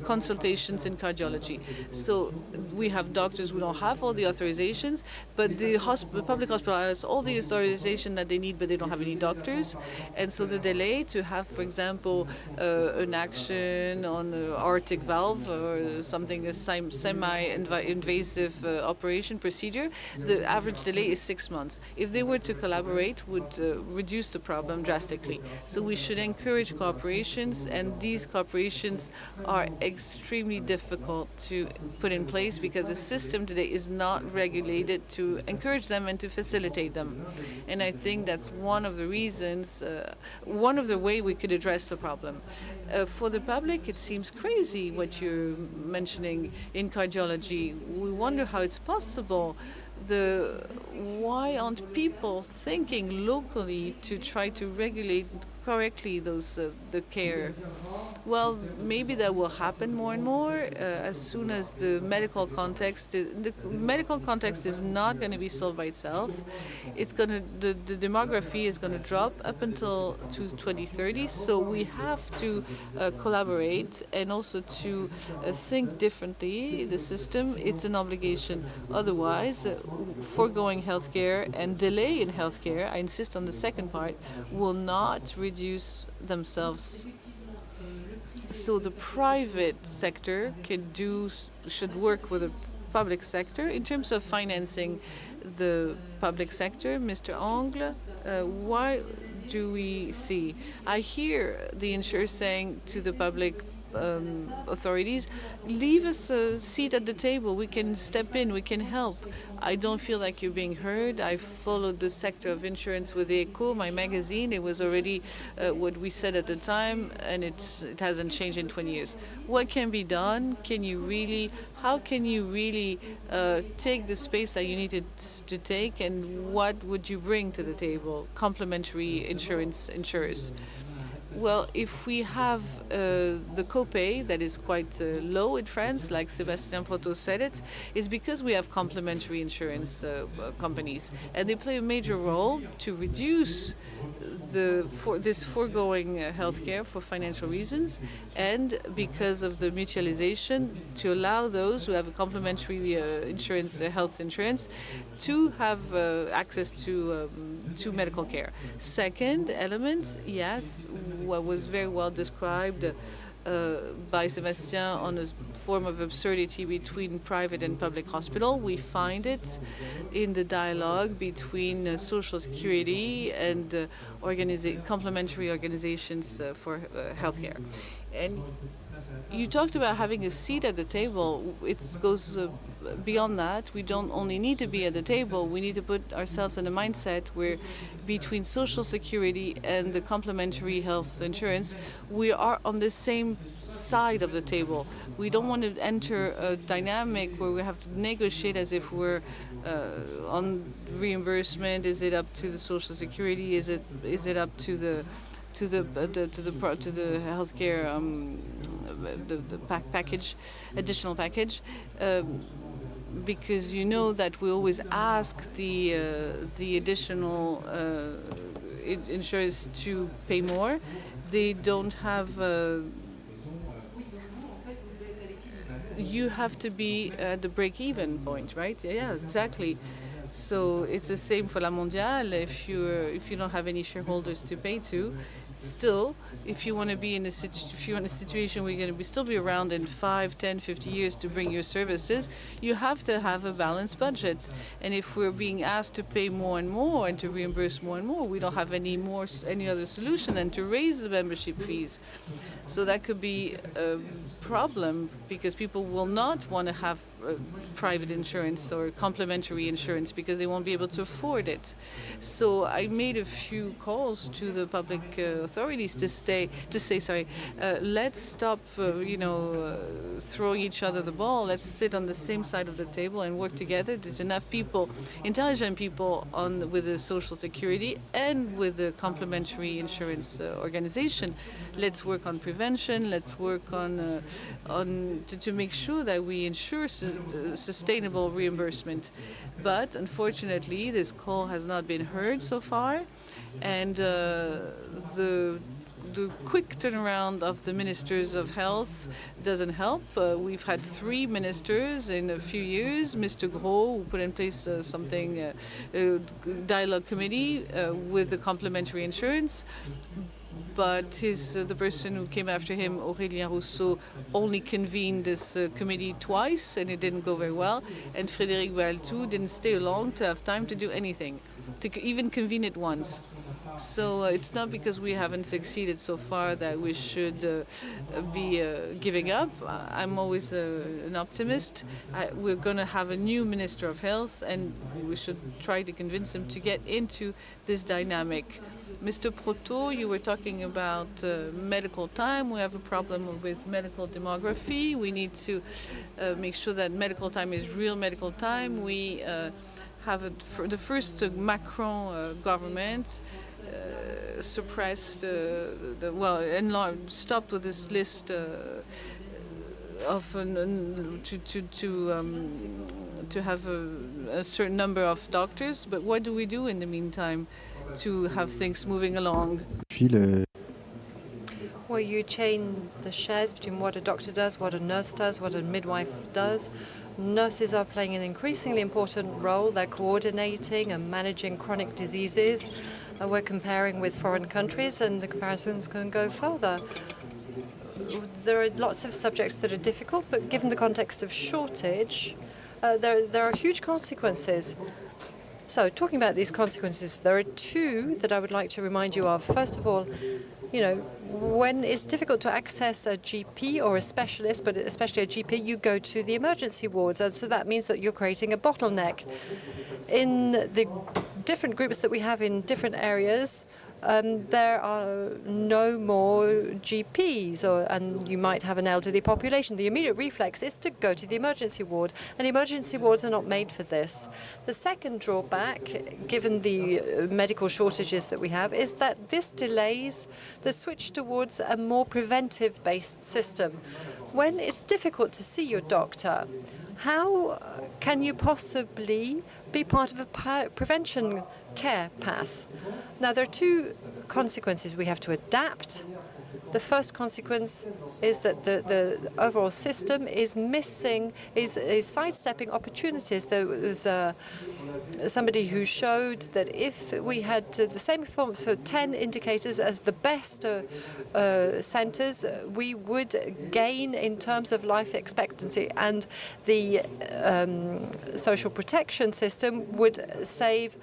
consultations in cardiology. So we have doctors who don't have all the authorizations, but the public hospital has all the authorization that they need, but they don't have any doctors. And so the delay to have, for example, an action on an aortic valve or something, a semi-invasive operation procedure, the average delay is 6 months. If they were to collaborate, would reduce the problem drastically. So we should encourage cooperations, and these cooperations are extremely difficult to put in place because the system today is not regulated to encourage them and to facilitate them. And I think that's one of the reasons, one of the ways we could address the problem. For the public, it seems crazy what you're mentioning in cardiology. We wonder how it's possible. Why aren't people thinking locally to try to regulate correctly the care? Well, maybe that will happen more and more as soon as the medical context is not going to be solved by itself. The demography is going to drop up until 2030. So we have to collaborate and also to think differently. The system, it's an obligation. Otherwise, foregoing healthcare and delay in healthcare, I insist on the second part, will not reduce themselves. So the private sector should work with the public sector in terms of financing the public sector. Mr. Angle, why do we see? I hear the insurers saying to the public authorities, leave us a seat at the table. We can step in, we can help. I don't feel like you're being heard. I followed the sector of insurance with Echo, my magazine. It was already what we said at the time, and it hasn't changed in 20 years. What can be done? How can you really take the space that you needed to take, and what would you bring to the table? Complementary insurers. Well, if we have the copay that is quite low in France, like Sébastien Proto said it's because we have complementary insurance companies, and they play a major role to reduce this foregoing healthcare for financial reasons, and because of the mutualization to allow those who have a complementary insurance, health insurance, to have access to medical care. Second element, yes, what was very well described by Sébastien on a form of absurdity between private and public hospital. We find it in the dialogue between Social Security and complementary organizations for healthcare. And you talked about having a seat at the table. It goes beyond that. We don't only need to be at the table. We need to put ourselves in a mindset where between Social Security and the complementary health insurance, we are on the same side of the table. We don't want to enter a dynamic where we have to negotiate as if we're on reimbursement. Is it up to the Social Security? Is it up to the healthcare package, additional package? Because you know that we always ask the additional insurers to pay more. They don't have. You have to be at the break-even point, right? Yeah, exactly. So it's the same for La Mondiale. If you don't have any shareholders to pay to, still, if you want to be in a situation where you're going to still be around in 5, 10, 50 years to bring your services, you have to have a balanced budget. And if we're being asked to pay more and more and to reimburse more and more, we don't have any other solution than to raise the membership fees. So that could be a problem because people will not want to have private insurance or complementary insurance because they won't be able to afford it. So I made a few calls to the public authorities to say, let's stop, throwing each other the ball. Let's sit on the same side of the table and work together. There's enough people, intelligent people, with the Social Security and with the complementary insurance organization. Let's work on prevention. Let's work on to make sure that we ensure sustainable reimbursement. But unfortunately, this call has not been heard so far, and the quick turnaround of the ministers of health doesn't help. We've had 3 ministers in a few years. Mr. Gros, who put in place something, dialogue committee with the complementary insurance. But the person who came after him, Aurélien Rousseau, only convened this committee twice, and it didn't go very well. And Frédéric Valtou didn't stay long to have time to do anything, to even convene it once. So it's not because we haven't succeeded so far that we should be giving up. I'm always an optimist. We're going to have a new Minister of Health, and we should try to convince him to get into this dynamic. Mr. Proto, you were talking about medical time. We have a problem with medical demography. We need to make sure that medical time is real medical time. We have the first Macron government suppressed, stopped with this list of to have a certain number of doctors. But what do we do in the meantime to have things moving along? Well, you chain the shares between what a doctor does, what a nurse does, what a midwife does. Nurses are playing an increasingly important role. They're coordinating and managing chronic diseases. We're comparing with foreign countries, and the comparisons can go further. There are lots of subjects that are difficult, but given the context of shortage, there are huge consequences. So, talking about these consequences, there are 2 that I would like to remind you of. First of all, You know, when it's difficult to access a GP or a specialist, but especially a GP, you go to the emergency wards. And so that means that you're creating a bottleneck. In the different groups that we have in different areas, there are no more GPs, and you might have an elderly population. The immediate reflex is to go to the emergency ward, and emergency wards are not made for this. The second drawback, given the medical shortages that we have, is that this delays the switch towards a more preventive-based system. When it's difficult to see your doctor, how can you possibly be part of a prevention care path? Now, there are two consequences. We have to adapt. The first consequence is that the overall system is sidestepping opportunities. There was somebody who showed that if we had the same performance for 10 indicators as the best centers, we would gain in terms of life expectancy, and the social protection system would save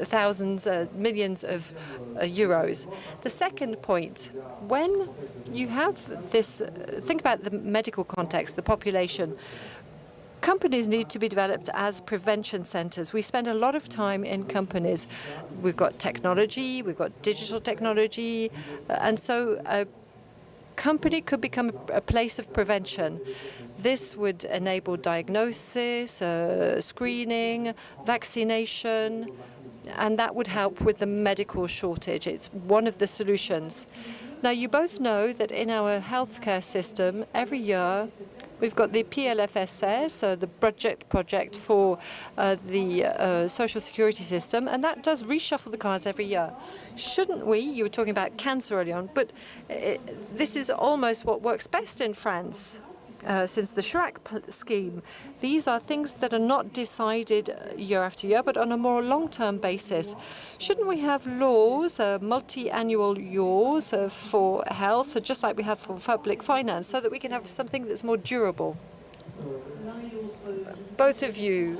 thousands, millions of euros. The second point, when you have this, think about the medical context, the population. Companies need to be developed as prevention centers. We spend a lot of time in companies. We've got technology, we've got digital technology, and so a company could become a place of prevention. This would enable diagnosis, screening, vaccination, and that would help with the medical shortage. It's one of the solutions. Now, you both know that in our healthcare system, every year, we've got the PLFSS, the project for the social security system, and that does reshuffle the cards every year. Shouldn't we? You were talking about cancer early on, but this is almost what works best in France. Since the Chirac scheme, these are things that are not decided year after year, but on a more long-term basis. Shouldn't we have laws, multi-annual laws for health, just like we have for public finance, so that we can have something that's more durable? Both of you,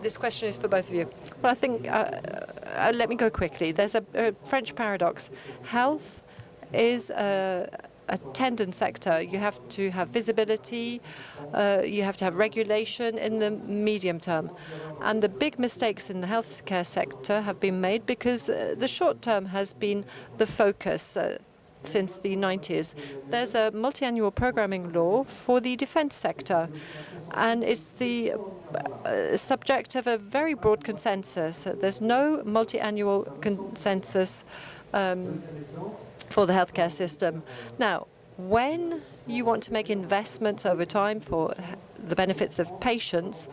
this question is for both of you. Well, I think, let me go quickly. There's a French paradox. Health is a tendon sector. You have to have visibility, you have to have regulation in the medium term. And the big mistakes in the healthcare sector have been made because the short term has been the focus since the 90s. There's a multi-annual programming law for the defense sector, and it's the subject of a very broad consensus. There's no multi-annual consensus for the healthcare system. Now, when you want to make investments over time for the benefits of patients,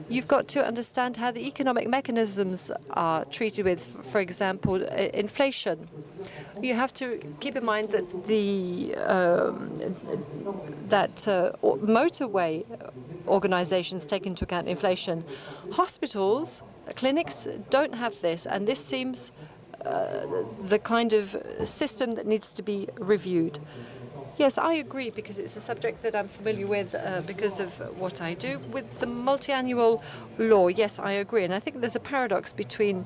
you've got to understand how the economic mechanisms are treated with, for example, inflation. You have to keep in mind that the motorway organizations take into account inflation. Hospitals, clinics don't have this, and this seems the kind of system that needs to be reviewed. Yes, I agree, because it's a subject that I'm familiar with because of what I do. With the multi-annual law, yes, I agree. And I think there's a paradox between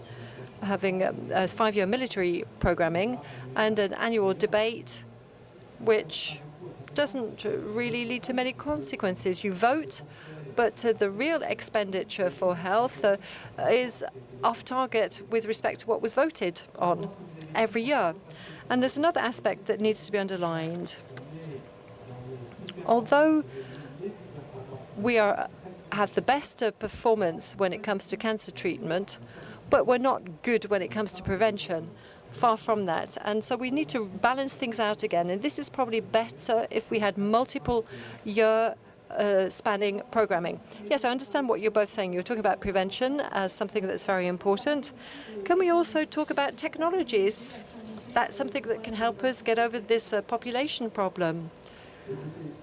having a 5-year military programming and an annual debate, which doesn't really lead to many consequences. You vote, but the real expenditure for health is off target with respect to what was voted on every year. And there's another aspect that needs to be underlined. Although we have the best performance when it comes to cancer treatment, but we're not good when it comes to prevention. Far from that. And so we need to balance things out again. And this is probably better if we had multiple year spanning programming. Yes, I understand what you're both saying. You're talking about prevention as something that's very important. Can we also talk about technologies? That's something that can help us get over this population problem.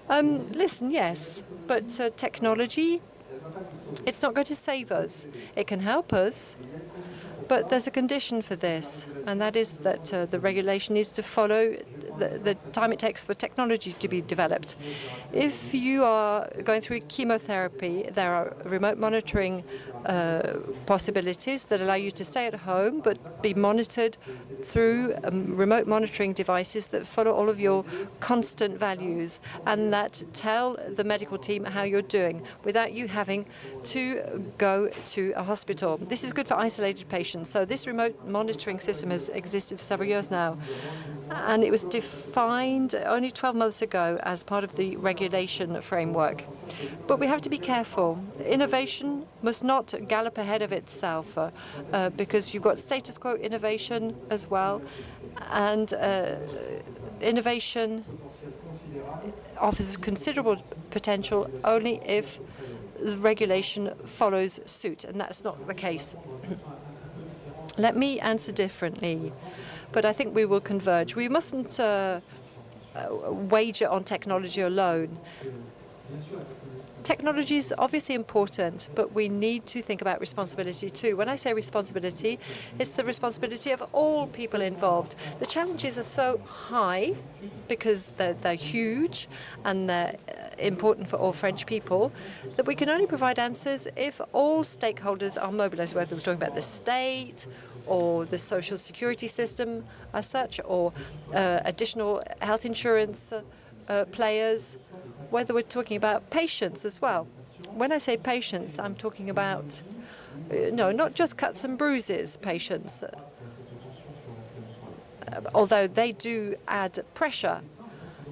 Listen, yes, but technology, it's not going to save us. It can help us, but there's a condition for this, and that is that the regulation needs to follow the time it takes for technology to be developed. If you are going through chemotherapy, there are remote monitoring possibilities that allow you to stay at home but be monitored through remote monitoring devices that follow all of your constant values and that tell the medical team how you're doing without you having to go to a hospital. This is good for isolated patients. So this remote monitoring system has existed for several years now. And it was defined only 12 months ago as part of the regulation framework. But we have to be careful. Innovation must not gallop ahead of itself because you've got status quo innovation as well. And innovation offers considerable potential only if regulation follows suit, and that's not the case. Let me answer differently, but I think we will converge. We mustn't wager on technology alone. Technology is obviously important, but we need to think about responsibility too. When I say responsibility, it's the responsibility of all people involved. The challenges are so high because they're huge and they're important for all French people that we can only provide answers if all stakeholders are mobilized, whether we're talking about the state or the social security system as such, or additional health insurance players, whether we're talking about patients as well. When I say patients, I'm talking about, no, not just cuts and bruises patients, although they do add pressure.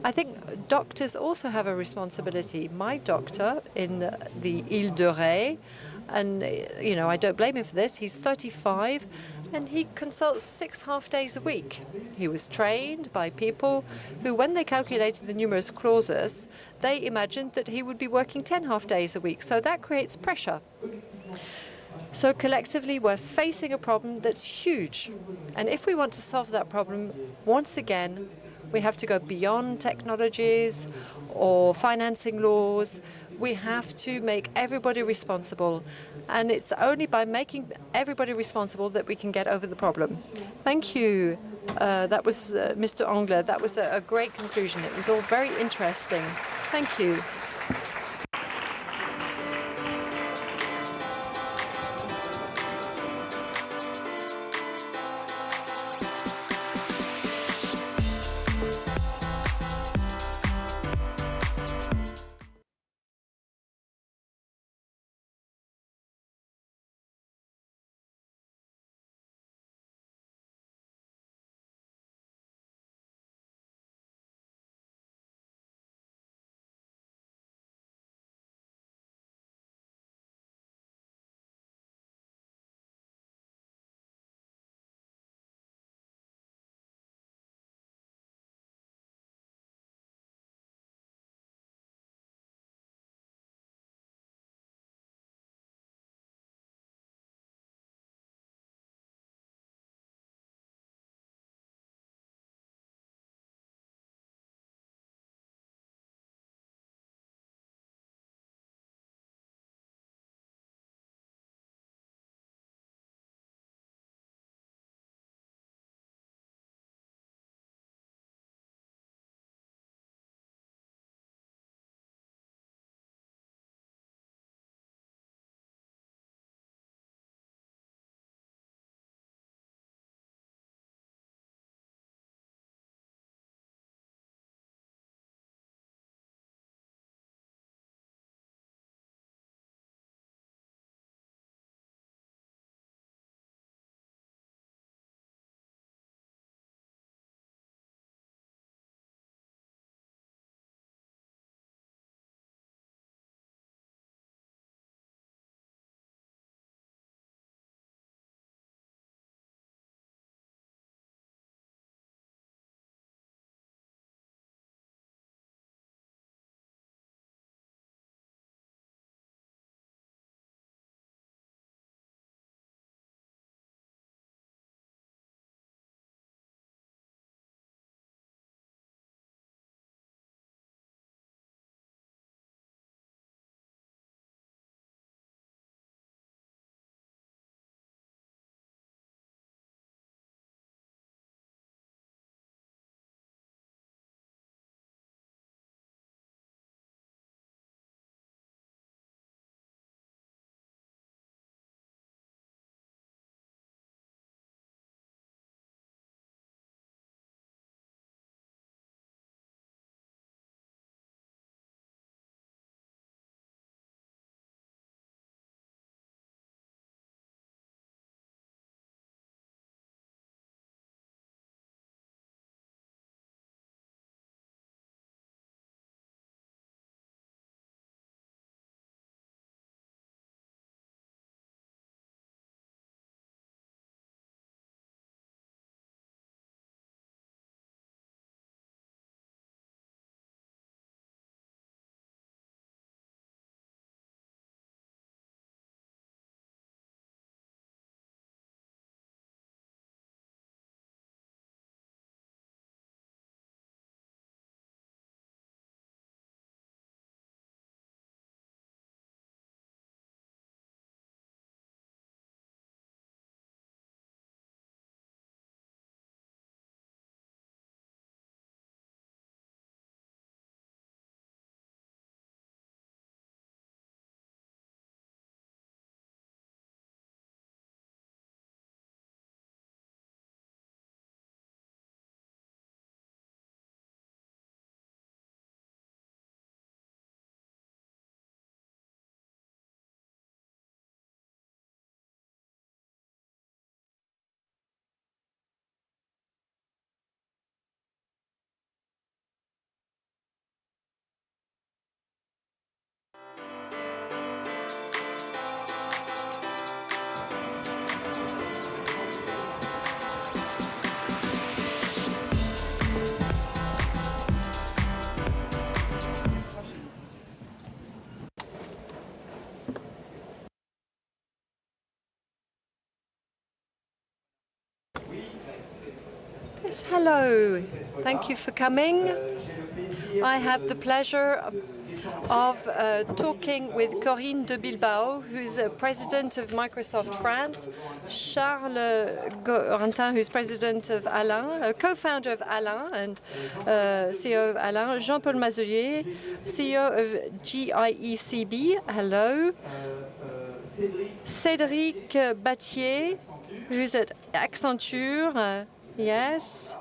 I think doctors also have a responsibility. My doctor in the Ile-de-Ré, and I don't blame him for this, he's 35 and he consults 6 half-days a week. He was trained by people who, when they calculated the numerus clausus, they imagined that he would be working 10 half-days a week. So that creates pressure. So collectively, we're facing a problem that's huge. And if we want to solve that problem, once again, we have to go beyond technologies or financing laws. We have to make everybody responsible. And it's only by making everybody responsible that we can get over the problem. Thank you. That was Mr. Angler. That was a great conclusion. It was all very interesting. Thank you. Yes, hello. Thank you for coming. I have the pleasure of talking with Corinne de Bilbao, who's president of Microsoft France, Charles Gorentin, who's president of Alain, co-founder of Alain and CEO of Alain, Jean-Paul Mazelier, CEO of GIECB. Hello. Cédric Battier, who's at Accenture. Yes.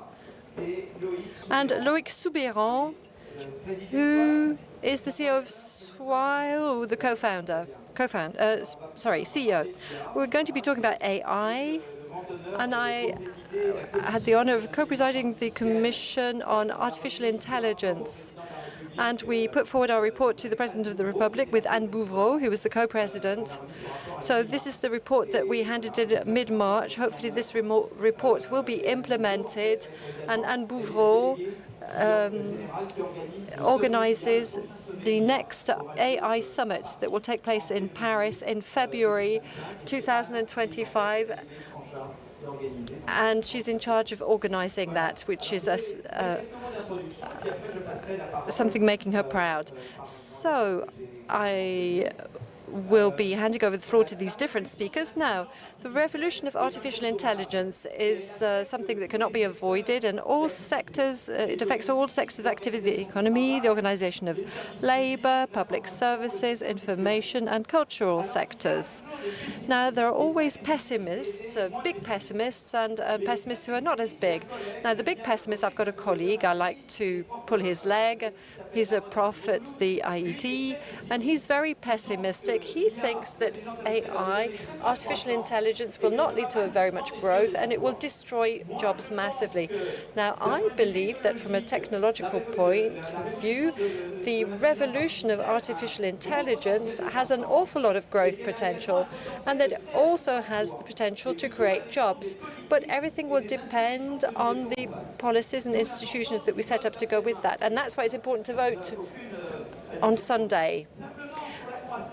And Loïc Soubeyran, who is the CEO of Swile, or the CEO. We're going to be talking about AI, and I had the honor of co-presiding the Commission on Artificial Intelligence. And we put forward our report to the President of the Republic with Anne Bouvreau, who was the co-president. So this is the report that we handed in mid-March. Hopefully this report will be implemented, and Anne Bouvreau organizes the next AI summit that will take place in Paris in February 2025. And she's in charge of organizing that, which is something making her proud. So I will be handing over the floor to these different speakers. Now, the revolution of artificial intelligence is something that cannot be avoided, and all sectors, it affects all sectors of activity, the economy, the organization of labor, public services, information, and cultural sectors. Now, there are always pessimists, big pessimists, and pessimists who are not as big. Now, the big pessimist, I've got a colleague, I like to pull his leg. He's a prof at the IET, and he's very pessimistic. He thinks that AI, artificial intelligence, will not lead to very much growth, and it will destroy jobs massively. Now, I believe that from a technological point of view, the revolution of artificial intelligence has an awful lot of growth potential, and that it also has the potential to create jobs. But everything will depend on the policies and institutions that we set up to go with that. And that's why it's important to vote on Sunday.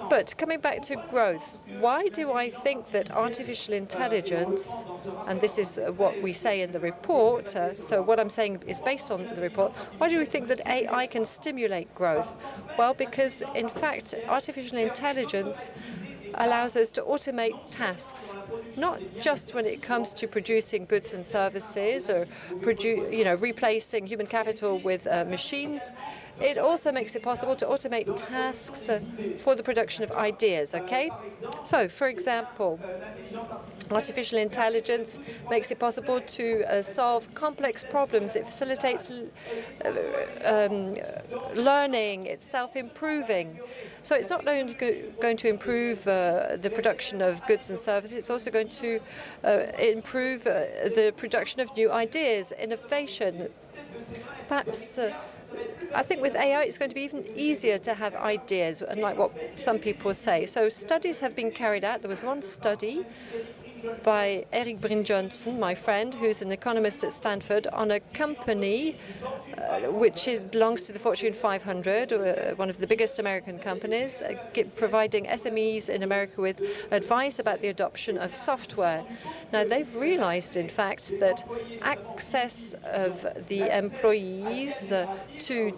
But coming back to growth, why do I think that artificial intelligence, and this is what we say in the report, so what I'm saying is based on the report, why do we think that AI can stimulate growth? Well, because in fact, artificial intelligence allows us to automate tasks, not just when it comes to producing goods and services or replacing human capital with machines. It also makes it possible to automate tasks for the production of ideas, okay? So, for example, artificial intelligence makes it possible to solve complex problems. It facilitates learning. It's self-improving. So it's not only going to improve the production of goods and services, it's also going to improve the production of new ideas, innovation. Perhaps I think with AI, it's going to be even easier to have ideas, unlike what some people say. So studies have been carried out. There was one study by Eric Bryn-Johnson, my friend, who's an economist at Stanford, on a company which belongs to the Fortune 500, one of the biggest American companies, providing SMEs in America with advice about the adoption of software. Now, they've realized, in fact, that access of the employees to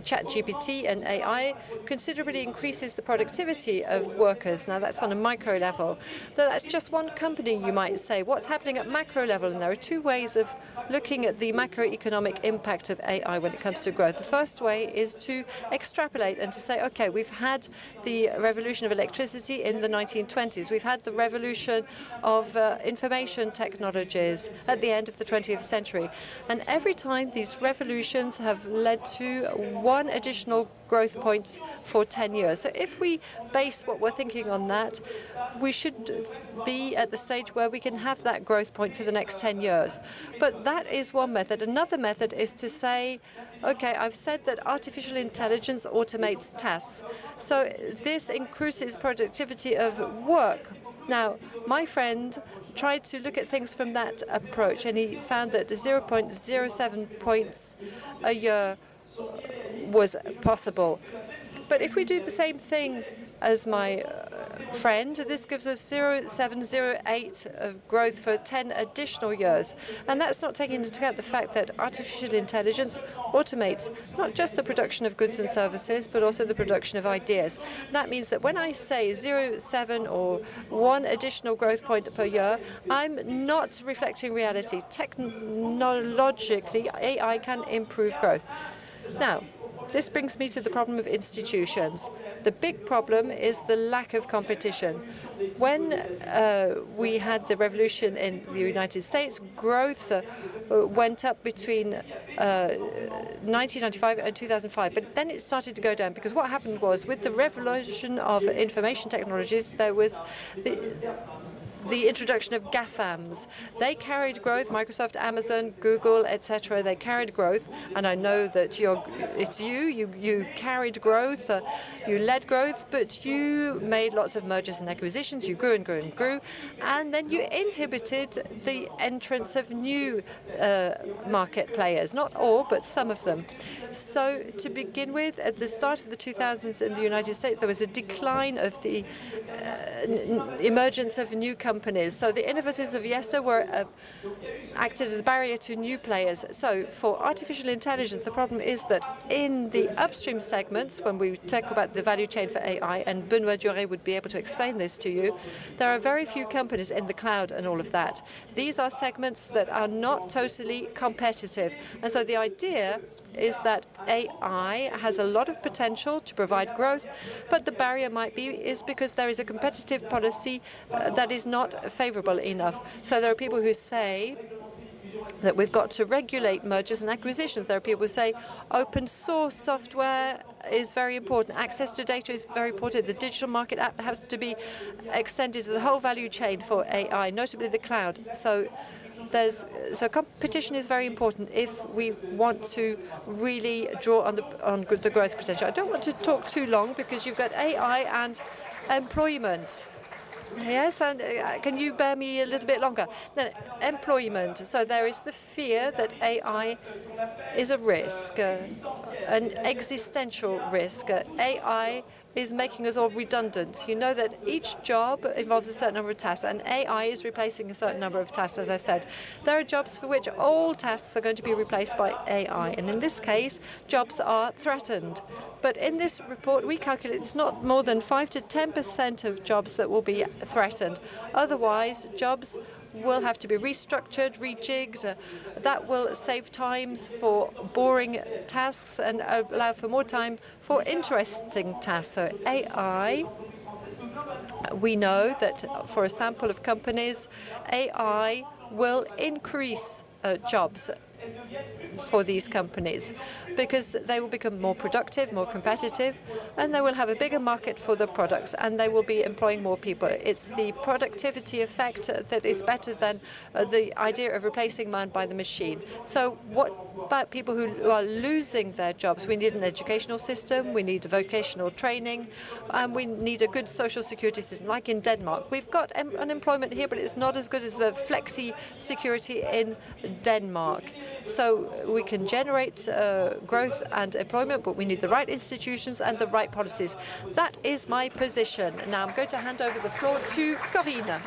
ChatGPT and AI considerably increases the productivity of workers. Now, that's on a micro level. That's just one company, you might say. What's happening at macro level? And there are two ways of looking at the macroeconomic impact of AI when it comes to growth. The first way is to extrapolate and to say, okay, we've had the revolution of electricity in the 1920s. We've had the revolution of information technologies at the end of the 20th century. And every time these revolutions have led to one additional growth point for 10 years. So if we base what we're thinking on that, we should be at the stage where we can have that growth point for the next 10 years. But that is one method. Another method is to say, okay, I've said that artificial intelligence automates tasks. So this increases productivity of work. Now, my friend tried to look at things from that approach, and he found that 0.07 points a year was possible. But if we do the same thing as my friend. This gives us 0.708 of growth for 10 additional years. And that's not taking into account the fact that artificial intelligence automates not just the production of goods and services, but also the production of ideas. And that means that when I say 0.7 or 1 additional growth point per year, I'm not reflecting reality. Technologically, AI can improve growth. Now, this brings me to the problem of institutions. The big problem is the lack of competition. When we had the revolution in the United States, growth went up between 1995 and 2005, but then it started to go down because what happened was with the revolution of information technologies, there was the introduction of GAFAMs. They carried growth, Microsoft, Amazon, Google, etc. They carried growth, and I know that you carried growth, you led growth, but you made lots of mergers and acquisitions, you grew and grew and grew, and then you inhibited the entrance of new market players, not all, but some of them. So to begin with, at the start of the 2000s in the United States, there was a decline of the emergence of new companies. So the innovators of yesterday acted as a barrier to new players. So for artificial intelligence, the problem is that in the upstream segments, when we talk about the value chain for AI, and Benoît Duré would be able to explain this to you, there are very few companies in the cloud and all of that. These are segments that are not totally competitive. And so the idea is that AI has a lot of potential to provide growth, but the barrier might be is because there is a competitive policy that is not favorable enough. So there are people who say that we've got to regulate mergers and acquisitions. There are people who say open source software is very important. Access to data is very important. The digital market has to be extended to the whole value chain for AI, notably the cloud. So competition is very important if we want to really draw on the growth potential. I don't want to talk too long because you've got AI and employment. Yes, and can you bear me a little bit longer? No, employment. So there is the fear that AI is a risk, an existential risk. AI is making us all redundant. You know that each job involves a certain number of tasks, and AI is replacing a certain number of tasks, as I've said. There are jobs for which all tasks are going to be replaced by AI, and in this case, jobs are threatened. But in this report, we calculate it's not more than 5 to 10% of jobs that will be threatened. Otherwise, jobs will have to be restructured, rejigged. That will save times for boring tasks and allow for more time for interesting tasks. So AI, we know that for a sample of companies, AI will increase jobs for these companies because they will become more productive, more competitive, and they will have a bigger market for the products, and they will be employing more people. It's the productivity effect that is better than the idea of replacing man by the machine. So what about people who are losing their jobs? We need an educational system, we need vocational training, and we need a good social security system, like in Denmark. We've got unemployment here, but it's not as good as the flexi security in Denmark. So we can generate growth and employment, but we need the right institutions and the right policies. That is my position. Now I'm going to hand over the floor to Corinne.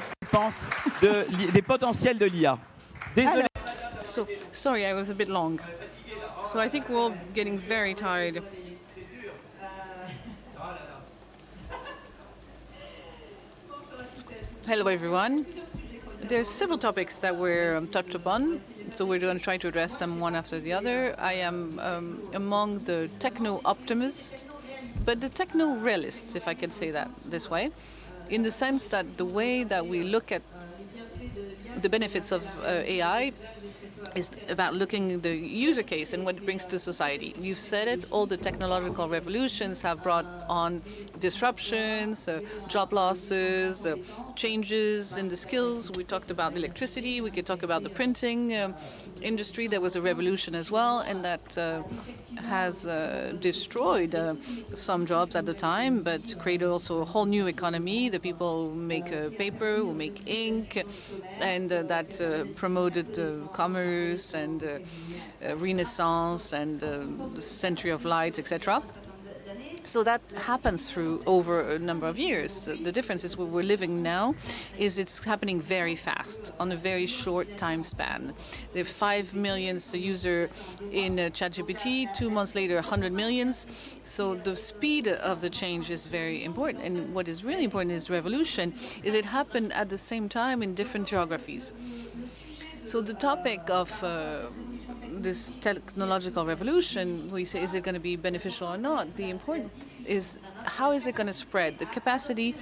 Des potentiels de l'IA. Désolé. So, sorry, I was a bit long. So I think we're all getting very tired. Hello, everyone. There's several topics that were touched upon, so we're going to try to address them one after the other. I am among the techno-optimists, but the techno-realists, if I can say that this way, in the sense that the way that we look at the benefits of AI is about looking at the user case and what it brings to society. You've said it, all the technological revolutions have brought on disruptions, job losses, changes in the skills. We talked about electricity, we could talk about the printing industry. There was a revolution as well, and that has destroyed some jobs at the time, but created also a whole new economy. The people who make paper, who make ink, and that promoted commerce and Renaissance and the Century of Lights, etc. So that happens through over a number of years. The difference is where we're living now is it's happening very fast on a very short time span. There are 5 million user in ChatGPT, 2 months later 100 millions. So the speed of the change is very important. And what is really important is revolution, is it happened at the same time in different geographies. So the topic of this technological revolution, we say, is it going to be beneficial or not? The important is how is it going to spread? The capacity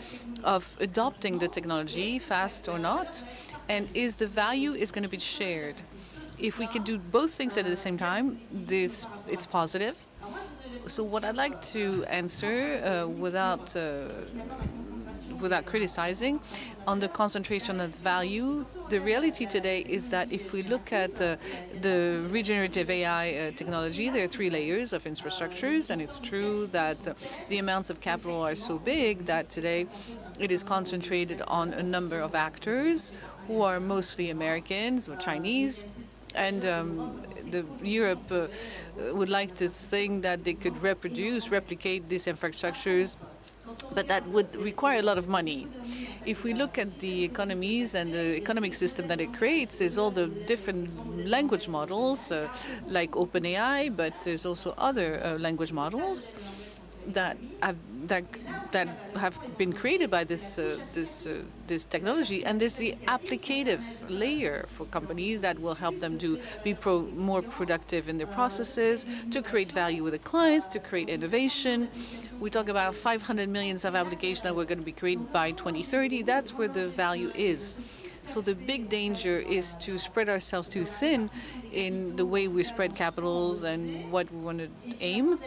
of adopting the technology fast or not, and is the value is going to be shared? If we can do both things at the same time, it's positive. So what I'd like to answer without criticizing on the concentration of value, the reality today is that if we look at the regenerative AI technology, there are 3 layers of infrastructures, and it's true that the amounts of capital are so big that today it is concentrated on a number of actors who are mostly Americans or Chinese. And Europe would like to think that they could replicate these infrastructures, but that would require a lot of money. If we look at the economies and the economic system that it creates, there's all the different language models like OpenAI, but there's also other language models that have been created by this technology, and there's the applicative layer for companies that will help them be more productive in their processes, to create value with the clients, to create innovation. We talk about 500 million of applications that we're going to be created by 2030. That's where the value is. So the big danger is to spread ourselves too thin in the way we spread capitals and what we want to aim,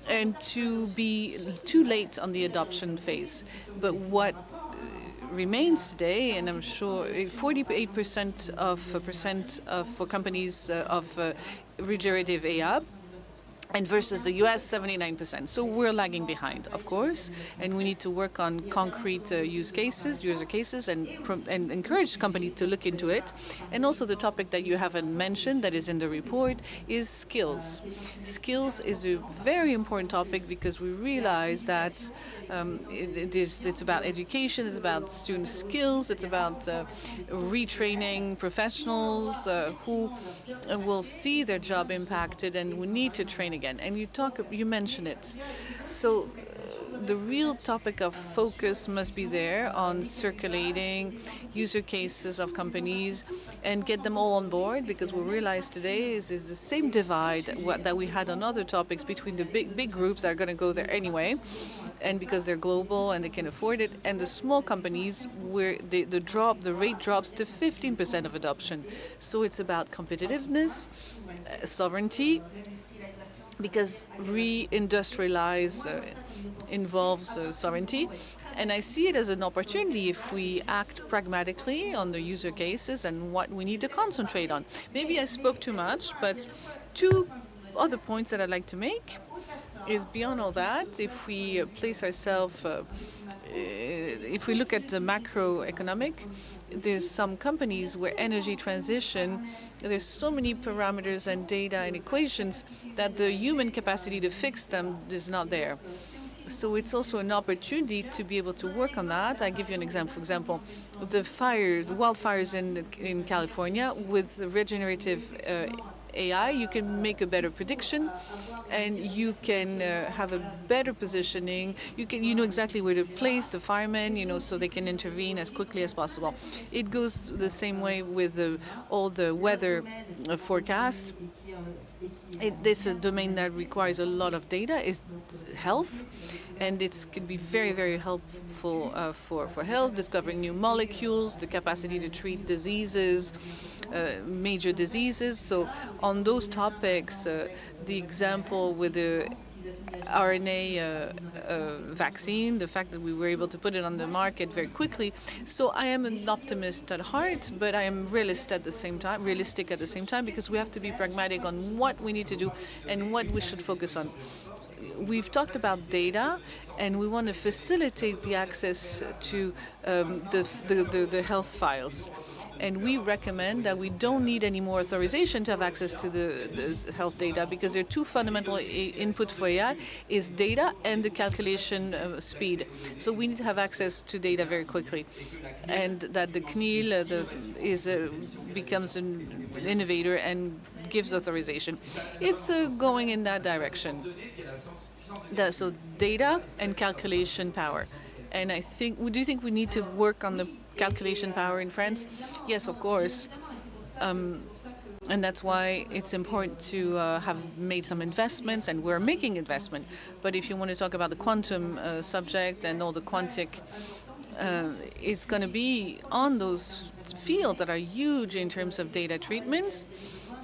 and to be too late on the adoption phase. But what remains today, and I'm sure 48% for companies of regenerative AI, and versus the US, 79%. So we're lagging behind, of course, and we need to work on concrete user cases, and encourage companies to look into it. And also the topic that you haven't mentioned that is in the report is skills. Skills is a very important topic because we realize that it's about education, it's about student skills, it's about retraining professionals who will see their job impacted, and we need to train again. And you mention it. So the real topic of focus must be there on circulating user cases of companies and get them all on board, because we realize today is the same divide that we had on other topics between the big groups that are going to go there anyway, and because they're global and they can afford it, and the small companies where the rate drops to 15% of adoption. So it's about competitiveness, sovereignty, because re-industrialize involves sovereignty. And I see it as an opportunity if we act pragmatically on the user cases and what we need to concentrate on. Maybe I spoke too much, but 2 other points that I'd like to make is beyond all that, if we place ourselves, if we look at the macroeconomic, there's some companies where energy transition, there's so many parameters and data and equations that the human capacity to fix them is not there. So it's also an opportunity to be able to work on that. I give you an example. For example, the wildfires in California with the regenerative AI, you can make a better prediction, and you can have a better positioning. You know exactly where to place the firemen, so they can intervene as quickly as possible. It goes the same way with all the weather forecasts. This is a domain that requires a lot of data, is health, and it can be very, very helpful for health, discovering new molecules, the capacity to treat diseases, major diseases. So on those topics, the example with the RNA vaccine, the fact that we were able to put it on the market very quickly. So I am an optimist at heart, but I am realistic at the same time, because we have to be pragmatic on what we need to do and what we should focus on. We've talked about data, and we want to facilitate the access to the health files. And we recommend that we don't need any more authorization to have access to the health data, because there are two fundamental input for AI is data and the calculation speed. So we need to have access to data very quickly. And that the CNIL becomes an innovator and gives authorization. It's going in that direction. So data and calculation power. And I think, do you think we need to work on the calculation power in France? Yes, of course. And that's why it's important to have made some investments, and we're making investment. But if you want to talk about the quantum subject and all the quantic, it's going to be on those fields that are huge in terms of data treatment.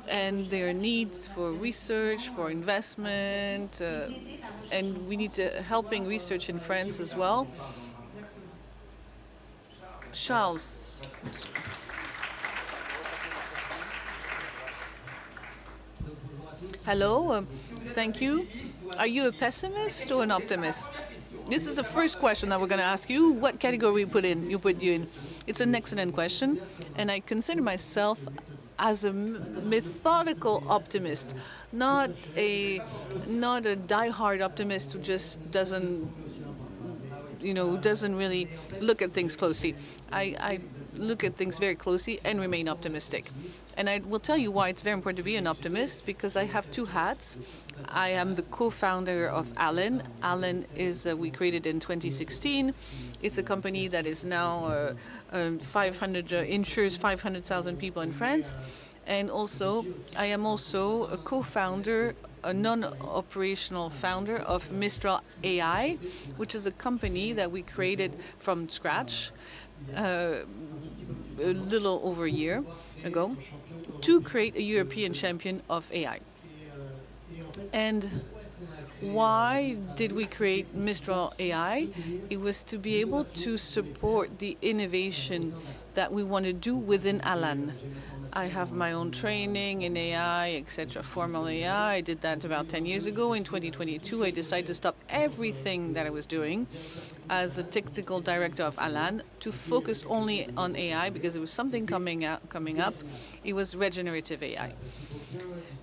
And there are needs for research, for investment, and we need to helping research in France as well. Charles. Hello, thank you. Are you a pessimist or an optimist? This is the first question that we're going to ask you. What category you put you in? It's an excellent question, and I consider myself as a methodical optimist, not a die-hard optimist who just doesn't really look at things closely. I look at things very closely and remain optimistic. And I will tell you why it's very important to be an optimist, because I have two hats. I am the co-founder of Alan. Alan is, we created in 2016. It's a company that is now 500, insures 500,000 people in France. And also, I am also a co-founder, a non-operational founder of Mistral AI, which is a company that we created from scratch a little over a year ago to create a European champion of AI. And why did we create Mistral AI? It was to be able to support the innovation that we want to do within Alan. I have my own training in AI, etc., formal AI. I did that about 10 years ago. In 2022, I decided to stop everything that I was doing as the technical director of Alan to focus only on AI, because there was something coming up. It was regenerative AI.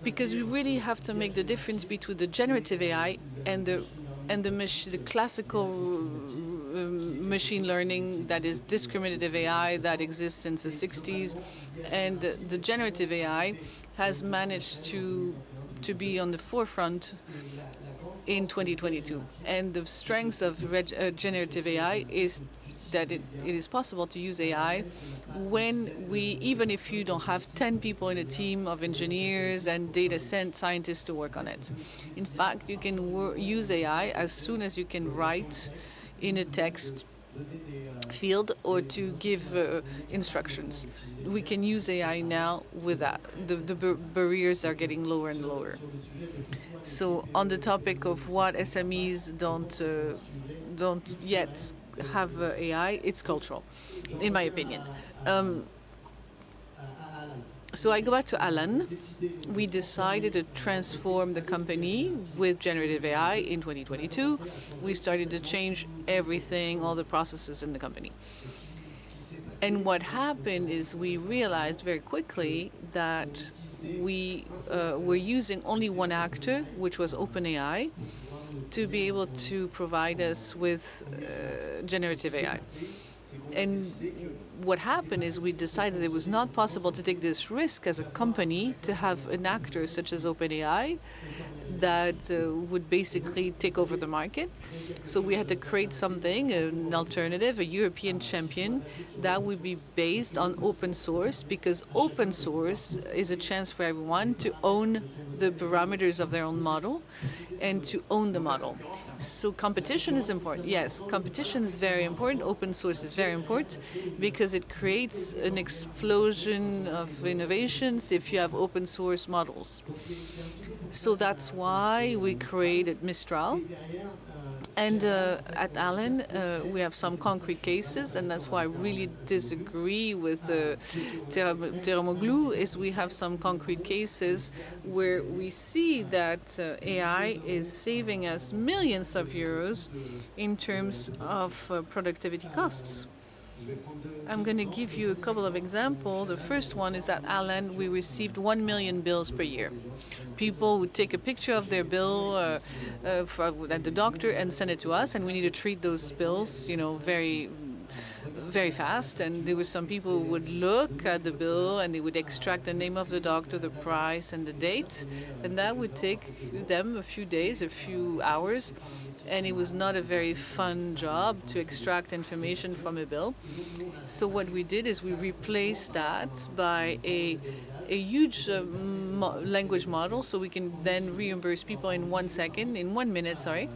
Because we really have to make the difference between the generative AI and the classical machine learning, that is discriminative AI that exists since the 60s, and the generative AI has managed to be on the forefront in 2022. And the strengths of generative AI is that it is possible to use AI even if you don't have 10 people in a team of engineers and data scientists to work on it. In fact, you can use AI as soon as you can write in a text field or to give instructions. We can use AI now with that. The barriers are getting lower and lower. So on the topic of what SMEs don't yet have AI, it's cultural, in my opinion. So I go back to Alan. We decided to transform the company with generative AI in 2022. We started to change everything, all the processes in the company. And what happened is we realized very quickly that we were using only one actor, which was OpenAI, to be able to provide us with generative AI. And what happened is we decided it was not possible to take this risk as a company to have an actor such as OpenAI that would basically take over the market. So we had to create something, an alternative, a European champion that would be based on open source, because open source is a chance for everyone to own the parameters of their own model and to own the model. So competition is important. Yes, competition is very important. Open source is very important because it creates an explosion of innovations if you have open source models. So that's why we created Mistral. And at Alan, we have some concrete cases, and that's why I really disagree with Teramoglu, is we have some concrete cases where we see that AI is saving us millions of euros in terms of productivity costs. I'm going to give you a couple of examples. The first one is at Allen, we received 1 million bills per year. People would take a picture of their bill at the doctor and send it to us, and we need to treat those bills, very fast. And there were some people who would look at the bill and they would extract the name of the doctor, the price, and the date, and that would take them a few days, a few hours. And it was not a very fun job to extract information from a bill. So what we did is we replaced that by a huge language model, so we can then reimburse people in 1 minute, sorry.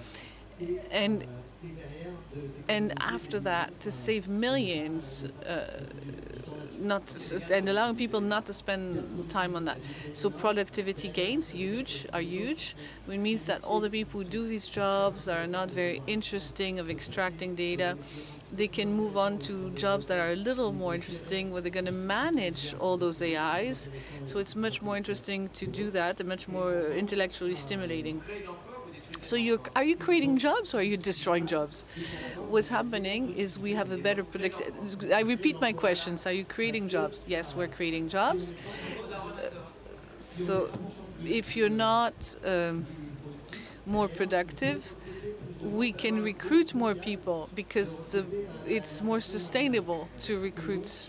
And after that, to save millions, and allowing people not to spend time on that. So productivity gains are huge. It means that all the people who do these jobs are not very interesting of extracting data. They can move on to jobs that are a little more interesting, where they're going to manage all those AIs. So it's much more interesting to do that and much more intellectually stimulating. So are you creating jobs or are you destroying jobs? What's happening is we have a better I repeat my questions. Are you creating jobs? Yes, we're creating jobs. So if you're not more productive, we can recruit more people because it's more sustainable to recruit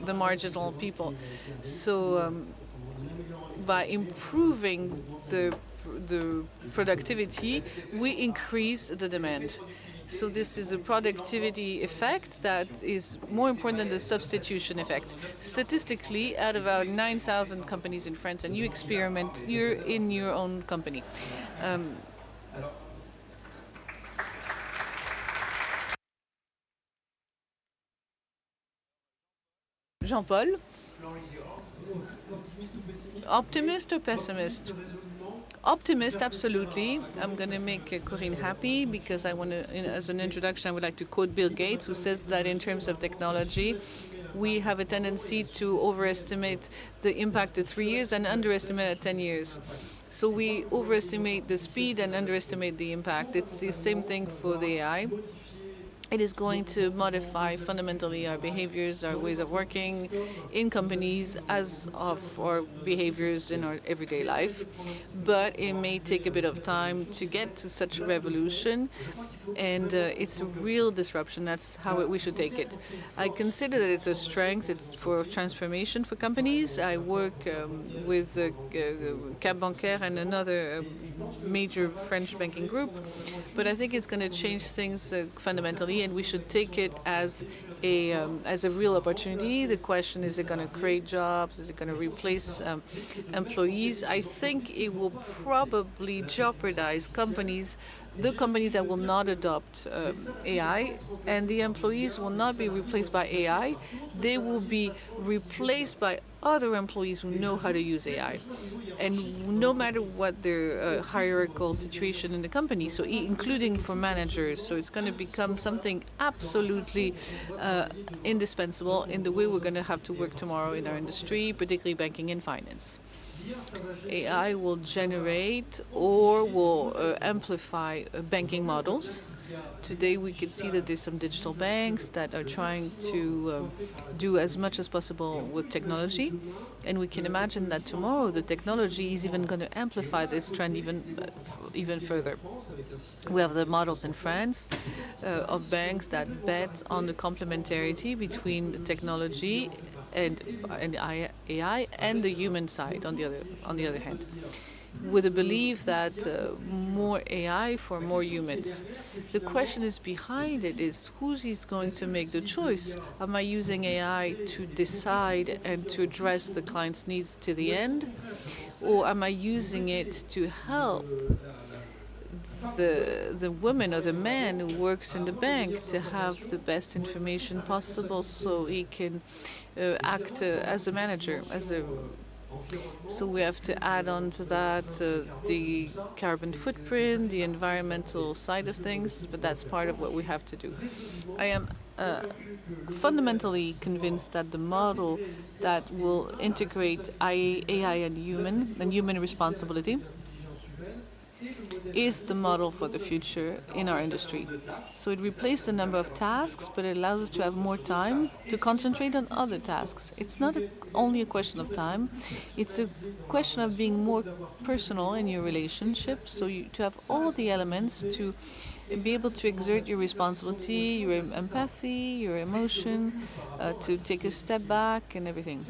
the marginal people. So by improving the productivity, we increase the demand. So this is a productivity effect that is more important than the substitution effect. Statistically, out of our 9,000 companies in France, and you're in your own company. Jean-Paul? Optimist or pessimist? Optimist, absolutely. I'm going to make Corinne happy because I want to, as an introduction, I would like to quote Bill Gates, who says that in terms of technology, we have a tendency to overestimate the impact at 3 years and underestimate at 10 years. So we overestimate the speed and underestimate the impact. It's the same thing for the AI. It is going to modify fundamentally our behaviors, our ways of working in companies, as of our behaviors in our everyday life. But it may take a bit of time to get to such a revolution, and it's a real disruption. That's how we should take it. I consider that it's a strength. It's for transformation for companies. I work with Cap Bancaire and another major French banking group, but I think it's going to change things fundamentally, and we should take it as a real opportunity. The question is it going to create jobs? Is it going to replace employees? I think it will probably jeopardize the companies that will not adopt AI, and the employees will not be replaced by AI. They will be replaced by other employees who know how to use AI, and no matter what their hierarchical situation in the company, so including for managers. So it's going to become something absolutely indispensable in the way we're going to have to work tomorrow in our industry, particularly banking and finance. AI will generate or will amplify banking models. Today we can see that there's some digital banks that are trying to do as much as possible with technology, and we can imagine that tomorrow the technology is even going to amplify this trend even further. We have the models in France of banks that bet on the complementarity between the technology and AI and the human side on the other hand, with a belief that more AI for more humans. The question is behind it is who's going to make the choice? Am I using AI to decide and to address the client's needs to the end? Or am I using it to help the woman or the man who works in the bank to have the best information possible so he can act as a manager, so we have to add on to that the carbon footprint, the environmental side of things, but that's part of what we have to do. I am fundamentally convinced that the model that will integrate AI and human responsibility is the model for the future in our industry. So it replaced a number of tasks, but it allows us to have more time to concentrate on other tasks. It's not only a question of time, it's a question of being more personal in your relationship, so to have all the elements to be able to exert your responsibility, your empathy, your emotion, to take a step back and everything.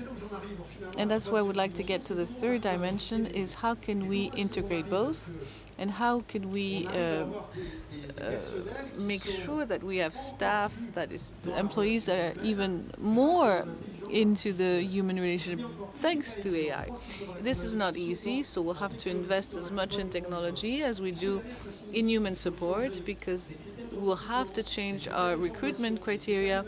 And that's where I would like to get to the third dimension, is how can we integrate both, and how can we make sure that we have staff, that is, the employees that are even more into the human relationship thanks to AI. This is not easy, so we'll have to invest as much in technology as we do in human support, because we'll have to change our recruitment criteria,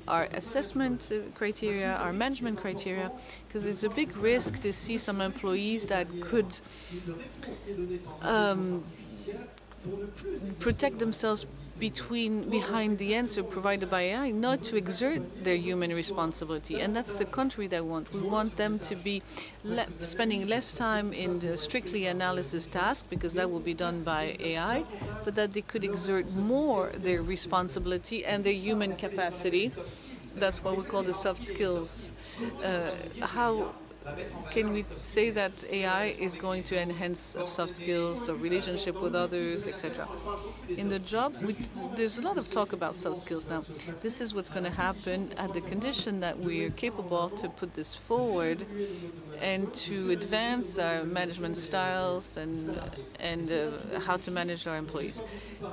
our assessment criteria, our management criteria, because there's a big risk to see some employees that could protect themselves behind the answer provided by AI, not to exert their human responsibility. And that's the contrary that we want. We want them to be spending less time in the strictly analysis task, because that will be done by AI, but that they could exert more their responsibility and their human capacity. That's what we call the soft skills. How can we say that AI is going to enhance soft skills, or relationship with others, etc.? In the job, there's a lot of talk about soft skills now. This is what's going to happen at the condition that we're capable to put this forward and to advance our management styles and how to manage our employees.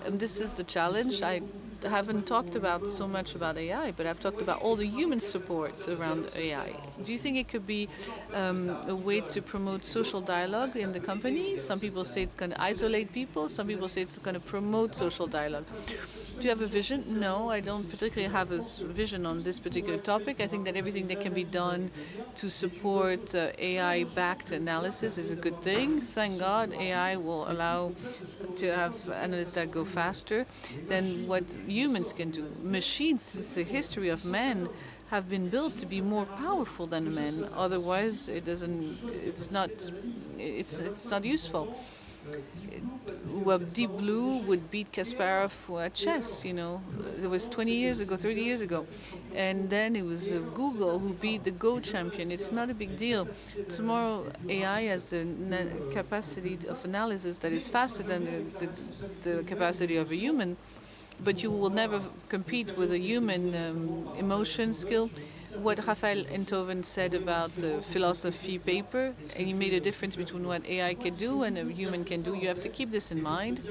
And this is the challenge. I haven't talked about so much about AI, but I've talked about all the human support around AI. Do you think it could be a way to promote social dialogue in the company? Some people say it's going to isolate people. Some people say it's going to promote social dialogue. Do you have a vision? No, I don't particularly have a vision on this particular topic. I think that everything that can be done to support AI-backed analysis is a good thing. Thank God AI will allow to have analysts that go faster than what humans can do. Machines, since the history of man, have been built to be more powerful than men. Otherwise, it's not useful. Well, Deep Blue would beat Kasparov at chess, you know. It was 20 years ago, 30 years ago. And then it was Google who beat the Go champion. It's not a big deal. Tomorrow, AI has a capacity of analysis that is faster than the capacity of a human. But you will never compete with a human emotion skill. What Raphael Enthoven said about the philosophy paper, and he made a difference between what AI can do and a human can do. You have to keep this in mind,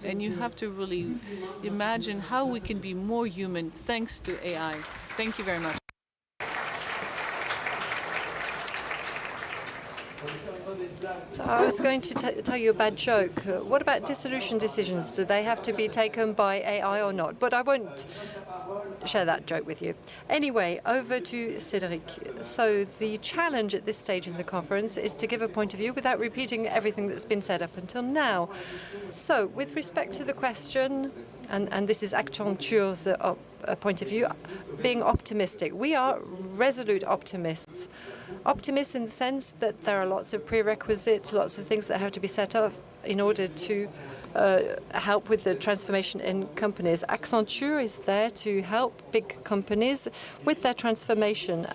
and you have to really imagine how we can be more human thanks to AI. Thank you very much. So I was going to tell you a bad joke. What about dissolution decisions? Do they have to be taken by AI or not? But I won't share that joke with you. Anyway, over to Cédric. So the challenge at this stage in the conference is to give a point of view without repeating everything that's been said up until now. So with respect to the question, and this is Accenture's point of view, being optimistic. We are resolute optimists. Optimists in the sense that there are lots of prerequisites, lots of things that have to be set up in order to help with the transformation in companies. Accenture is there to help big companies with their transformation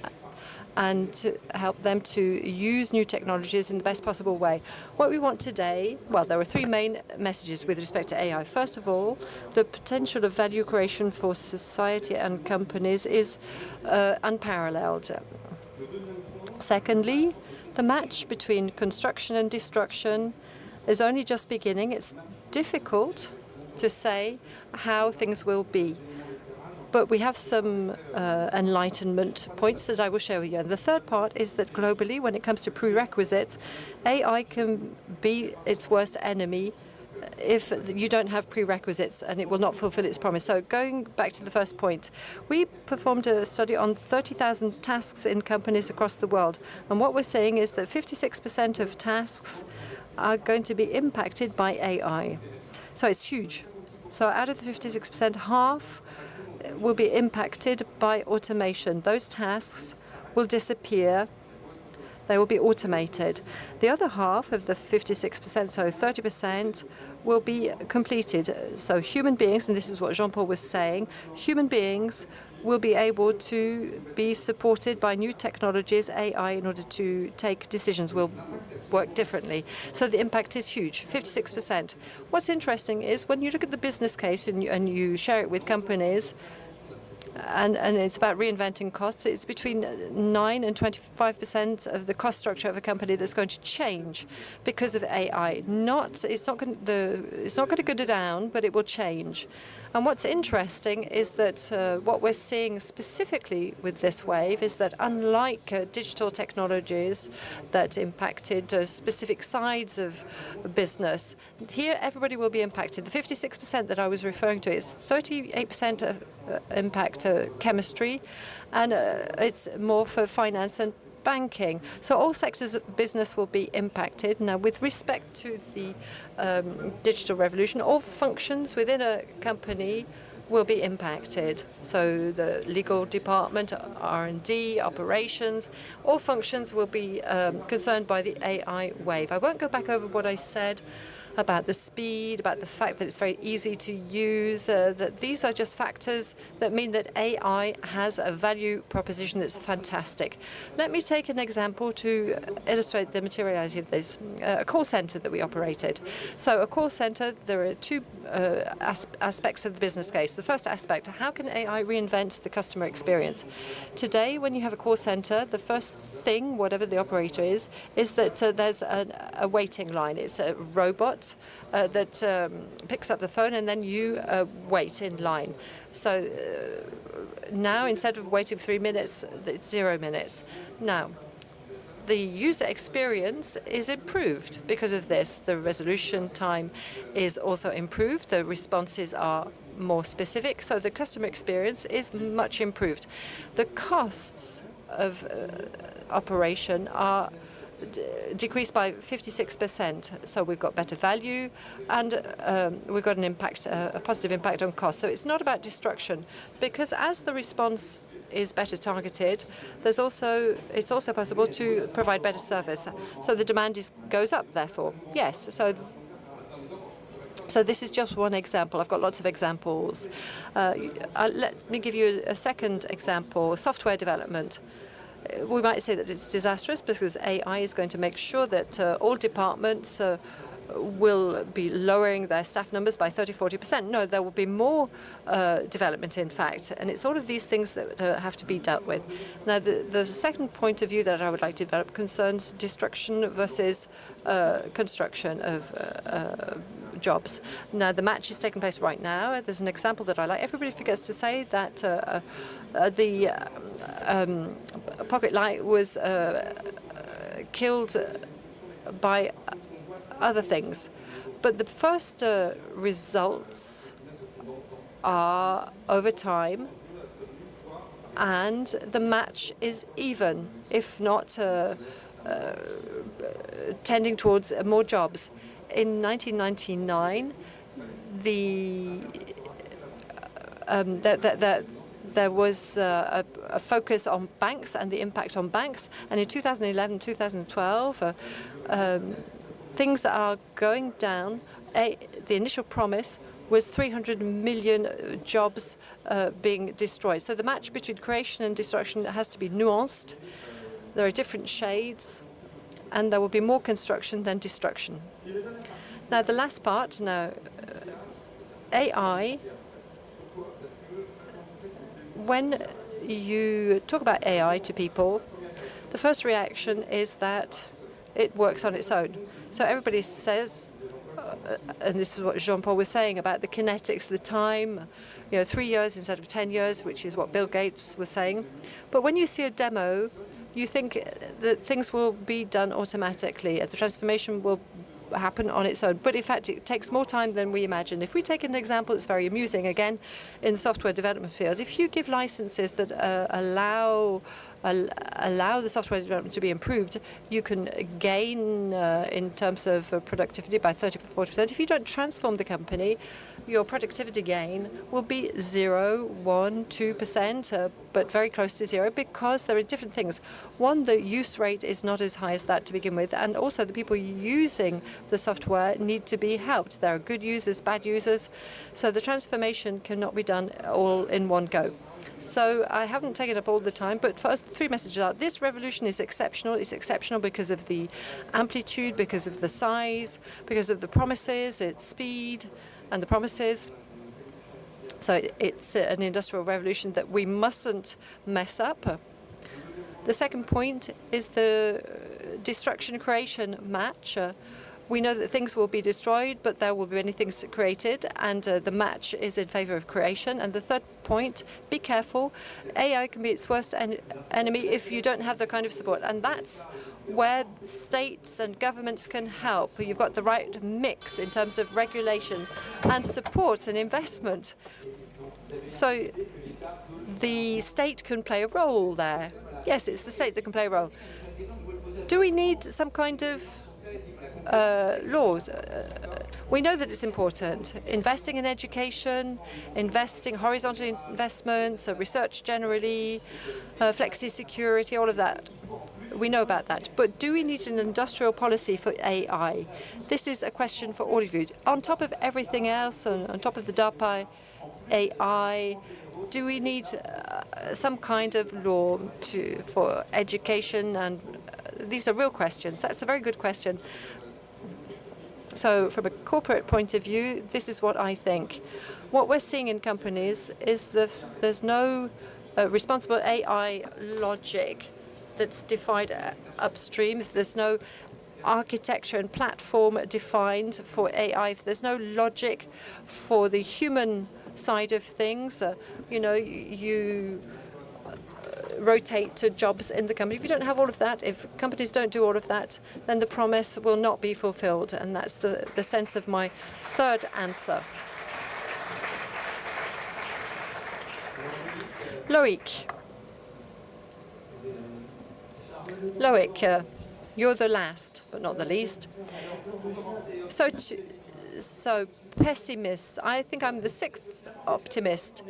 and to help them to use new technologies in the best possible way. What we want today, well, there are three main messages with respect to AI. First of all, the potential of value creation for society and companies is unparalleled. Secondly, the match between construction and destruction is only just beginning. It's difficult to say how things will be. But we have some enlightenment points that I will share with you. And the third part is that globally, when it comes to prerequisites, AI can be its worst enemy if you don't have prerequisites, and it will not fulfill its promise. So going back to the first point, we performed a study on 30,000 tasks in companies across the world. And what we're saying is that 56% of tasks are going to be impacted by AI. So it's huge. So out of the 56%, half will be impacted by automation. Those tasks will disappear They will be automated. The other half of the 56%, so 30%, will be completed. So human beings, and this is what Jean-Paul was saying, human beings will be able to be supported by new technologies, AI, in order to take decisions, will work differently. So the impact is huge, 56%. What's interesting is when you look at the business case and you share it with companies, and it's about reinventing costs, it's between 9 and 25% of the cost structure of a company that's going to change because of AI. It's not going to go down, but it will change. And what's interesting is that what we're seeing specifically with this wave is that unlike digital technologies that impacted specific sides of business, here everybody will be impacted. The 56% that I was referring to is 38% of impact chemistry, and it's more for finance and banking. So all sectors of business will be impacted. Now, with respect to the digital revolution, all functions within a company will be impacted. So the legal department, R&D, operations, all functions will be concerned by the AI wave. I won't go back over what I said about the speed, about the fact that it's very easy to use, that these are just factors that mean that AI has a value proposition that's fantastic. Let me take an example to illustrate the materiality of this. A call center that we operated. So a call center, there are two aspects of the business case. The first aspect, how can AI reinvent the customer experience? Today, when you have a call center, the first thing, whatever the operator is that there's a waiting line. It's a robot that picks up the phone, and then you wait in line. So now, instead of waiting 3 minutes, it's 0 minutes. Now, the user experience is improved because of this. The resolution time is also improved. The responses are more specific, so the customer experience is much improved. The costs of operation are decreased by 56%. So we've got better value, and we've got an impact, a positive impact on cost. So it's not about destruction, because as the response is better targeted, it's also possible to provide better service. So the demand goes up, therefore. Yes. So this is just one example. I've got lots of examples. Let me give you a second example, software development. We might say that it's disastrous because AI is going to make sure that all departments will be lowering their staff numbers by 30–40%. No, there will be more development, in fact. And it's all of these things that have to be dealt with. Now, the second point of view that I would like to develop concerns destruction versus construction of jobs. Now, the match is taking place right now. There's an example that I like. Everybody forgets to say that the pocket light was killed by other things. But the first results are over time, and the match is even, if not tending towards more jobs. In 1999, there was a focus on banks and the impact on banks. And in 2011, 2012, things are going down. The initial promise was 300 million jobs being destroyed. So the match between creation and destruction has to be nuanced. There are different shades, and there will be more construction than destruction. Now, the last part, AI, when you talk about AI to people, the first reaction is that it works on its own. So everybody says, and this is what Jean-Paul was saying about the kinetics, the time, 3 years instead of 10 years, which is what Bill Gates was saying. But when you see a demo, you think that things will be done automatically. The transformation will happen on its own. But in fact, it takes more time than we imagine. If we take an example that's very amusing, again, in the software development field, if you give licenses that allow allow the software development to be improved, you can gain in terms of productivity by 30–40%. If you don't transform the company, your productivity gain will be 0, 1, 2%, but very close to zero, because there are different things. One, the use rate is not as high as that to begin with, and also the people using the software need to be helped. There are good users, bad users, so the transformation cannot be done all in one go. So I haven't taken up all the time, but for us, the 3 messages are: this revolution is exceptional. It's exceptional because of the amplitude, because of the size, because of the promises, its speed, and the promises. So it's an industrial revolution that we mustn't mess up. The second point is the destruction-creation match. We know that things will be destroyed, but there will be many things created, and the match is in favor of creation. And the third point, be careful. AI can be its worst enemy if you don't have the kind of support. And that's where states and governments can help. You've got the right mix in terms of regulation and support and investment. So the state can play a role there. Yes, it's the state that can play a role. Do we need some kind of laws? We know that it's important. Investing in education, investing horizontal investments, research generally, flexi-security, all of that. We know about that. But do we need an industrial policy for AI? This is a question for all of you. On top of everything else, on top of the DARPA AI, do we need some kind of law for education? And these are real questions. That's a very good question. So from a corporate point of view, this is what I think. What we're seeing in companies is that there's no responsible AI logic that's defined upstream. If there's no architecture and platform defined for AI, if there's no logic for the human side of things, you rotate to jobs in the company. If you don't have all of that, if companies don't do all of that, then the promise will not be fulfilled. And that's the sense of my third answer. Loïc. Loïc, you're the last, but not the least. So pessimists. I think I'm the 6th optimist.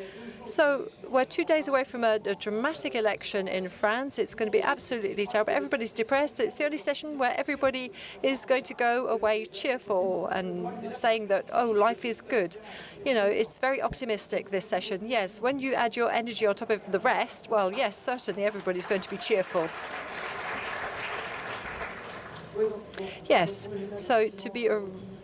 So we're 2 days away from a dramatic election in France. It's going to be absolutely terrible. Everybody's depressed. It's the only session where everybody is going to go away cheerful and saying that, oh, life is good. It's very optimistic, this session. Yes, when you add your energy on top of the rest, well, yes, certainly everybody's going to be cheerful. Yes, so to be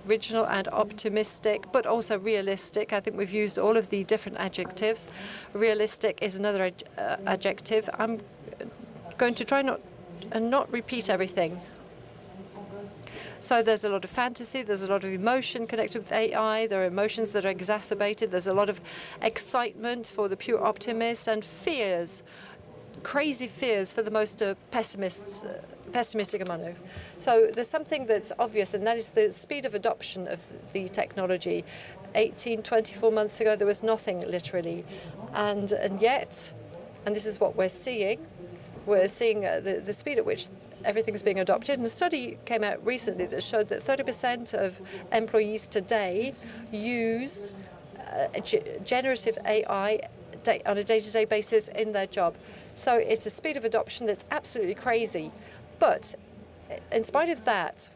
original and optimistic, but also realistic. I think we've used all of the different adjectives. Realistic is another adjective. I'm going to try not repeat everything. So there's a lot of fantasy, there's a lot of emotion connected with AI, there are emotions that are exacerbated, there's a lot of excitement for the pure optimist, and fears, crazy fears for the most pessimistic among us. So there's something that's obvious, and that is the speed of adoption of the technology. 24 months ago, there was nothing, literally. And yet, and this is what we're seeing the speed at which everything's being adopted. And a study came out recently that showed that 30% of employees today use generative AI on a day-to-day basis in their job. So it's a speed of adoption that's absolutely crazy. But in spite of that,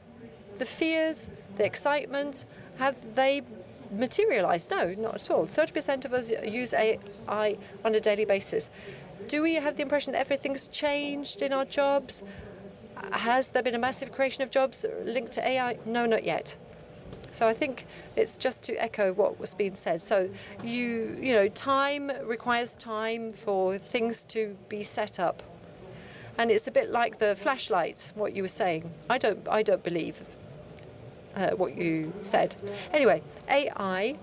the fears, the excitement, have they materialized? No, not at all. 30% of us use AI on a daily basis. Do we have the impression that everything's changed in our jobs? Has there been a massive creation of jobs linked to AI? No, not yet. So I think it's just to echo what was being said. So time requires time for things to be set up. And it's a bit like the flashlight, what you were saying. I don't believe what you said. Anyway, AI.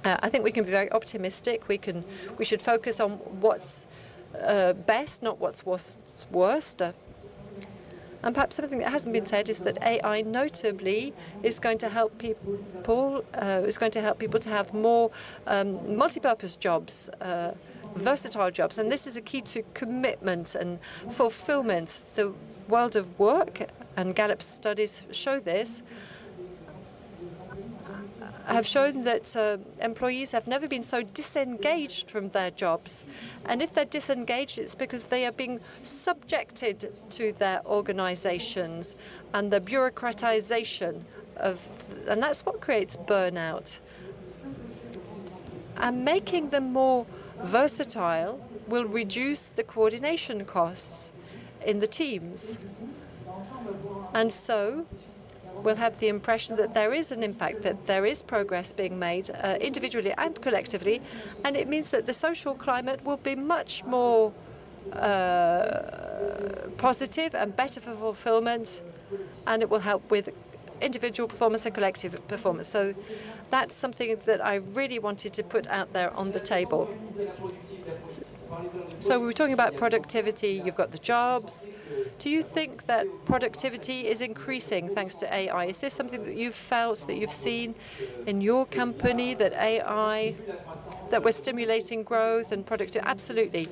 I think we can be very optimistic. We should focus on what's best, not what's worst. And perhaps something that hasn't been said is that AI, notably, is going to help people. To have more multi-purpose jobs. versatile jobs. And this is a key to commitment and fulfillment. The world of work, and Gallup's studies show this, have shown that employees have never been so disengaged from their jobs. And if they're disengaged, it's because they are being subjected to their organizations and the bureaucratization and that's what creates burnout. And making them more versatile will reduce the coordination costs in the teams. And so we'll have the impression that there is an impact, that there is progress being made individually and collectively, and it means that the social climate will be much more positive and better for fulfillment, and it will help with individual performance and collective performance. So that's something that I really wanted to put out there on the table. So we were talking about productivity. You've got the jobs. Do you think that productivity is increasing thanks to AI? Is this something that you've felt, that you've seen in your company, that AI, that we're stimulating growth and productivity? Absolutely.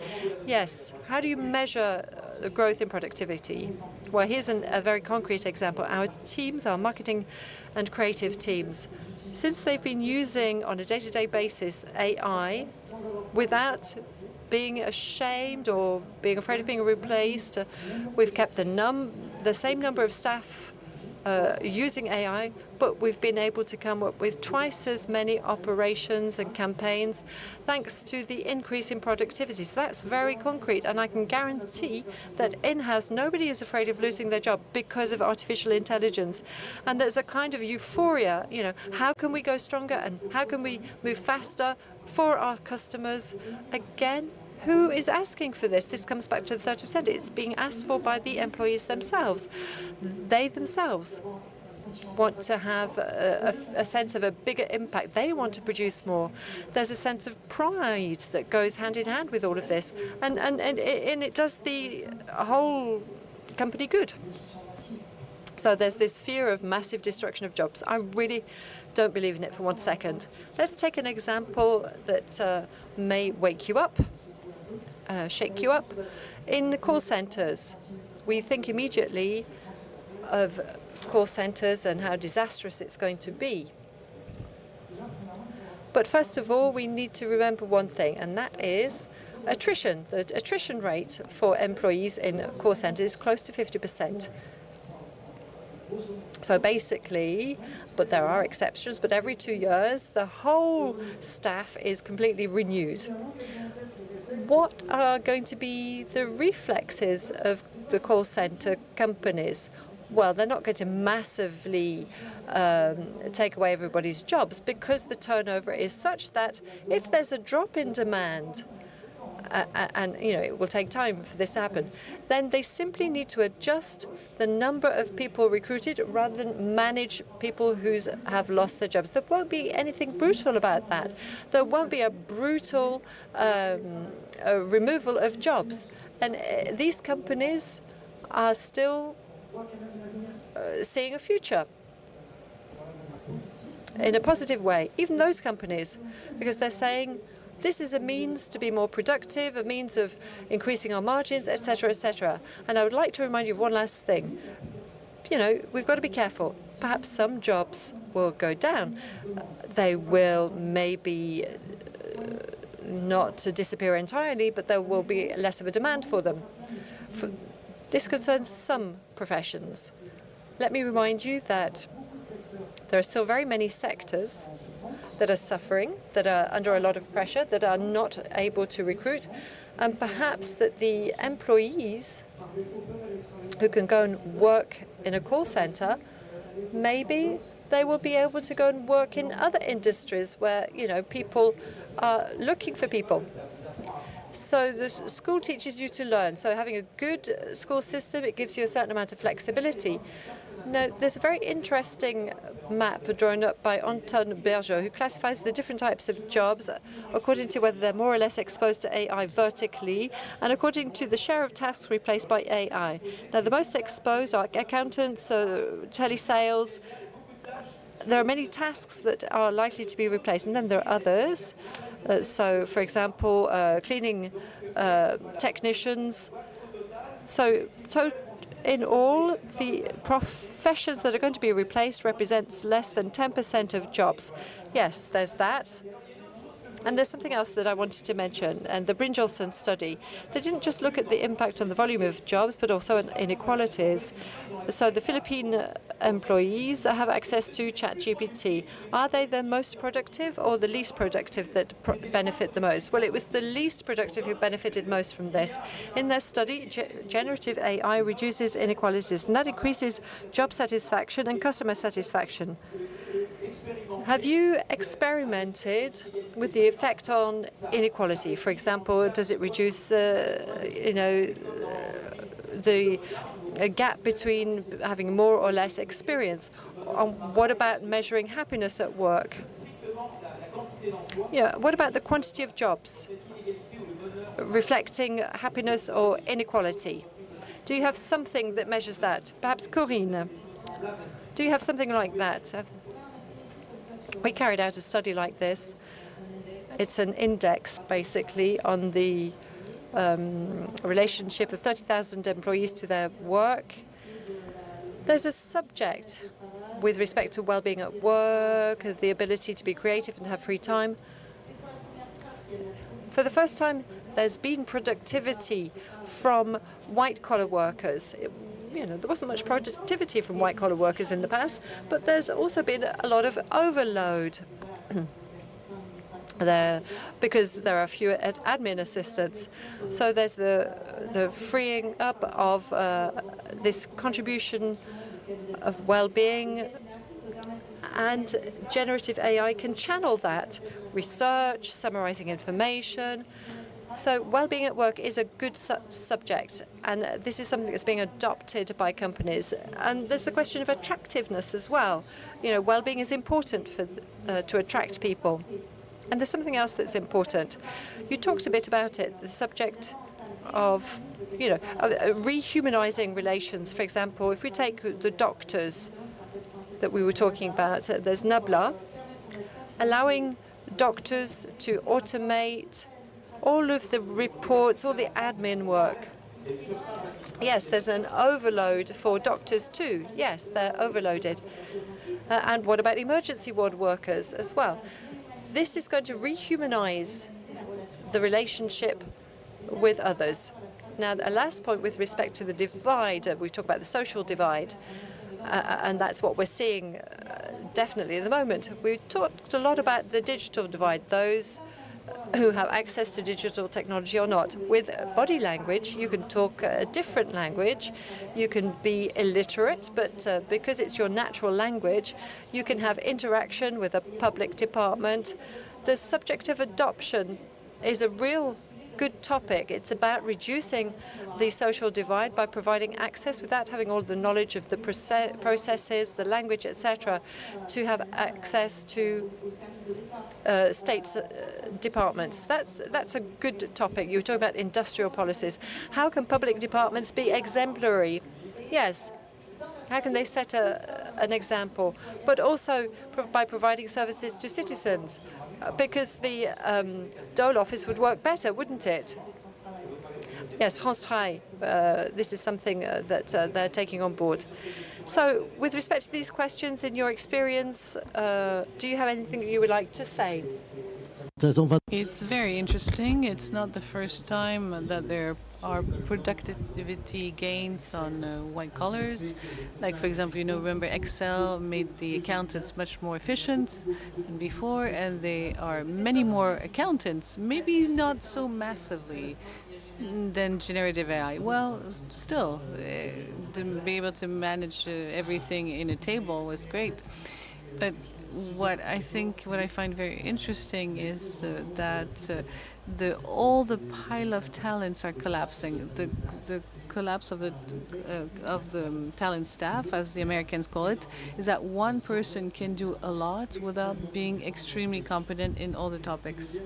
Yes. How do you measure the growth in productivity? Well, here's a very concrete example. Our teams, our marketing and creative teams, since they've been using on a day-to-day basis AI without being ashamed or being afraid of being replaced, we've kept the same number of staff using AI, but we've been able to come up with twice as many operations and campaigns thanks to the increase in productivity. So that's very concrete, and I can guarantee that in-house nobody is afraid of losing their job because of artificial intelligence. And there's a kind of euphoria, how can we go stronger and how can we move faster for our customers? Again, who is asking for this? This comes back to the 30%. It's being asked for by the employees themselves. They themselves want to have a sense of a bigger impact. They want to produce more. There's a sense of pride that goes hand in hand with all of this, and it does the whole company good. So there's this fear of massive destruction of jobs. I really don't believe in it for 1 second. Let's take an example that may wake you up, shake you up. In call centers, we think immediately of call centers and how disastrous it's going to be. But first of all, we need to remember one thing, and that is attrition. The attrition rate for employees in call centers is close to 50%. So basically, but there are exceptions, but every 2 years, the whole staff is completely renewed. What are going to be the reflexes of the call center companies? Well, they're not going to massively take away everybody's jobs because the turnover is such that if there's a drop in demand, and it will take time for this to happen, then they simply need to adjust the number of people recruited rather than manage people who have lost their jobs. There won't be anything brutal about that. There won't be a brutal removal of jobs. And these companies are still seeing a future in a positive way, even those companies, because they're saying this is a means to be more productive, a means of increasing our margins, etc., etc. And I would like to remind you of one last thing. We've got to be careful. Perhaps some jobs will go down. They will maybe not disappear entirely, but there will be less of a demand for them. This concerns some professions. Let me remind you that there are still very many sectors that are suffering, that are under a lot of pressure, that are not able to recruit, and perhaps that the employees who can go and work in a call center, maybe they will be able to go and work in other industries where, people are looking for people. So the school teaches you to learn. So having a good school system, it gives you a certain amount of flexibility. Now, there's a very interesting map drawn up by Anton Berger, who classifies the different types of jobs according to whether they're more or less exposed to AI vertically and according to the share of tasks replaced by AI. Now, the most exposed are accountants, telesales. There are many tasks that are likely to be replaced, and then there are others So, for example, cleaning technicians. So, in all, the professions that are going to be replaced represents less than 10% of jobs. Yes, there's that. And there's something else that I wanted to mention, and the Brynjolfsson study. They didn't just look at the impact on the volume of jobs, but also on inequalities. So the Philippine employees have access to ChatGPT. Are they the most productive or the least productive that benefit the most? Well, it was the least productive who benefited most from this. In their study, generative AI reduces inequalities, and that increases job satisfaction and customer satisfaction. Have you experimented with the effect on inequality? For example, does it reduce, the gap between having more or less experience? What about measuring happiness at work? Yeah, what about the quantity of jobs reflecting happiness or inequality? Do you have something that measures that? Perhaps Corinne, do you have something like that? We carried out a study like this. It's an index, basically, on the relationship of 30,000 employees to their work. There's a subject with respect to well-being at work, the ability to be creative and have free time. For the first time, there's been productivity from white-collar workers. There wasn't much productivity from white-collar workers in the past, but there's also been a lot of overload there because there are fewer admin assistants. So there's the freeing up of this contribution of well-being, and generative AI can channel that research, summarizing information. So well-being at work is a good subject, and this is something that's being adopted by companies. And there's the question of attractiveness as well. Well-being is important to attract people. And there's something else that's important. You talked a bit about it, the subject of, rehumanizing relations. For example, if we take the doctors that we were talking about, there's Nabla, allowing doctors to automate all of the reports, all the admin work. Yes, there's an overload for doctors too. Yes, they're overloaded. And what about emergency ward workers as well? This is going to rehumanize the relationship with others. Now, the last point with respect to the divide, we talk about the social divide, and that's what we're seeing definitely at the moment. We've talked a lot about the digital divide, those who have access to digital technology or not. With body language, you can talk a different language. You can be illiterate, but because it's your natural language, you can have interaction with a public department. The subject of adoption is a real good topic. It's about reducing the social divide by providing access without having all the knowledge of the processes, the language, etc., to have access to state departments. That's a good topic. You were talking about industrial policies. How can public departments be exemplary? Yes. How can they set an example? But also by providing services to citizens, because the Dole office would work better, wouldn't it? Yes, France Travail, this is something that they're taking on board. So with respect to these questions, in your experience, do you have anything that you would like to say? It's very interesting. It's not the first time that there are productivity gains on white collars. Like, for example, remember Excel made the accountants much more efficient than before, and there are many more accountants, maybe not so massively than generative AI. Well, still, to be able to manage everything in a table was great. But what I find very interesting is that all the pile of talents are collapsing. The collapse of the talent staff, as the Americans call it, is that one person can do a lot without being extremely competent in all the topics.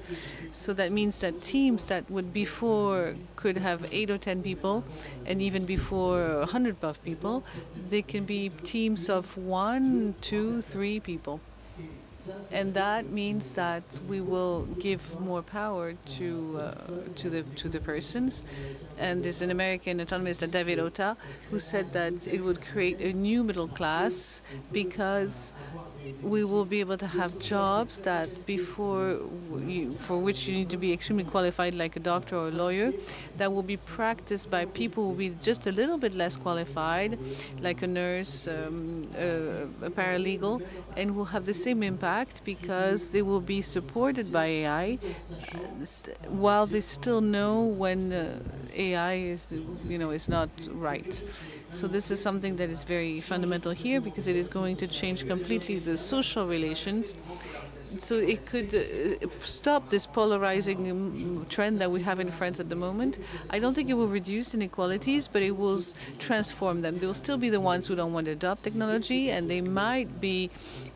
So that means that teams that would before could have 8 or 10 people, and even before 100 of people, they can be teams of 1, 2, 3 people. And that means that we will give more power to the persons. And there's an American economist, David Ota, who said that it would create a new middle class because we will be able to have jobs that for which you need to be extremely qualified, like a doctor or a lawyer, that will be practiced by people who will be just a little bit less qualified, like a nurse, a paralegal, and will have the same impact because they will be supported by AI, while they still know when AI is not right. So this is something that is very fundamental here because it is going to change completely the social relations. So it could stop this polarizing trend that we have in France at the moment. I don't think it will reduce inequalities, but it will transform them. They will still be the ones who don't want to adopt technology, and they might be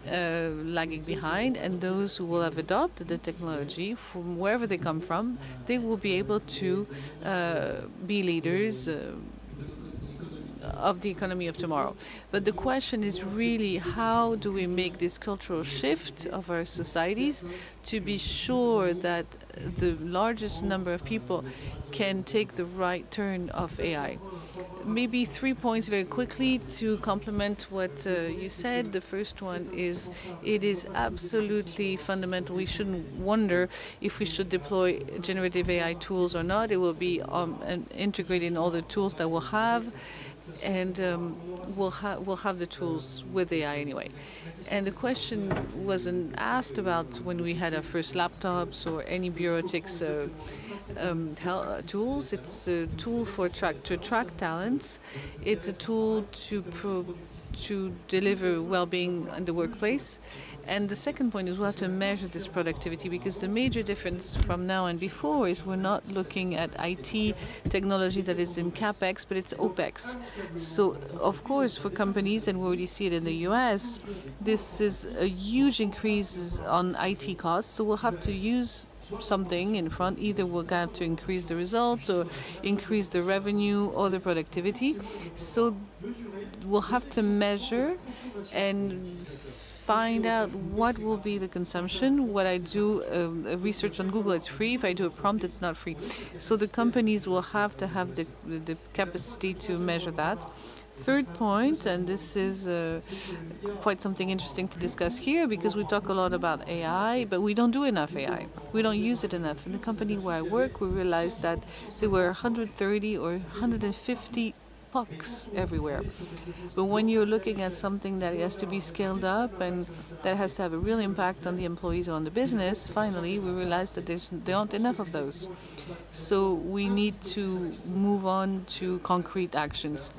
lagging behind. And those who will have adopted the technology from wherever they come from, they will be able to be leaders of the economy of tomorrow. But the question is really, how do we make this cultural shift of our societies to be sure that the largest number of people can take the right turn of AI? Maybe 3 points very quickly to complement what you said. The first one is it is absolutely fundamental. We shouldn't wonder if we should deploy generative AI tools or not. It will be integrated in all the tools that we'll have, and we'll have the tools with AI anyway. And the question wasn't asked about when we had our first laptops or any bureautics tools. It's a tool to attract talents. It's a tool to deliver well-being in the workplace. And the second point is we have to measure this productivity, because the major difference from now and before is we're not looking at IT technology that is in CapEx, but it's OpEx. So, of course, for companies, and we already see it in the US, this is a huge increase on IT costs. So we'll have to use something in front. Either we'll have to increase the results or increase the revenue or the productivity. So we'll have to measure and find out what will be the consumption. What I do research on Google, it's free. If I do a prompt, it's not free. So the companies will have to have the capacity to measure that. Third point, and this is quite something interesting to discuss here, because we talk a lot about AI, but we don't do enough AI. We don't use it enough. In the company where I work, we realized that there were 130 or 150 pucks everywhere. But when you're looking at something that has to be scaled up and that has to have a real impact on the employees or on the business, finally we realize that there aren't enough of those. So we need to move on to concrete actions.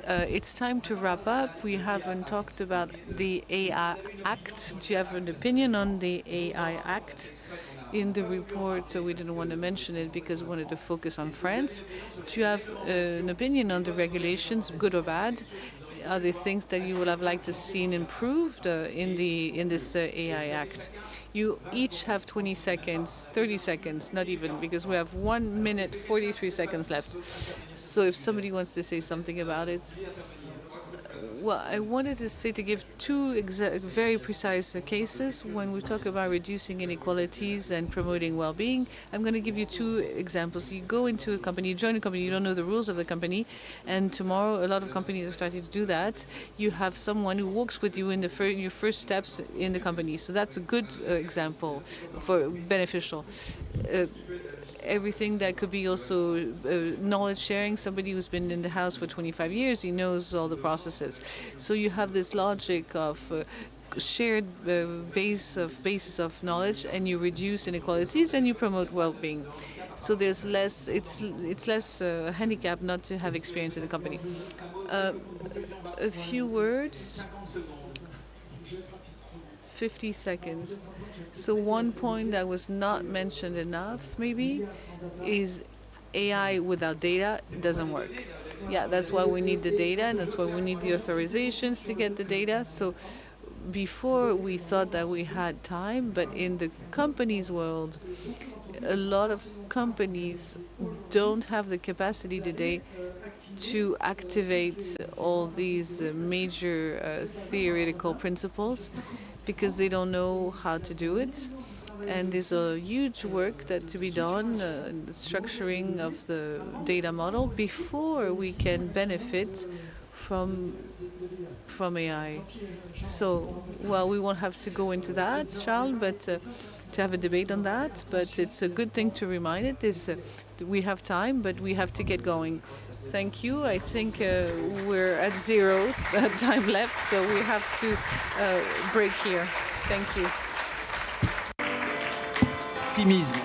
It's time to wrap up. We haven't talked about the AI Act. Do you have an opinion on the AI Act? In the report, we didn't want to mention it because we wanted to focus on France. Do you have an opinion on the regulations, good or bad? Are there things that you would have liked to see improved in this AI Act? You each have 20 seconds, 30 seconds, not even, because we have 1 minute, 43 seconds left. So if somebody wants to say something about it. Well, I wanted to say, to give two very precise cases when we talk about reducing inequalities and promoting well-being. I'm going to give you two examples. You go into a company, you join a company, you don't know the rules of the company, and tomorrow a lot of companies are starting to do that. You have someone who works with you in your first steps in the company. So that's a good example for beneficial. Everything that could be also knowledge sharing. Somebody who's been in the house for 25 years, he knows all the processes. So you have this logic of shared basis of knowledge, and you reduce inequalities and you promote well-being. So there's less. It's less handicap not to have experience in the company. A few words. 50 seconds. So one point that was not mentioned enough, maybe, is AI without data doesn't work. Yeah, that's why we need the data, and that's why we need the authorizations to get the data. So before we thought that we had time, but in the company's world, a lot of companies don't have the capacity today to activate all these major theoretical principles. because they don't know how to do it. And there's a huge work that to be done in the structuring of the data model before we can benefit from AI. So, well, we won't have to go into that, Charles, but to have a debate on that. But it's a good thing to remind it is we have time, but we have to get going. Thank you. I think we're at 0 time left, so we have to break here. Thank you. Optimisme.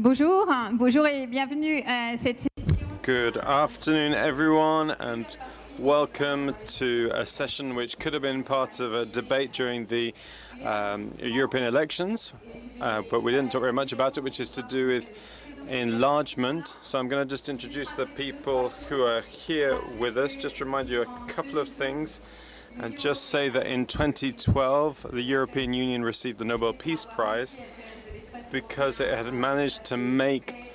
Bonjour, bonjour et bienvenue à cette Good afternoon, everyone, and welcome to a session which could have been part of a debate during the European elections, but we didn't talk very much about it, which is to do with enlargement. So I'm going to just introduce the people who are here with us, just remind you a couple of things, and just say that in 2012, the European Union received the Nobel Peace Prize because it had managed to make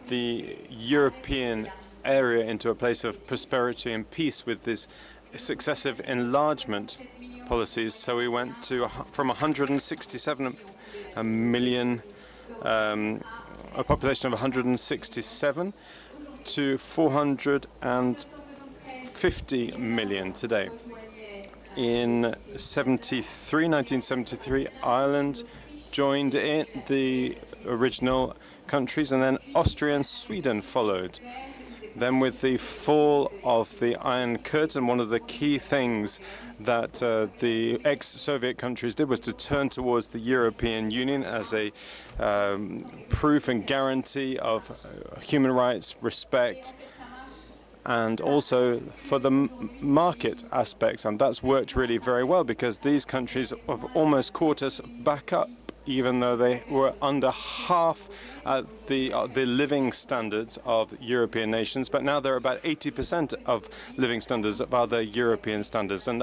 the European area into a place of prosperity and peace with this successive enlargement policies. So we went from 167 million, a population of 167, to 450 million today. In 1973, Ireland joined in the original countries, and then Austria and Sweden followed. Then with the fall of the Iron Curtain, one of the key things that the ex-Soviet countries did was to turn towards the European Union as a proof and guarantee of human rights, respect, and also for the market aspects. And that's worked really very well because these countries have almost caught us back up, even though they were under half the living standards of European nations, but now they're about 80% of living standards of other European standards. And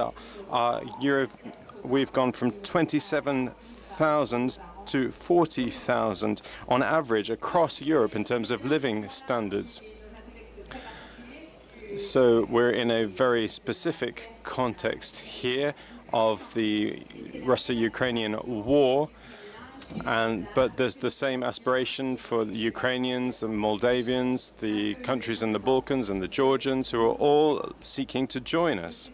we've gone from 27,000 to 40,000 on average across Europe in terms of living standards. So we're in a very specific context here of the Russo-Ukrainian war. But there's the same aspiration for the Ukrainians and Moldavians, the countries in the Balkans and the Georgians, who are all seeking to join us.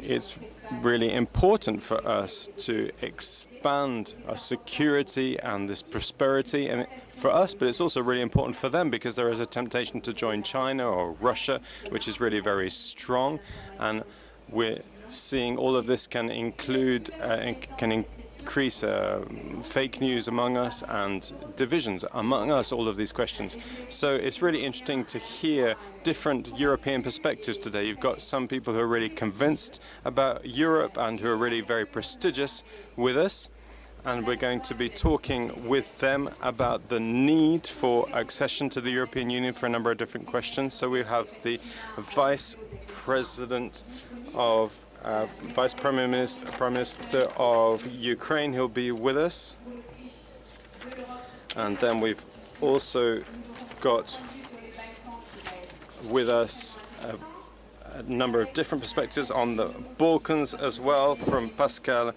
It's really important for us to expand our security and this prosperity, and for us, but it's also really important for them because there is a temptation to join China or Russia, which is really very strong, and we're seeing all of this can include can increase fake news among us and divisions among us, all of these questions. So it's really interesting to hear different European perspectives today. You've got some people who are really convinced about Europe and who are really very prestigious with us, and we're going to be talking with them about the need for accession to the European Union for a number of different questions. So we have the Vice President of Vice Prime Minister of Ukraine, who'll be with us. And then we've also got with us a number of different perspectives on the Balkans as well, from Pascal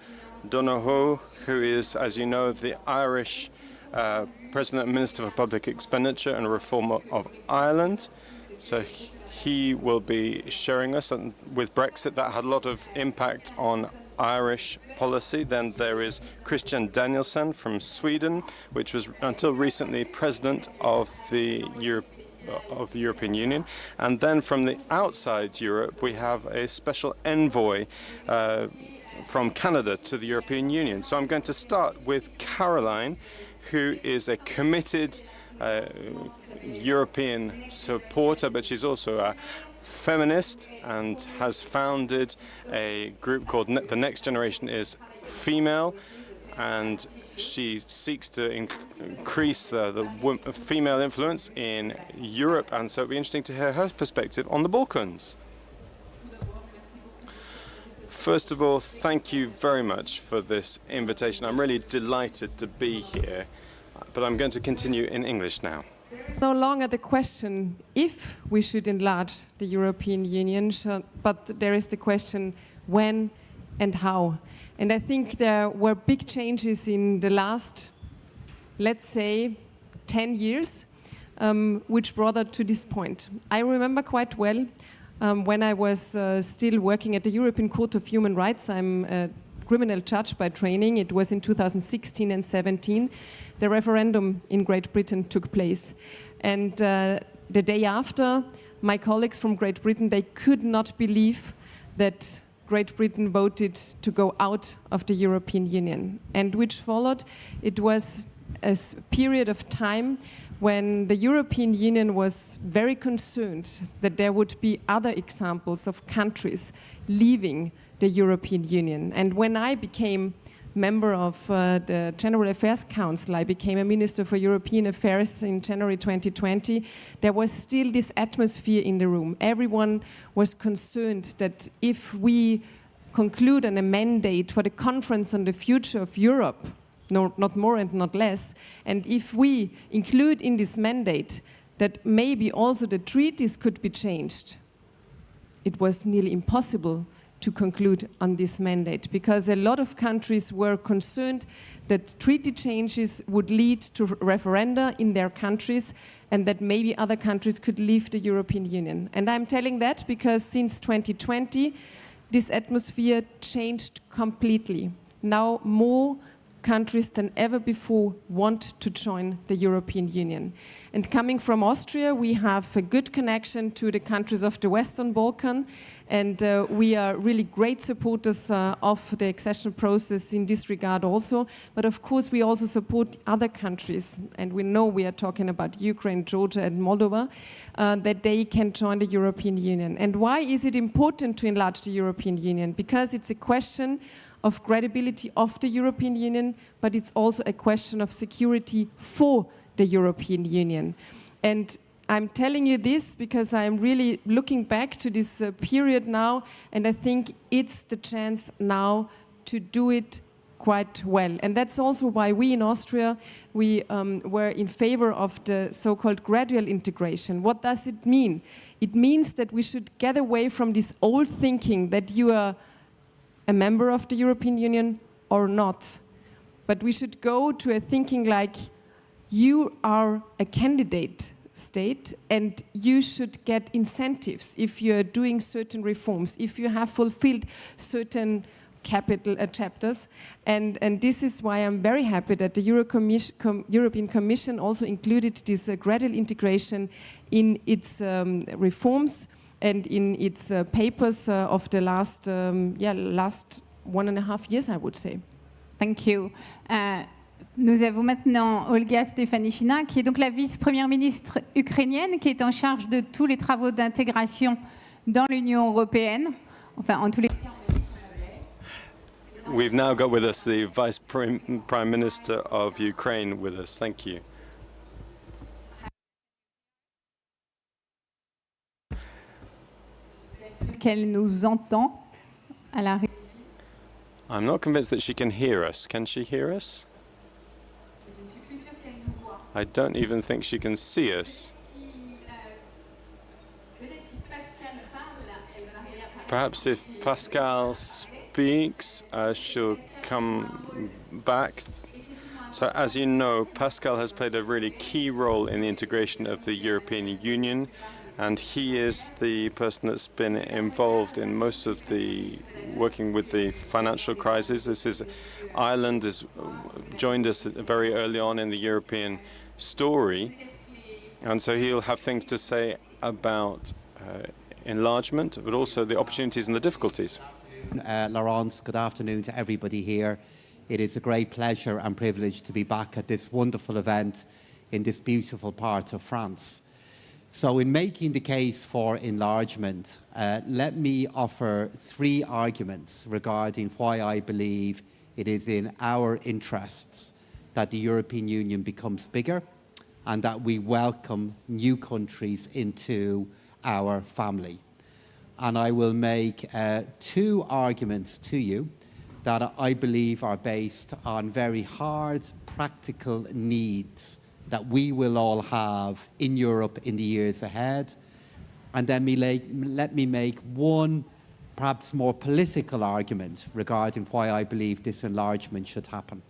Donohoe, who is, as you know, the Irish President and Minister for Public Expenditure and Reform of Ireland. So he will be sharing us, and with Brexit that had a lot of impact on Irish policy. Then there is Christian Danielsson from Sweden, which was until recently President of the European Union. And then from the outside Europe, we have a special envoy from Canada to the European Union. So I'm going to start with Caroline, who is a committed European supporter, but she's also a feminist and has founded a group called The Next Generation is Female, and she seeks to increase the female influence in Europe, and so it'll be interesting to hear her perspective on the Balkans. First of all, thank you very much for this invitation. I'm really delighted to be here, but I'm going to continue in English now. It's no longer the question if we should enlarge the European Union, but there is the question when and how. And I think there were big changes in the last, let's say, 10 years, which brought us to this point. I remember quite well when I was still working at the European Court of Human Rights. I'm a criminal judge by training. It was in 2016 and 17. The referendum in Great Britain took place. And the day after, my colleagues from Great Britain, they could not believe that Great Britain voted to go out of the European Union. And which followed, it was period of time when the European Union was very concerned that there would be other examples of countries leaving the European Union. And when I became member of the General Affairs Council, I became a Minister for European Affairs in January 2020, there was still this atmosphere in the room. Everyone was concerned that if we conclude on a mandate for the Conference on the Future of Europe, no, not more and not less, and if we include in this mandate that maybe also the treaties could be changed, it was nearly impossible to conclude on this mandate, because a lot of countries were concerned that treaty changes would lead to referenda in their countries and that maybe other countries could leave the European Union. And I'm telling that because since 2020, this atmosphere changed completely. Now more countries than ever before want to join the European Union. And coming from Austria, we have a good connection to the countries of the Western Balkan, and we are really great supporters of the accession process in this regard also. But of course, we also support other countries, and we know we are talking about Ukraine, Georgia, and Moldova, that they can join the European Union. And why is it important to enlarge the European Union? Because it's a question of credibility of the European Union, but it's also a question of security for the European Union. And I'm telling you this because I'm really looking back to this period now, and I think it's the chance now to do it quite well. And that's also why we in Austria, we were in favor of the so-called gradual integration. What does it mean? It means that we should get away from this old thinking that you are a member of the European Union or not. But we should go to a thinking like you are a candidate state and you should get incentives if you're doing certain reforms, if you have fulfilled certain capital chapters. And this is why I'm very happy that the European Commission also included this gradual integration in its reforms and in its papers of the last 1.5 years, I would say. Thank you. Nous avons maintenant Olga Stefanishyna, qui est donc la vice-première ministre ukrainienne, qui est en charge de tous les travaux d'intégration dans l'Union européenne. Enfin, en tous les cas. We've now got with us the Vice Prime Minister of Ukraine with us. Thank you. Qu'elle nous entend à la. I'm not convinced that she can hear us. Can she hear us? I don't even think she can see us. Perhaps if Pascal speaks, she'll come back. So as you know, Pascal has played a really key role in the integration of the European Union, and he is the person that's been involved in most of the working with the financial crisis. Ireland has joined us very early on in the European story, and so he'll have things to say about enlargement, but also the opportunities and the difficulties. Laurence, good afternoon to everybody here. It is a great pleasure and privilege to be back at this wonderful event in this beautiful part of France. So in making the case for enlargement, let me offer 3 arguments regarding why I believe it is in our interests that the European Union becomes bigger and that we welcome new countries into our family. And I will make 2 arguments to you that I believe are based on very hard, practical needs that we will all have in Europe in the years ahead. And then let me make 1 perhaps more political argument regarding why I believe this enlargement should happen.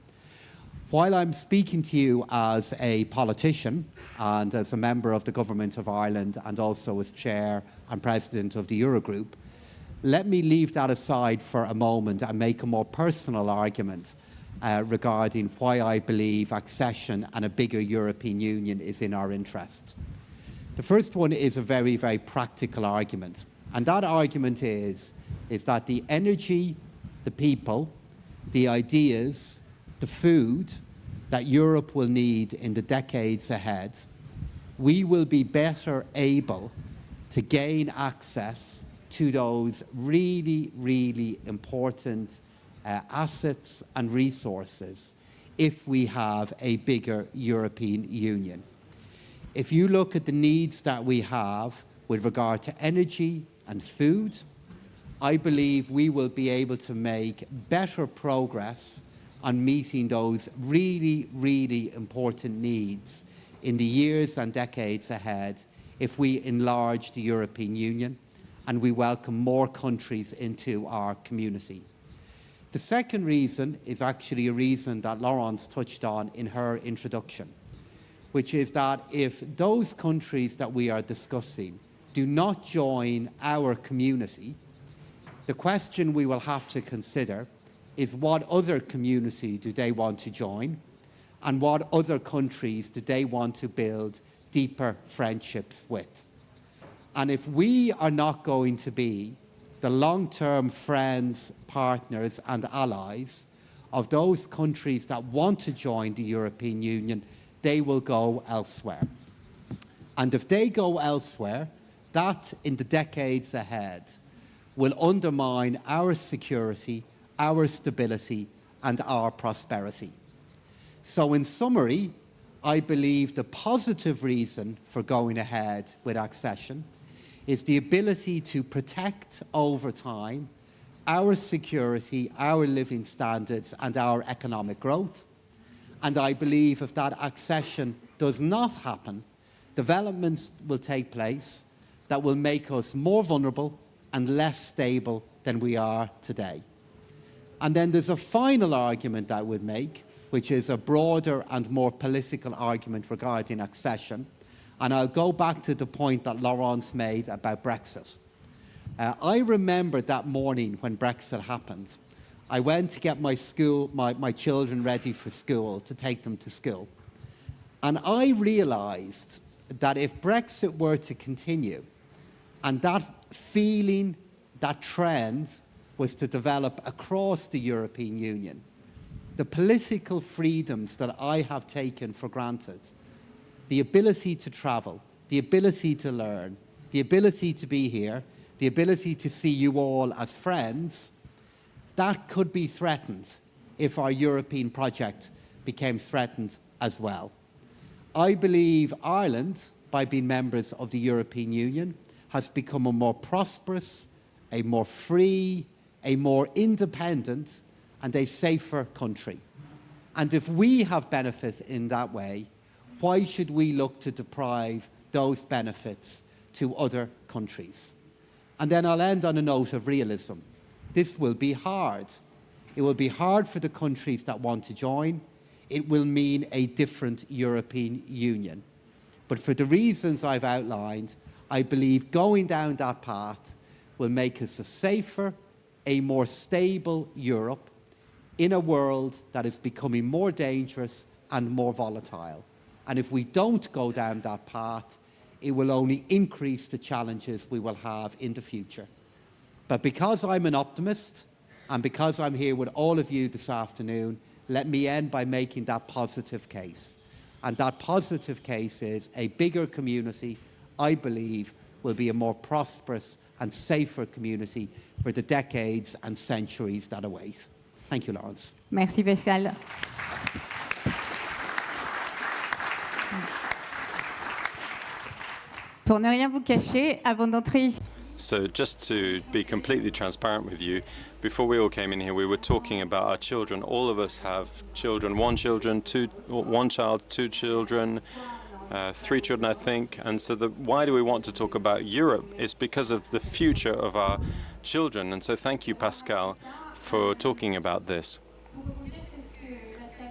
While I'm speaking to you as a politician and as a member of the Government of Ireland and also as chair and president of the Eurogroup, let me leave that aside for a moment and make a more personal argument regarding why I believe accession and a bigger European Union is in our interest. The first one is a very, very practical argument. And that argument is that the energy, the people, the ideas, the food that Europe will need in the decades ahead, we will be better able to gain access to those really, really important assets and resources if we have a bigger European Union. If you look at the needs that we have with regard to energy and food, I believe we will be able to make better progress on meeting those really, really important needs in the years and decades ahead if we enlarge the European Union and we welcome more countries into our community. The second reason is actually a reason that Laurence touched on in her introduction, which is that if those countries that we are discussing do not join our community, the question we will have to consider is what other community do they want to join and what other countries do they want to build deeper friendships with. And if we are not going to be the long-term friends, partners and allies of those countries that want to join the European Union, they will go elsewhere. And if they go elsewhere, that in the decades ahead will undermine our security, our stability and our prosperity. So in summary, I believe the positive reason for going ahead with accession is the ability to protect over time our security, our living standards and our economic growth. And I believe if that accession does not happen, developments will take place that will make us more vulnerable and less stable than we are today. And then there's a final argument I would make, which is a broader and more political argument regarding accession. And I'll go back to the point that Laurence made about Brexit. I remember that morning when Brexit happened. I went to get my children ready for school, to take them to school. And I realized that if Brexit were to continue, and that feeling, that trend was to develop across the European Union, the political freedoms that I have taken for granted, the ability to travel, the ability to learn, the ability to be here, the ability to see you all as friends, that could be threatened if our European project became threatened as well. I believe Ireland, by being members of the European Union, has become a more prosperous, a more free, a more independent and a safer country. And if we have benefits in that way, why should we look to deprive those benefits to other countries? And then I'll end on a note of realism. This will be hard. It will be hard for the countries that want to join. It will mean a different European Union. But for the reasons I've outlined, I believe going down that path will make us a safer, a more stable Europe in a world that is becoming more dangerous and more volatile. And if we don't go down that path, it will only increase the challenges we will have in the future. But because I'm an optimist, and because I'm here with all of you this afternoon, let me end by making that positive case. And that positive case is a bigger community, I believe, will be a more prosperous and safer community for the decades and centuries that await. Thank you, Laurence. Merci, Pascal. Pour ne rien vous cacher, avant d'entrer ici. So just to be completely transparent with you, before we all came in here, we were talking about our children. All of us have children, one child, two children, 3 children, I think. And so why do we want to talk about Europe? It's because of the future of our children. And so thank you, Pascal, for talking about this.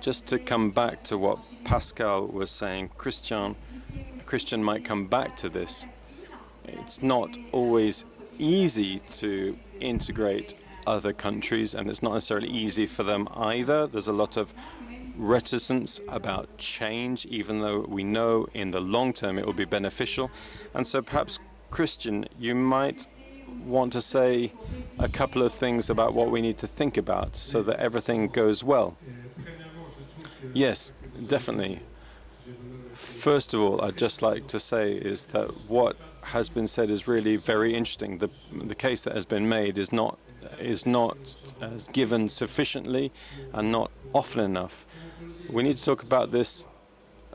Just to come back to what Pascal was saying, Christian might come back to this. It's not always easy to integrate other countries, and it's not necessarily easy for them either. There's a lot of reticence about change, even though we know in the long term it will be beneficial. And so perhaps, Christian, you might want to say a couple of things about what we need to think about so that everything goes well. Yes, definitely. First of all, I'd just like to say is that what has been said is really very interesting. The case that has been made is not given sufficiently and not often enough. We need to talk about this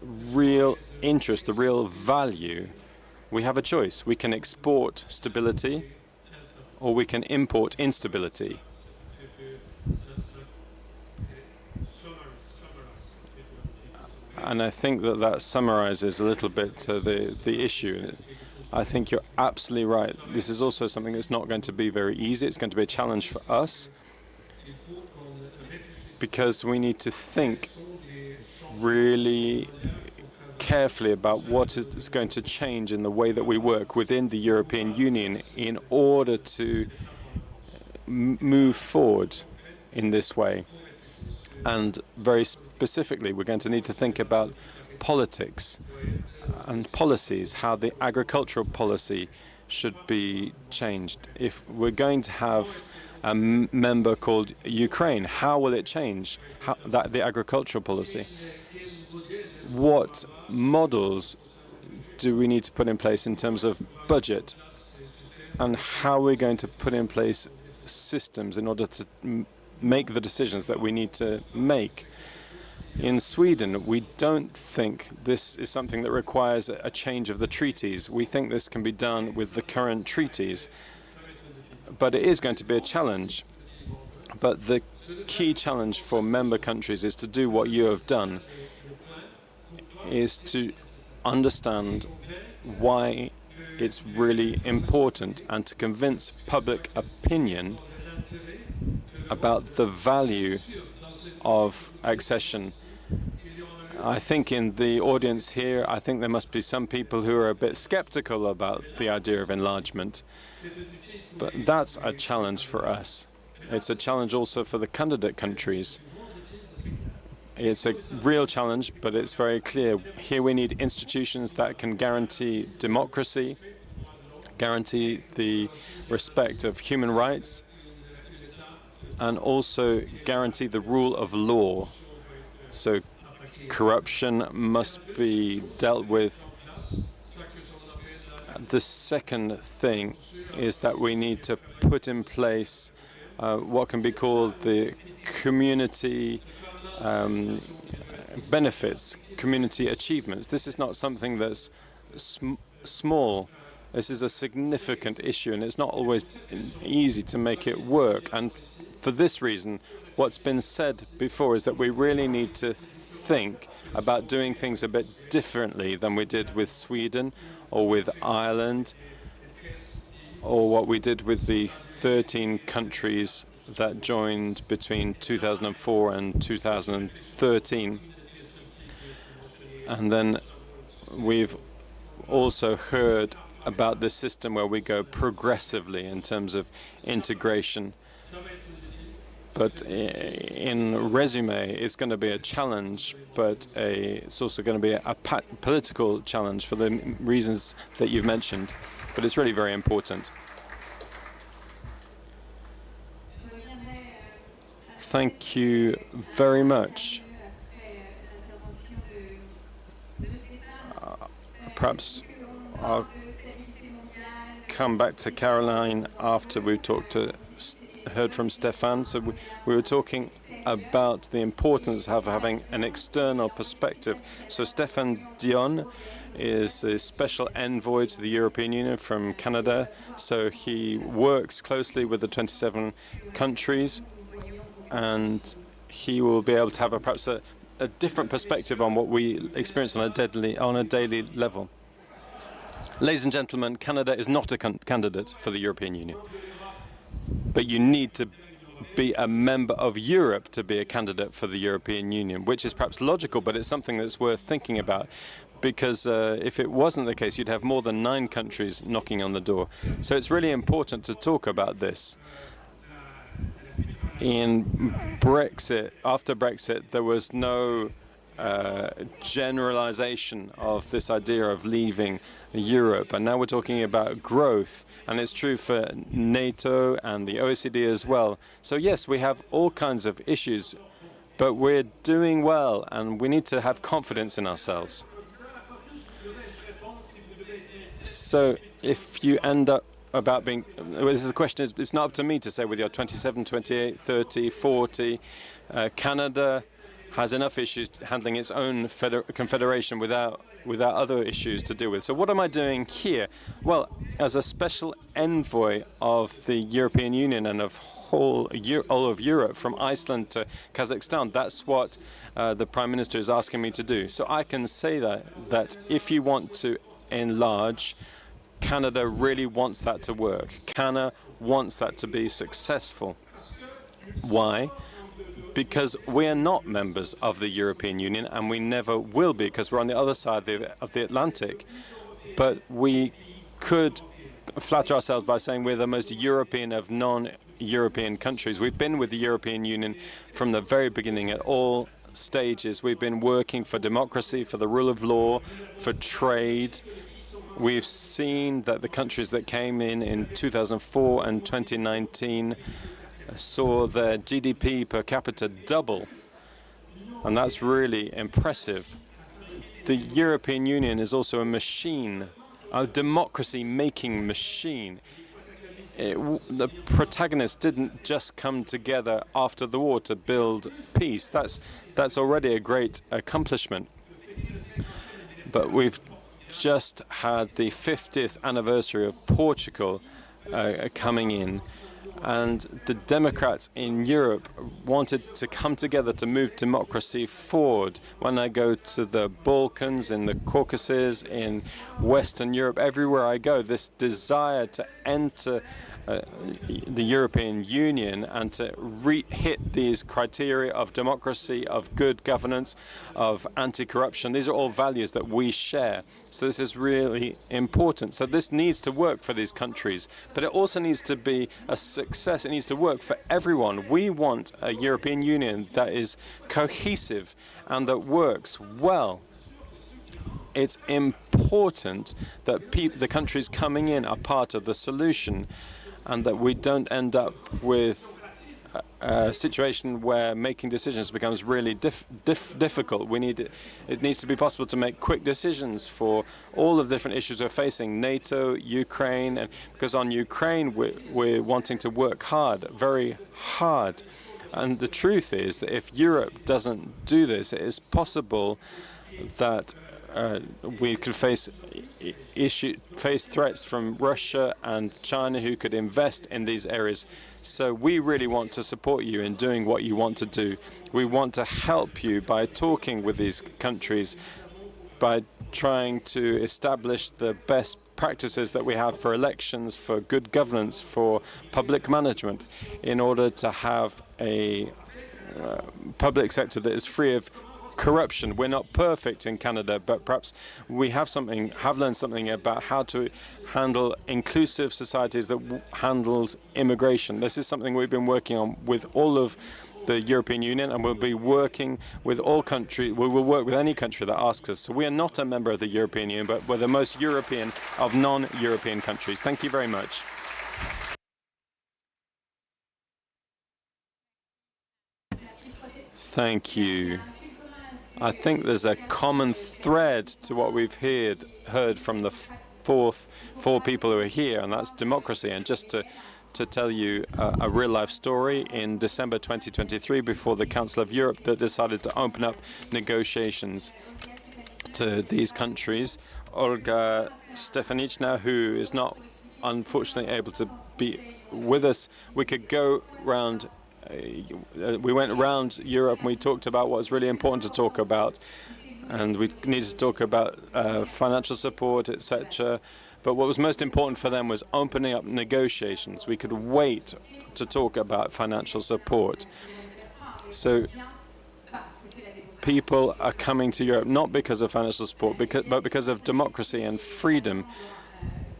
real interest, the real value. We have a choice. We can export stability or we can import instability. And I think that that summarizes a little bit the issue. I think you're absolutely right. This is also something that's not going to be very easy. It's going to be a challenge for us because we need to think really carefully about what is going to change in the way that we work within the European Union in order to move forward in this way. And very specifically, we're going to need to think about politics and policies, how the agricultural policy should be changed. If we're going to have a member called Ukraine, how will it change the agricultural policy? What models do we need to put in place in terms of budget? And how are we going to put in place systems in order to make the decisions that we need to make? In Sweden, we don't think this is something that requires a change of the treaties. We think this can be done with the current treaties. But it is going to be a challenge. But the key challenge for member countries is to do what you have done, is to understand why it's really important and to convince public opinion about the value of accession. I think in the audience here, I think there must be some people who are a bit skeptical about the idea of enlargement. But that's a challenge for us. It's a challenge also for the candidate countries. It's a real challenge, but it's very clear. Here we need institutions that can guarantee democracy, guarantee the respect of human rights, and also guarantee the rule of law. So corruption must be dealt with. The second thing is that we need to put in place what can be called the community benefits, community achievements. This is not something that's small. This is a significant issue, and it's not always easy to make it work. And for this reason, what's been said before is that we really need to think about doing things a bit differently than we did with Sweden or with Ireland, or what we did with the 13 countries that joined between 2004 and 2013. And then we've also heard about the system where we go progressively in terms of integration. But in resume, it's going to be a challenge, but it's also going to be a political challenge for the reasons that you've mentioned. But it's really very important. Thank you very much. Perhaps I'll come back to Caroline after we've heard from Stéphane. So we were talking about the importance of having an external perspective. So Stéphane Dion is a special envoy to the European Union from Canada. So he works closely with the 27 countries, and he will be able to have perhaps a different perspective on what we experience on a daily level. Ladies and gentlemen, Canada is not a candidate for the European Union. But you need to be a member of Europe to be a candidate for the European Union, which is perhaps logical, but it's something that's worth thinking about. Because if it wasn't the case, you'd have more than 9 countries knocking on the door. So it's really important to talk about this. In Brexit, after Brexit, there was no generalization of this idea of leaving Europe. And now we're talking about growth. And it's true for NATO and the OECD as well. So yes, we have all kinds of issues, But we're doing well, and we need to have confidence in ourselves. So if you end up about being, the question is, it's not up to me to say whether you're 27, 28, 30, 40. Canada has enough issues handling its own confederation without other issues to deal with. So what am I doing here? Well, as a special envoy of the European Union and of all of Europe, from Iceland to Kazakhstan, that's what the Prime Minister is asking me to do. So I can say that if you want to enlarge, Canada really wants that to work. Canada wants that to be successful. Why? Because we are not members of the European Union, and we never will be, because we're on the other side of the Atlantic. But we could flatter ourselves by saying we're the most European of non-European countries. We've been with the European Union from the very beginning at all stages. We've been working for democracy, for the rule of law, for trade. We've seen that the countries that came in 2004 and 2019 saw their GDP per capita double, and that's really impressive. The European Union is also a machine, a democracy-making machine. The protagonists didn't just come together after the war to build peace. That's already a great accomplishment. But we've just had the 50th anniversary of Portugal coming in, and the Democrats in Europe wanted to come together to move democracy forward. When I go to the Balkans, in the Caucasus, in Western Europe, everywhere I go, this desire to enter the European Union and to hit these criteria of democracy, of good governance, of anti-corruption. These are all values that we share. So this is really important. So this needs to work for these countries, but it also needs to be a success. It needs to work for everyone. We want a European Union that is cohesive and that works well. It's important that the countries coming in are part of the solution, and that we don't end up with a situation where making decisions becomes really difficult. It needs to be possible to make quick decisions for all of the different issues we're facing, NATO, Ukraine, and because on Ukraine we're wanting to work hard, very hard. And the truth is that if Europe doesn't do this, it is possible that we could face threats from Russia and China, who could invest in these areas. So we really want to support you in doing what you want to do. We want to help you by talking with these countries, by trying to establish the best practices that we have for elections, for good governance, for public management, in order to have a public sector that is free of corruption. We're not perfect in Canada, but perhaps we have learned something about how to handle inclusive societies that handles immigration. This is something we've been working on with all of the European Union, and we'll be working with all countries. We will work with any country that asks us. So we are not a member of the European Union, but we're the most European of non-European countries. Thank you very much. Thank you. I think there's a common thread to what we've heard from the four people who are here, and that's democracy. And just to tell you a real-life story, in December 2023, before the Council of Europe that decided to open up negotiations to these countries, Olga Stefanichna, who is not unfortunately able to be with us, we could go round. We went around Europe and we talked about what was really important to talk about, and we needed to talk about financial support, etc. But what was most important for them was opening up negotiations. We could wait to talk about financial support. So people are coming to Europe not because of financial support, but because of democracy and freedom.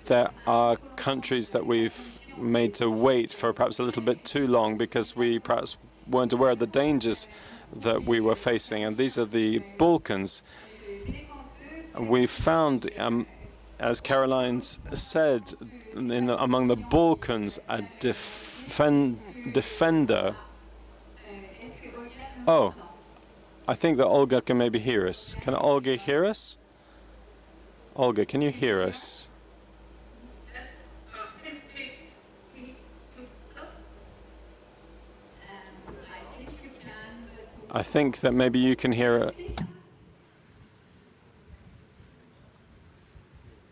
There are countries that we've made to wait for perhaps a little bit too long because we perhaps weren't aware of the dangers that we were facing. And these are the Balkans. We found, as Caroline said, among the Balkans, a defender. Oh, I think that Olga can maybe hear us. Can Olga hear us? Olga, can you hear us? I think that maybe you can hear it.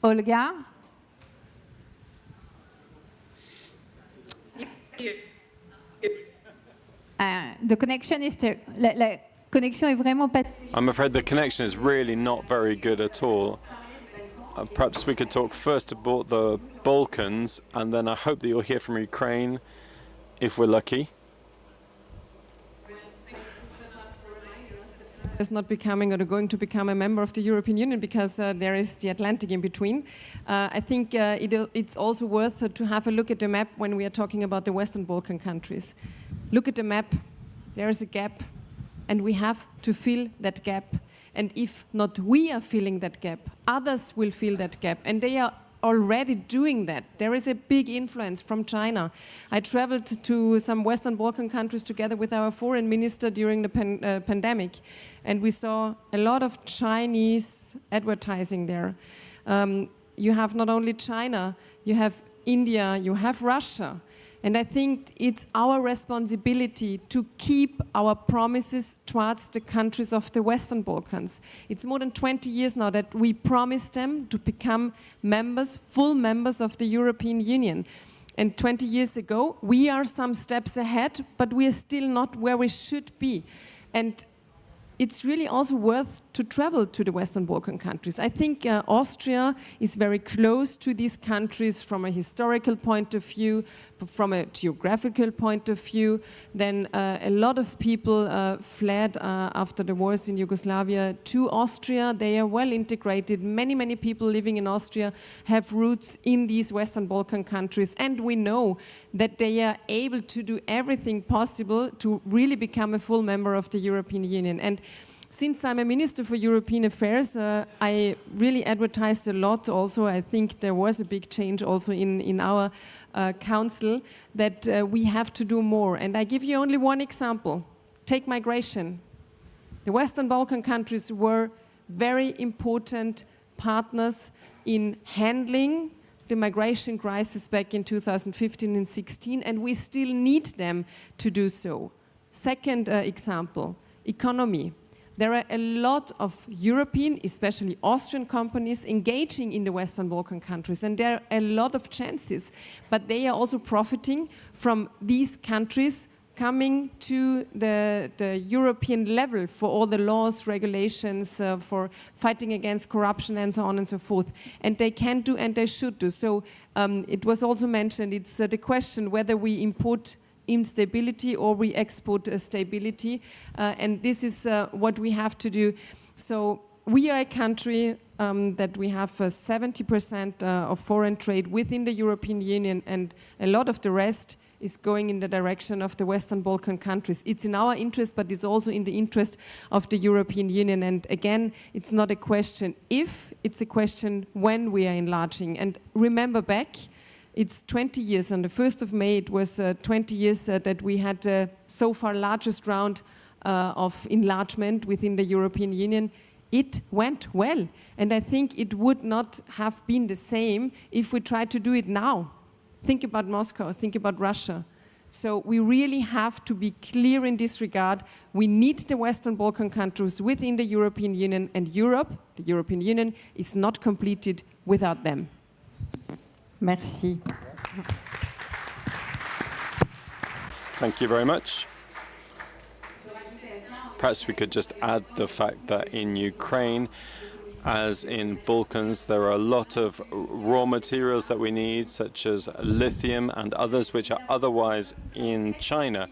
Olga? The connection is la connexion est vraiment pas. I'm afraid the connection is really not very good at all. Perhaps we could talk first about the Balkans, and then I hope that you'll hear from Ukraine, if we're lucky. Is not becoming or going to become a member of the European Union because there is the Atlantic in between. I think it's also worth to have a look at the map when we are talking about the Western Balkan countries. Look at the map, there is a gap, and we have to fill that gap. And if not we are filling that gap, others will fill that gap, and they are already doing that. There is a big influence from China. I traveled to some Western Balkan countries together with our foreign minister during the pandemic, and we saw a lot of Chinese advertising there. You have not only China, you have India, you have Russia. And I think it's our responsibility to keep our promises towards the countries of the Western Balkans. It's more than 20 years now that we promised them to become members, full members of the European Union. And 20 years ago, we are some steps ahead, but we are still not where we should be. And it's really also worth to travel to the Western Balkan countries. I think Austria is very close to these countries from a historical point of view, from a geographical point of view. Then a lot of people fled after the wars in Yugoslavia to Austria. They are well integrated. Many, many people living in Austria have roots in these Western Balkan countries. And we know that they are able to do everything possible to really become a full member of the European Union. And since I'm a Minister for European Affairs, I really advertised a lot also. I think there was a big change also in our council that we have to do more. And I give you only one example. Take migration. The Western Balkan countries were very important partners in handling the migration crisis back in 2015 and 16, and we still need them to do so. Second example, economy. There are a lot of European, especially Austrian companies engaging in the Western Balkan countries, and there are a lot of chances. But they are also profiting from these countries coming to the European level for all the laws, regulations, for fighting against corruption and so on and so forth. And they can do and they should do. So it was also mentioned, it's the question whether we import instability or we export stability, and this is what we have to do. So we are a country that we have 70% of foreign trade within the European Union, and a lot of the rest is going in the direction of the Western Balkan countries. It's in our interest, but it's also in the interest of the European Union. And again, it's not a question if, it's a question when we are enlarging. And remember back, it's 20 years, on the 1st of May, it was 20 years that we had the so far largest round of enlargement within the European Union. It went well, and I think it would not have been the same if we tried to do it now. Think about Moscow, think about Russia. So we really have to be clear in this regard. We need the Western Balkan countries within the European Union, and Europe, the European Union, is not completed without them. Merci. Thank you very much. Perhaps we could just add the fact that in Ukraine, as in Balkans, there are a lot of raw materials that we need, such as lithium and others which are otherwise in China.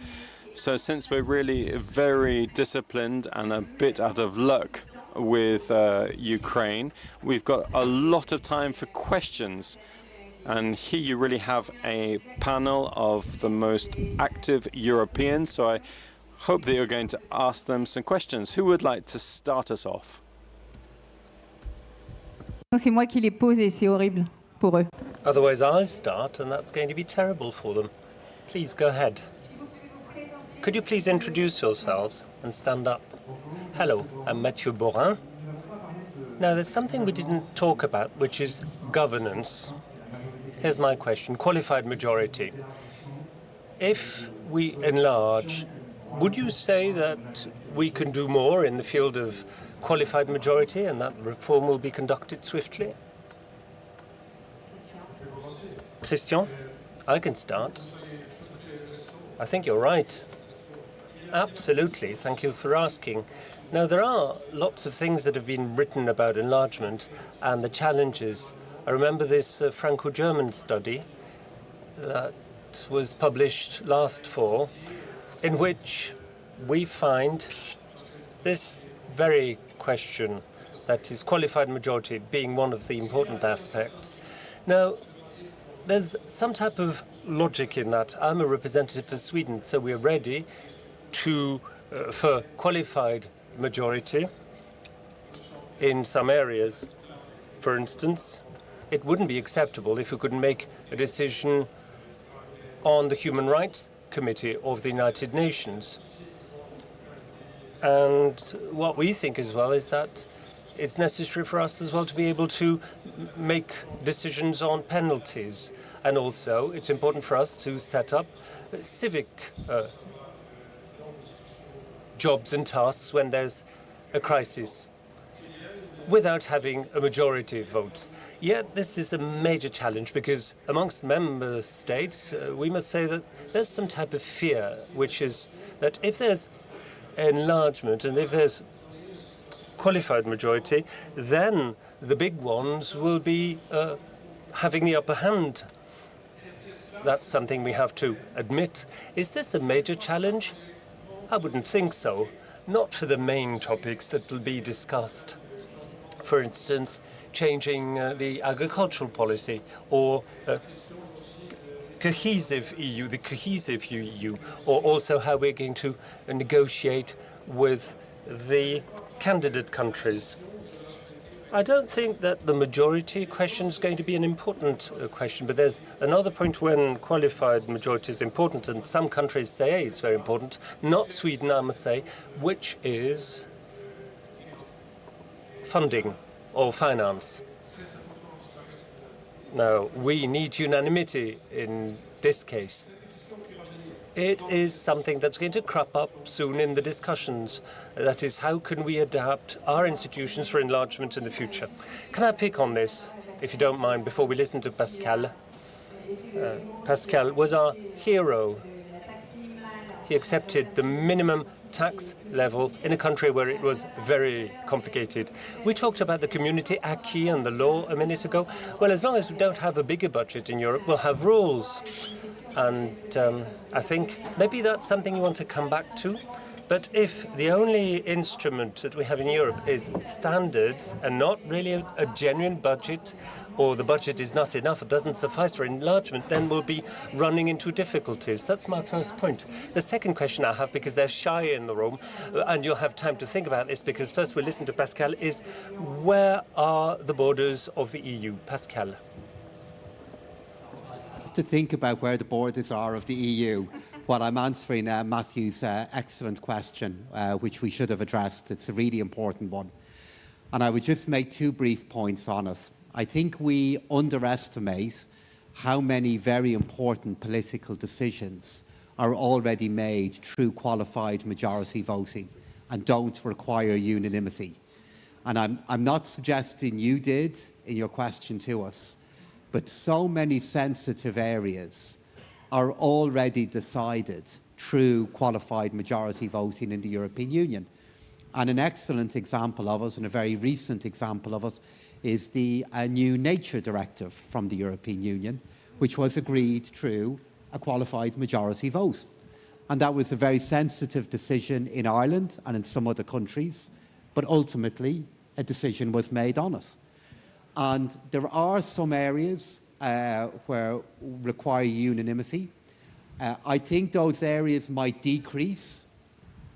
So since we're really very disciplined and a bit out of luck with Ukraine, we've got a lot of time for questions. And here you really have a panel of the most active Europeans, so I hope that you're going to ask them some questions. Who would like to start us off? C'est moi qui les pose et c'est horrible pour eux. Otherwise I'll start, and that's going to be terrible for them. Please go ahead. Could you please introduce yourselves and stand up? Hello, I'm Mathieu Borin. Now, there's something we didn't talk about, which is governance. Here's my question, qualified majority. If we enlarge, would you say that we can do more in the field of qualified majority and that reform will be conducted swiftly? Christian, I can start. I think you're right. Absolutely. Thank you for asking. Now, there are lots of things that have been written about enlargement and the challenges. I remember this Franco-German study that was published last fall, in which we find this very question, that is qualified majority, being one of the important aspects. Now, there's some type of logic in that. I'm a representative for Sweden, so we're ready for qualified majority in some areas. For instance, it wouldn't be acceptable if we couldn't make a decision on the Human Rights Committee of the United Nations. And what we think as well is that it's necessary for us as well to be able to make decisions on penalties. And also, it's important for us to set up civic jobs and tasks when there's a crisis without having a majority of votes. Yet this is a major challenge because amongst member states, we must say that there's some type of fear, which is that if there's enlargement and if there's qualified majority, then the big ones will be having the upper hand. That's something we have to admit. Is this a major challenge? I wouldn't think so. Not for the main topics that will be discussed. For instance, changing the agricultural policy or cohesive EU, the cohesive EU, or also how we're going to negotiate with the candidate countries. I don't think that the majority question is going to be an important question, but there's another point when qualified majority is important, and some countries say it's very important, not Sweden, I must say, which is funding or finance. Now, we need unanimity in this case. It is something that's going to crop up soon in the discussions. That is, how can we adapt our institutions for enlargement in the future? Can I pick on this, if you don't mind, before we listen to Pascal? Pascal was our hero. He accepted the minimum tax level in a country where it was very complicated. We talked about the community acquis and the law a minute ago. Well, as long as we don't have a bigger budget in Europe, we'll have rules. And I think maybe that's something you want to come back to. But if the only instrument that we have in Europe is standards and not really a genuine budget, or the budget is not enough, it doesn't suffice for enlargement, then we'll be running into difficulties. That's my first point. The second question I have, because they're shy in the room, and you'll have time to think about this, because first we'll listen to Pascal, is where are the borders of the EU? Pascal. To think about where the borders are of the EU while I'm answering Matthew's excellent question, which we should have addressed. It's a really important one. And I would just make two brief points on it. I think we underestimate how many very important political decisions are already made through qualified majority voting and don't require unanimity. And I'm not suggesting you did in your question to us, but so many sensitive areas are already decided through qualified majority voting in the European Union. And an excellent example of it, and a very recent example of it, is the new Nature Directive from the European Union, which was agreed through a qualified majority vote. And that was a very sensitive decision in Ireland and in some other countries, but ultimately a decision was made on it. And there are some areas where require unanimity. I think those areas might decrease.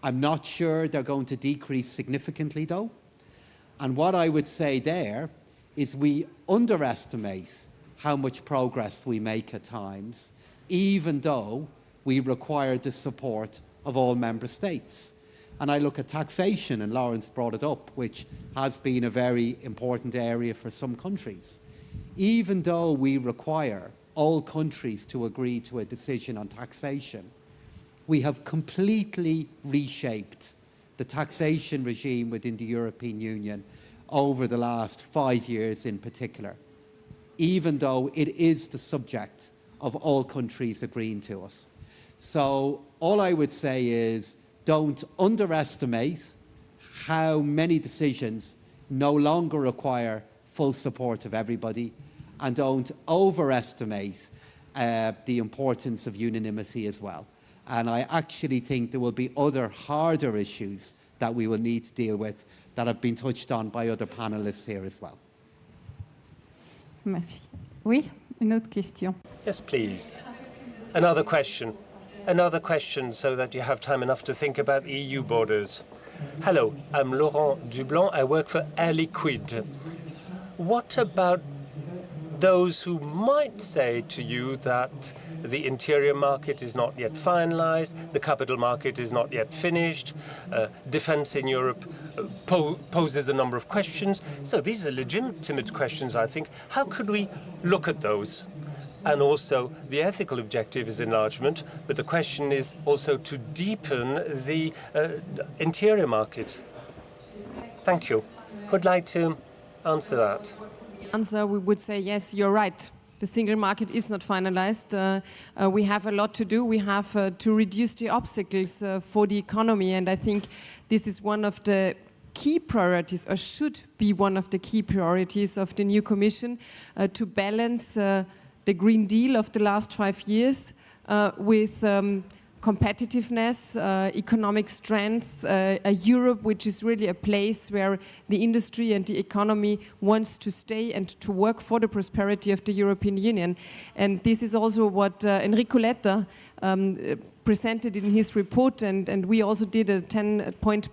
I'm not sure they're going to decrease significantly, though. And what I would say there is we underestimate how much progress we make at times, even though we require the support of all member states. And I look at taxation, and Lawrence brought it up, which has been a very important area for some countries. Even though we require all countries to agree to a decision on taxation, we have completely reshaped the taxation regime within the European Union over the last 5 years in particular, even though it is the subject of all countries agreeing to it. So all I would say is don't underestimate how many decisions no longer require full support of everybody, and don't overestimate the importance of unanimity as well. And I actually think there will be other harder issues that we will need to deal with that have been touched on by other panelists here as well. Merci. Oui, une autre question. Yes, please. Another question. Another question so that you have time enough to think about EU borders. Hello, I'm Laurent Dublon. I work for Air Liquide. What about those who might say to you that the interior market is not yet finalized, the capital market is not yet finished, defense in Europe poses a number of questions. So these are legitimate questions, I think. How could we look at those? And also, the ethical objective is enlargement, but the question is also to deepen the interior market. Thank you. Who'd like to answer that? Answer, we would say, yes, you're right. The single market is not finalized. We have a lot to do. We have to reduce the obstacles for the economy, and I think this is one of the key priorities, or should be one of the key priorities of the new Commission, to balance the Green Deal of the last 5 years with competitiveness, economic strength, a Europe which is really a place where the industry and the economy wants to stay and to work for the prosperity of the European Union. And this is also what Enrico Letta presented in his report, and we also did a 10-point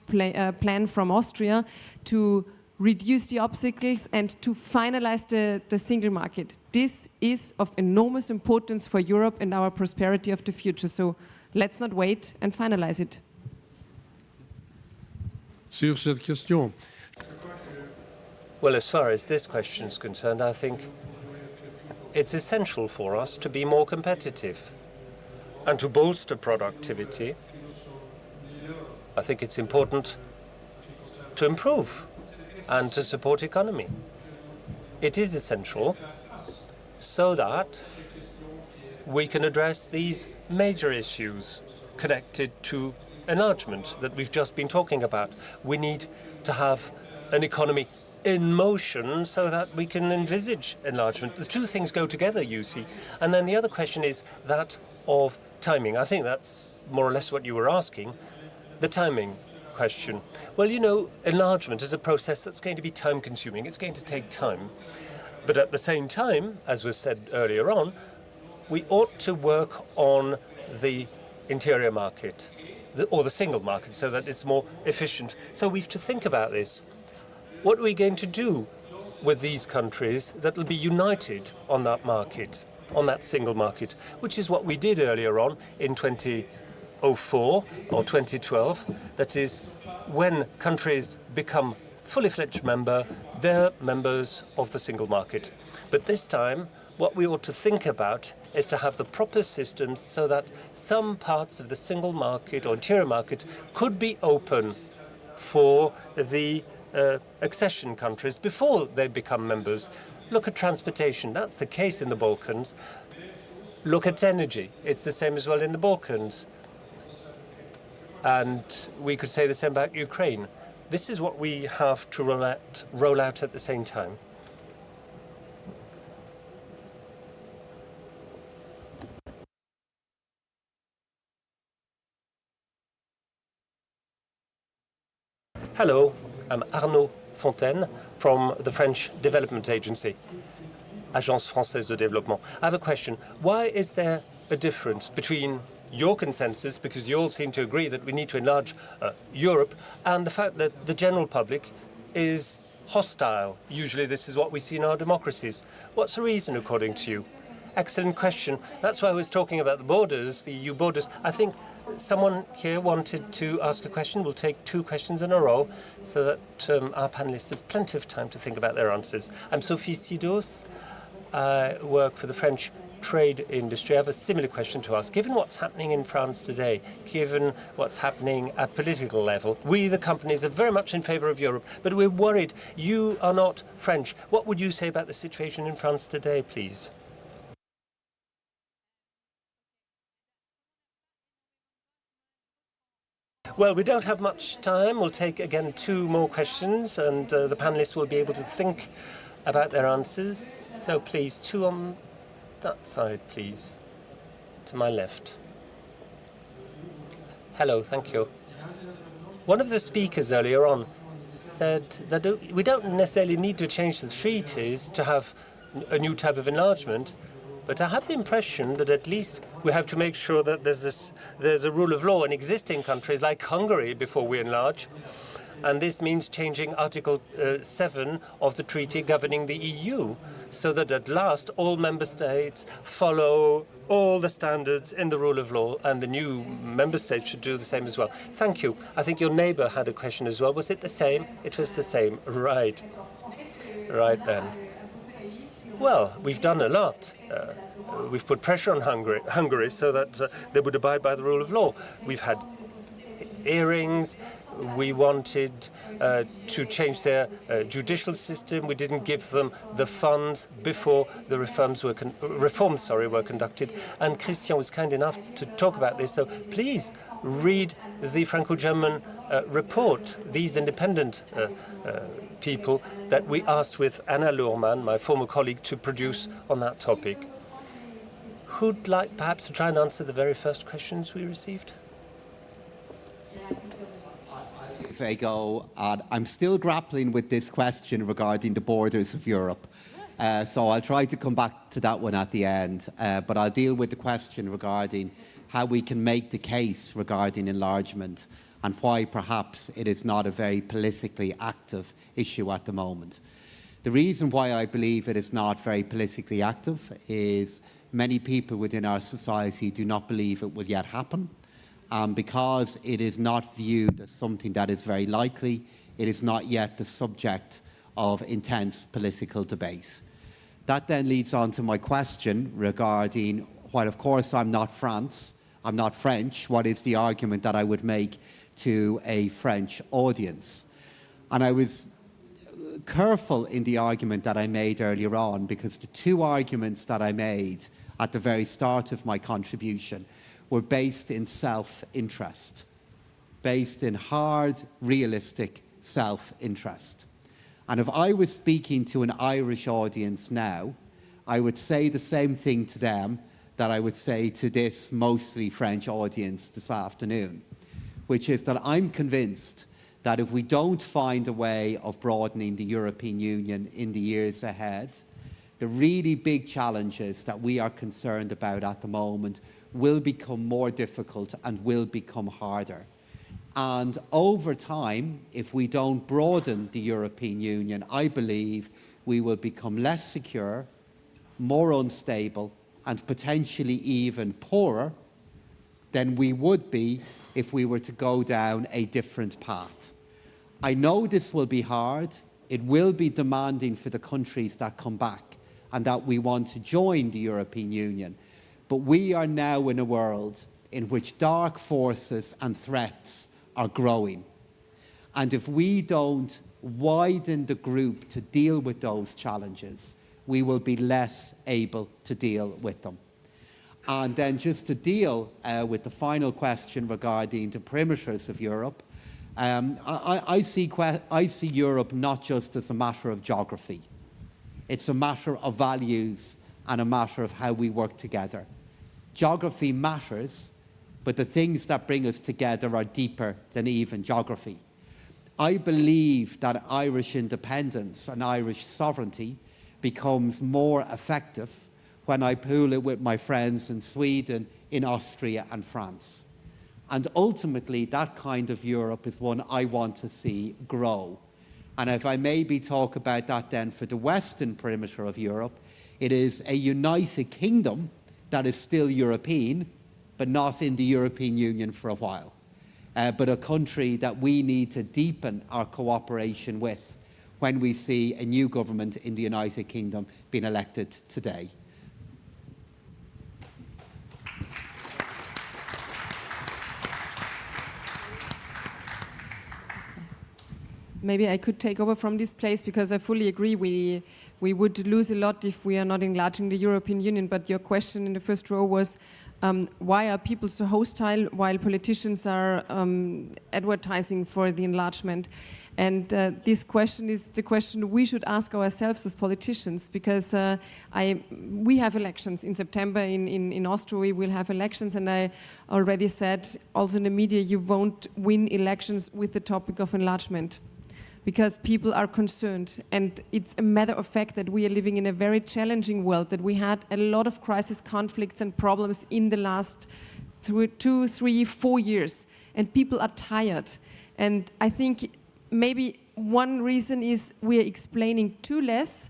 plan from Austria to reduce the obstacles and to finalize the single market. This is of enormous importance for Europe and our prosperity of the future. So let's not wait and finalize it. Sur cette question. Well, as far as this question is concerned, I think it's essential for us to be more competitive and to bolster productivity. I think it's important to improve and to support economy. It is essential so that we can address these major issues connected to enlargement that we've just been talking about. We need to have an economy in motion so that we can envisage enlargement. The two things go together, you see. And then the other question is that of timing. I think that's more or less what you were asking, the timing question. Well, you know, enlargement is a process that's going to be time-consuming. It's going to take time. But at the same time, as was said earlier on, we ought to work on the interior market, or the single market, so that it's more efficient. So we have to think about this. What are we going to do with these countries that will be united on that market, on that single market, which is what we did earlier on in 2004 or 2012. That is, when countries become fully fledged member, they're members of the single market. But this time, what we ought to think about is to have the proper systems so that some parts of the single market or interior market could be open for the accession countries before they become members. Look at transportation. That's the case in the Balkans. Look at energy. It's the same as well in the Balkans. And we could say the same about Ukraine. This is what we have to roll out at the same time. Hello, I'm Arnaud Fontaine from the French Development Agency, Agence Française de Développement. I have a question. Why is there a difference between your consensus, because you all seem to agree that we need to enlarge Europe, and the fact that the general public is hostile? Usually this is what we see in our democracies. What's the reason, according to you? Excellent question. That's why I was talking about the borders, the EU borders. I think Someone here wanted to ask a question. We'll take 2 questions in a row so that our panelists have plenty of time to think about their answers. I'm Sophie Sidos. I work for the French trade industry. I have a similar question to ask. Given what's happening in France today, given what's happening at political level, we, the companies, are very much in favor of Europe, but we're worried. You are not French. What would you say about the situation in France today, please? Well, we don't have much time. We'll take, again, 2 more questions, and the panelists will be able to think about their answers. So please, 2 on that side, please, to my left. Hello, thank you. One of the speakers earlier on said that we don't necessarily need to change the treaties to have a new type of enlargement, but I have the impression that at least we have to make sure that there's a rule of law in existing countries like Hungary before we enlarge. And this means changing Article 7 of the treaty governing the EU, so that at last all member states follow all the standards in the rule of law, and the new member states should do the same as well. Thank you. I think your neighbor had a question as well. Was it the same? It was the same. Right. Right then. Well, we've done a lot. We've put pressure on Hungary so that they would abide by the rule of law. We've had hearings. We wanted to change their judicial system. We didn't give them the funds before the reforms were conducted. And Christian was kind enough to talk about this. So please read the Franco-German report. These independent people that we asked with Anna Lohrmann, my former colleague, to produce on that topic. Who'd like perhaps to try and answer the very first questions we received? If I go, I'm still grappling with this question regarding the borders of Europe. So I'll try to come back to that one at the end. But I'll deal with the question regarding how we can make the case regarding enlargement and why perhaps it is not a very politically active issue at the moment. The reason why I believe it is not very politically active is many people within our society do not believe it will yet happen. Because it is not viewed as something that is very likely, it is not yet the subject of intense political debate. That then leads on to my question regarding, while of course I'm not French, what is the argument that I would make to a French audience? And I was careful in the argument that I made earlier on, because the 2 arguments that I made at the very start of my contribution were based in self-interest, based in hard, realistic self-interest. And if I was speaking to an Irish audience now, I would say the same thing to them that I would say to this mostly French audience this afternoon, which is that I'm convinced that if we don't find a way of broadening the European Union in the years ahead, the really big challenges that we are concerned about at the moment will become more difficult and will become harder. And over time, if we don't broaden the European Union, I believe we will become less secure, more unstable, and potentially even poorer than we would be if we were to go down a different path. I know this will be hard. It will be demanding for the countries that come back and that we want to join the European Union. But we are now in a world in which dark forces and threats are growing. And if we don't widen the group to deal with those challenges, we will be less able to deal with them. And then just to deal with the final question regarding the perimeters of Europe, I see Europe not just as a matter of geography. It's a matter of values and a matter of how we work together. Geography matters, but the things that bring us together are deeper than even geography. I believe that Irish independence and Irish sovereignty becomes more effective when I pool it with my friends in Sweden, in Austria and France. And ultimately, that kind of Europe is one I want to see grow. And if I maybe talk about that then for the western perimeter of Europe, it is a united kingdom that is still European, but not in the European Union for a while, but a country that we need to deepen our cooperation with when we see a new government in the United Kingdom being elected today. Maybe I could take over from this place, because I fully agree we would lose a lot if we are not enlarging the European Union. But your question in the first row was, why are people so hostile while politicians are advertising for the enlargement? And this question is the question we should ask ourselves as politicians, because we have elections in September in Austria. We will have elections, and I already said also in the media, you won't win elections with the topic of enlargement, because people are concerned. And it's a matter of fact that we are living in a very challenging world, that we had a lot of crisis, conflicts and problems in the last 2, 3, 4 years, and people are tired. And I think maybe one reason is we are explaining too less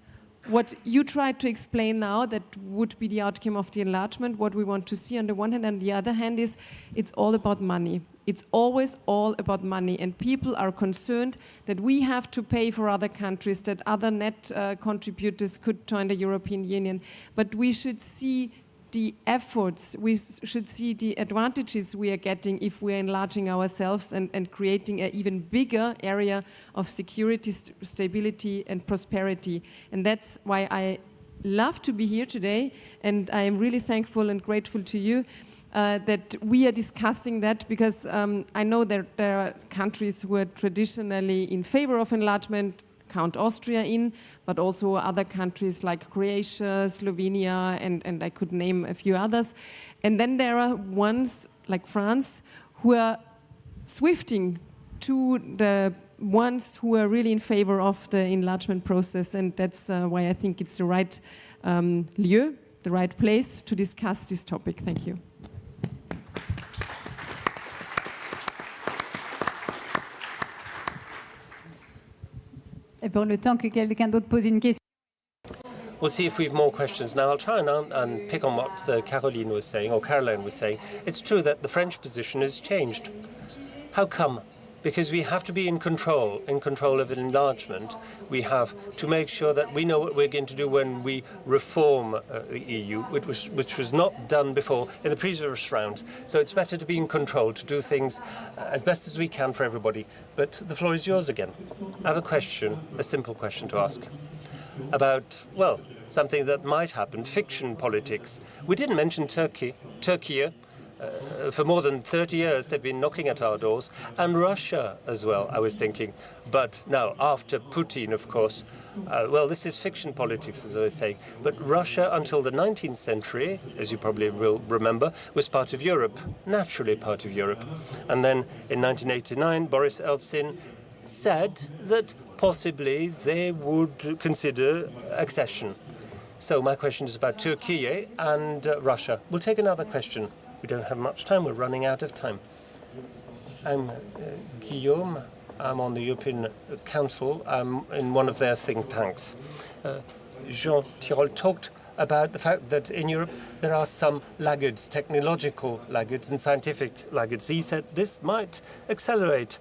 what you tried to explain now, that would be the outcome of the enlargement, what we want to see on the one hand, and the other hand is it's all about money. It's always all about money, and people are concerned that we have to pay for other countries, that other net contributors could join the European Union. But we should see the efforts, we should see the advantages we are getting if we are enlarging ourselves and creating an even bigger area of security, stability and prosperity. And that's why I love to be here today, and I am really thankful and grateful to you that we are discussing that, because I know that there are countries who are traditionally in favor of enlargement, count Austria in, but also other countries like Croatia, Slovenia, and I could name a few others. And then there are ones like France who are swifting to the ones who are really in favor of the enlargement process, and that's why I think it's the right lieu, the right place to discuss this topic. Thank you. Et pour le temps que quelqu'un d'autre pose une question. We'll see if we have more questions. Now, I'll try and pick on what Caroline was saying, or Caroline was saying. It's true that the French position has changed. How come? Because we have to be in control of enlargement. We have to make sure that we know what we're going to do when we reform the EU, which was not done before in the previous round. So it's better to be in control, to do things as best as we can for everybody. But the floor is yours again. I have a question, a simple question to ask about, well, something that might happen, fiction politics. We didn't mention Turkey. For more than 30 years, they've been knocking at our doors, and Russia as well, I was thinking. But now, after Putin, of course, well, this is fiction politics, as I was saying, but Russia, until the 19th century, as you probably will remember, was part of Europe, naturally part of Europe. And then in 1989, Boris Eltsine said that possibly they would consider accession. So my question is about Turkey and Russia. We'll take another question. We don't have much time. We're running out of time. I'm Guillaume. I'm on the European Council. I'm in one of their think tanks. Jean Tirole talked about the fact that in Europe there are some laggards, technological laggards and scientific laggards. He said this might accelerate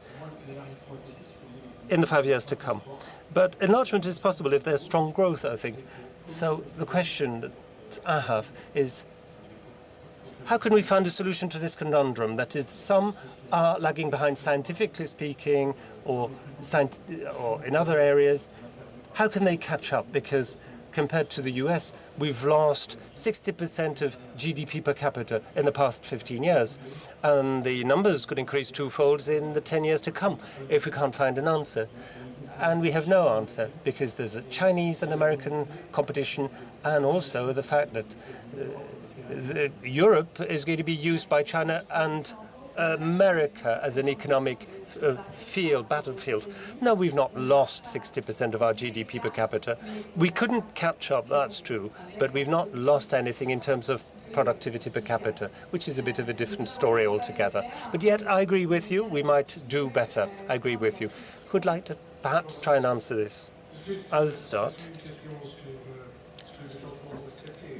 in the 5 years to come. But enlargement is possible if there's strong growth, I think. So the question that I have is, how can we find a solution to this conundrum? That is, some are lagging behind scientifically speaking, or in other areas. How can they catch up? Because compared to the US, we've lost 60% of GDP per capita in the past 15 years. And the numbers could increase twofold in the 10 years to come if we can't find an answer. And we have no answer, because there's a Chinese and American competition, and also the fact that Europe is going to be used by China and America as an economic battlefield. No, we've not lost 60% of our GDP per capita. We couldn't catch up, that's true, but we've not lost anything in terms of productivity per capita, which is a bit of a different story altogether. But yet, I agree with you, we might do better. I agree with you. Who'd like to perhaps try and answer this? I'll start.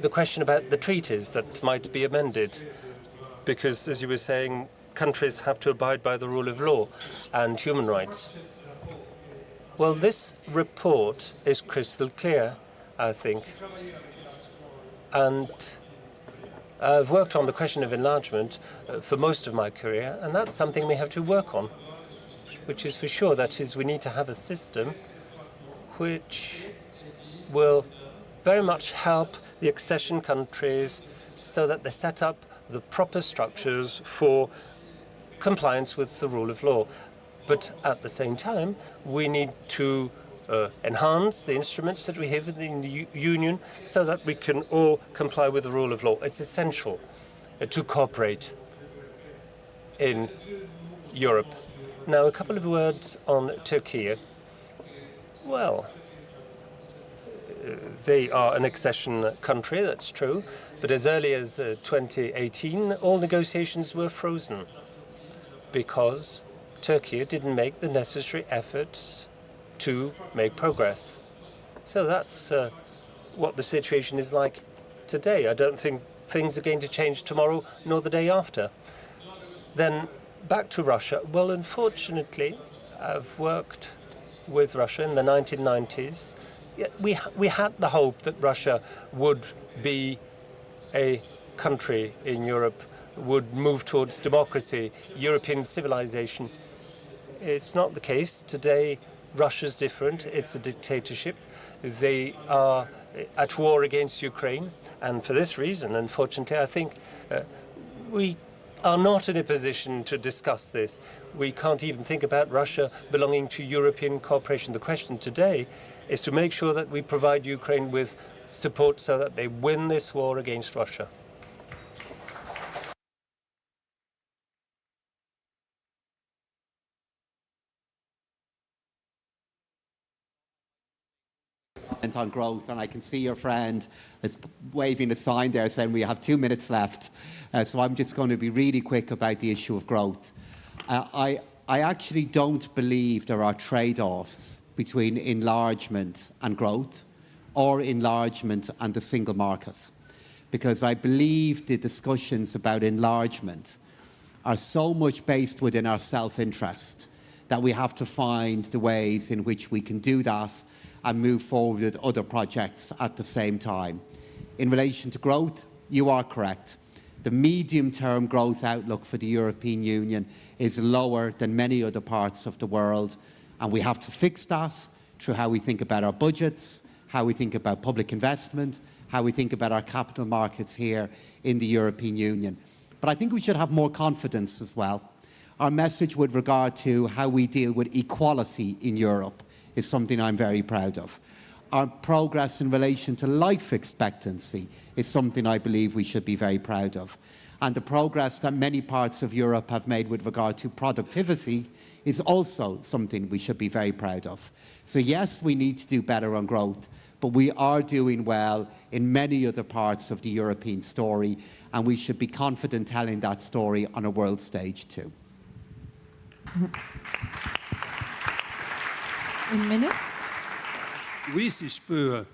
The question about the treaties that might be amended. because, as you were saying, countries have to abide by the rule of law and human rights. Well, this report is crystal clear, I think. And I've worked on the question of enlargement for most of my career, and that's something we have to work on, which is for sure. That is, we need to have a system which will very much help the accession countries so that they set up the proper structures for compliance with the rule of law. But at the same time, we need to enhance the instruments that we have in the Union so that we can all comply with the rule of law. It's essential to cooperate in Europe. Now, a couple of words on Turkey. Well, they are an accession country, that's true, but as early as 2018, all negotiations were frozen because Turkey didn't make the necessary efforts to make progress. So that's what the situation is like today. I don't think things are going to change tomorrow nor the day after. Then back to Russia. Well, unfortunately, I've worked with Russia in the 1990s. We had the hope that Russia would be a country in Europe, would move towards democracy, European civilization. It's not the case. Today, Russia's different. It's a dictatorship. They are at war against Ukraine. And for this reason, unfortunately, I think we are not in a position to discuss this. We can't even think about Russia belonging to European cooperation. The question today is to make sure that we provide Ukraine with support so that they win this war against Russia. On growth, and I can see your friend is waving a sign there saying we have 2 minutes left. So I'm just going to be really quick about the issue of growth. I actually don't believe there are trade-offs between enlargement and growth or enlargement and the single market, because I believe the discussions about enlargement are so much based within our self-interest that we have to find the ways in which we can do that and move forward with other projects at the same time. In relation to growth, you are correct. The medium-term growth outlook for the European Union is lower than many other parts of the world, and we have to fix that through how we think about our budgets, how we think about public investment, how we think about our capital markets here in the European Union. But I think we should have more confidence as well. Our message with regard to how we deal with equality in Europe is something I'm very proud of. Our progress in relation to life expectancy is something I believe we should be very proud of. And the progress that many parts of Europe have made with regard to productivity is also something we should be very proud of. So yes, we need to do better on growth, but we are doing well in many other parts of the European story, and we should be confident telling that story on a world stage too. Une minute. Oui, si je peux.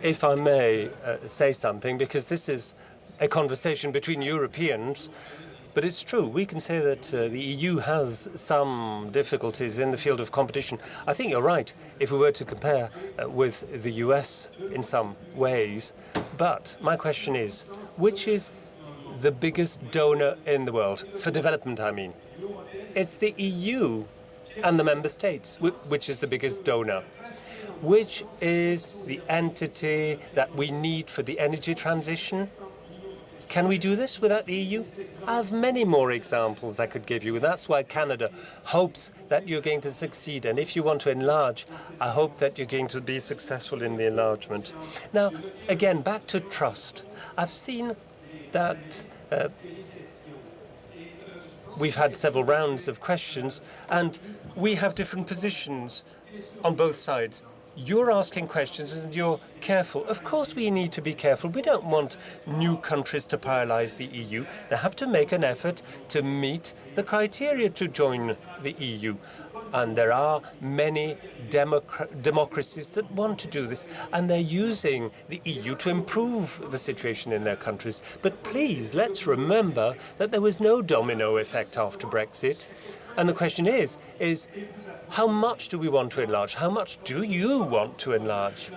If I may say something, because this is a conversation between Europeans, but it's true, we can say that the EU has some difficulties in the field of competition. I think you're right if we were to compare with the US in some ways. But my question is, which is the biggest donor in the world? For development, I mean. It's the EU and the member states, which is the biggest donor. Which is the entity that we need for the energy transition? Can we do this without the EU? I have many more examples I could give you, and that's why Canada hopes that you're going to succeed. And if you want to enlarge, I hope that you're going to be successful in the enlargement. Now, again, back to trust. I've seen that we've had several rounds of questions, and we have different positions on both sides. you're asking questions and you're careful. Of course we need to be careful. We don't want new countries to paralyze the EU. They have to make an effort to meet the criteria to join the EU. And there are many democracies that want to do this, and they're using the EU to improve the situation in their countries. But please, let's remember that there was no domino effect after Brexit. And the question is how much do we want to enlarge? How much do you want to enlarge?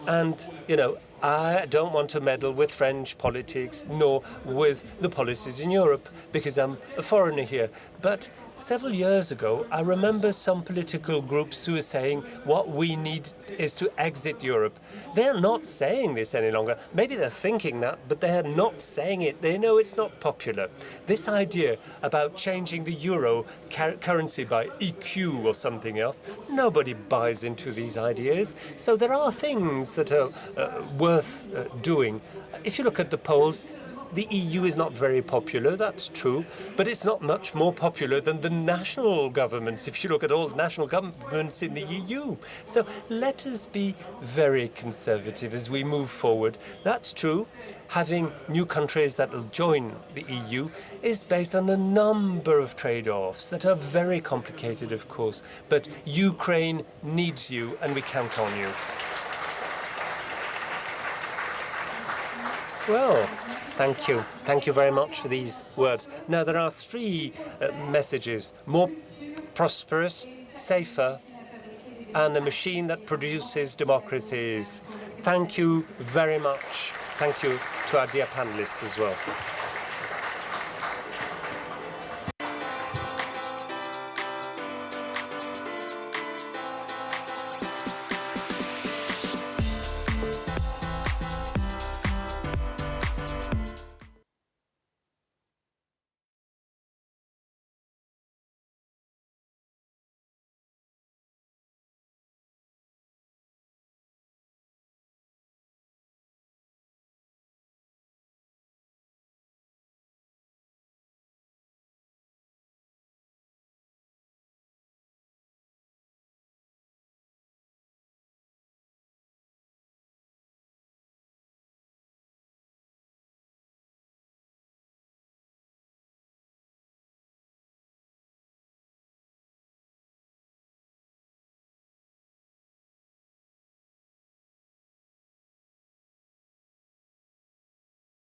And, you know, I don't want to meddle with French politics nor with the policies in Europe because I'm a foreigner here. But several years ago, I remember some political groups who were saying what we need is to exit Europe. They're not saying this any longer. Maybe they're thinking that, but they're not saying it. They know it's not popular. This idea about changing the euro currency by EQ or something else, nobody buys into these ideas. So there are things that are worth doing. If you look at the polls, the EU is not very popular, that's true, but it's not much more popular than the national governments, if you look at all the national governments in the EU. So let us be very conservative as we move forward. That's true. Having new countries that will join the EU is based on a number of trade-offs that are very complicated, of course, but Ukraine needs you and we count on you. Well, thank you. Thank you very much for these words. Now, there are three messages: more prosperous, safer, and a machine that produces democracies. Thank you very much. Thank you to our dear panelists as well.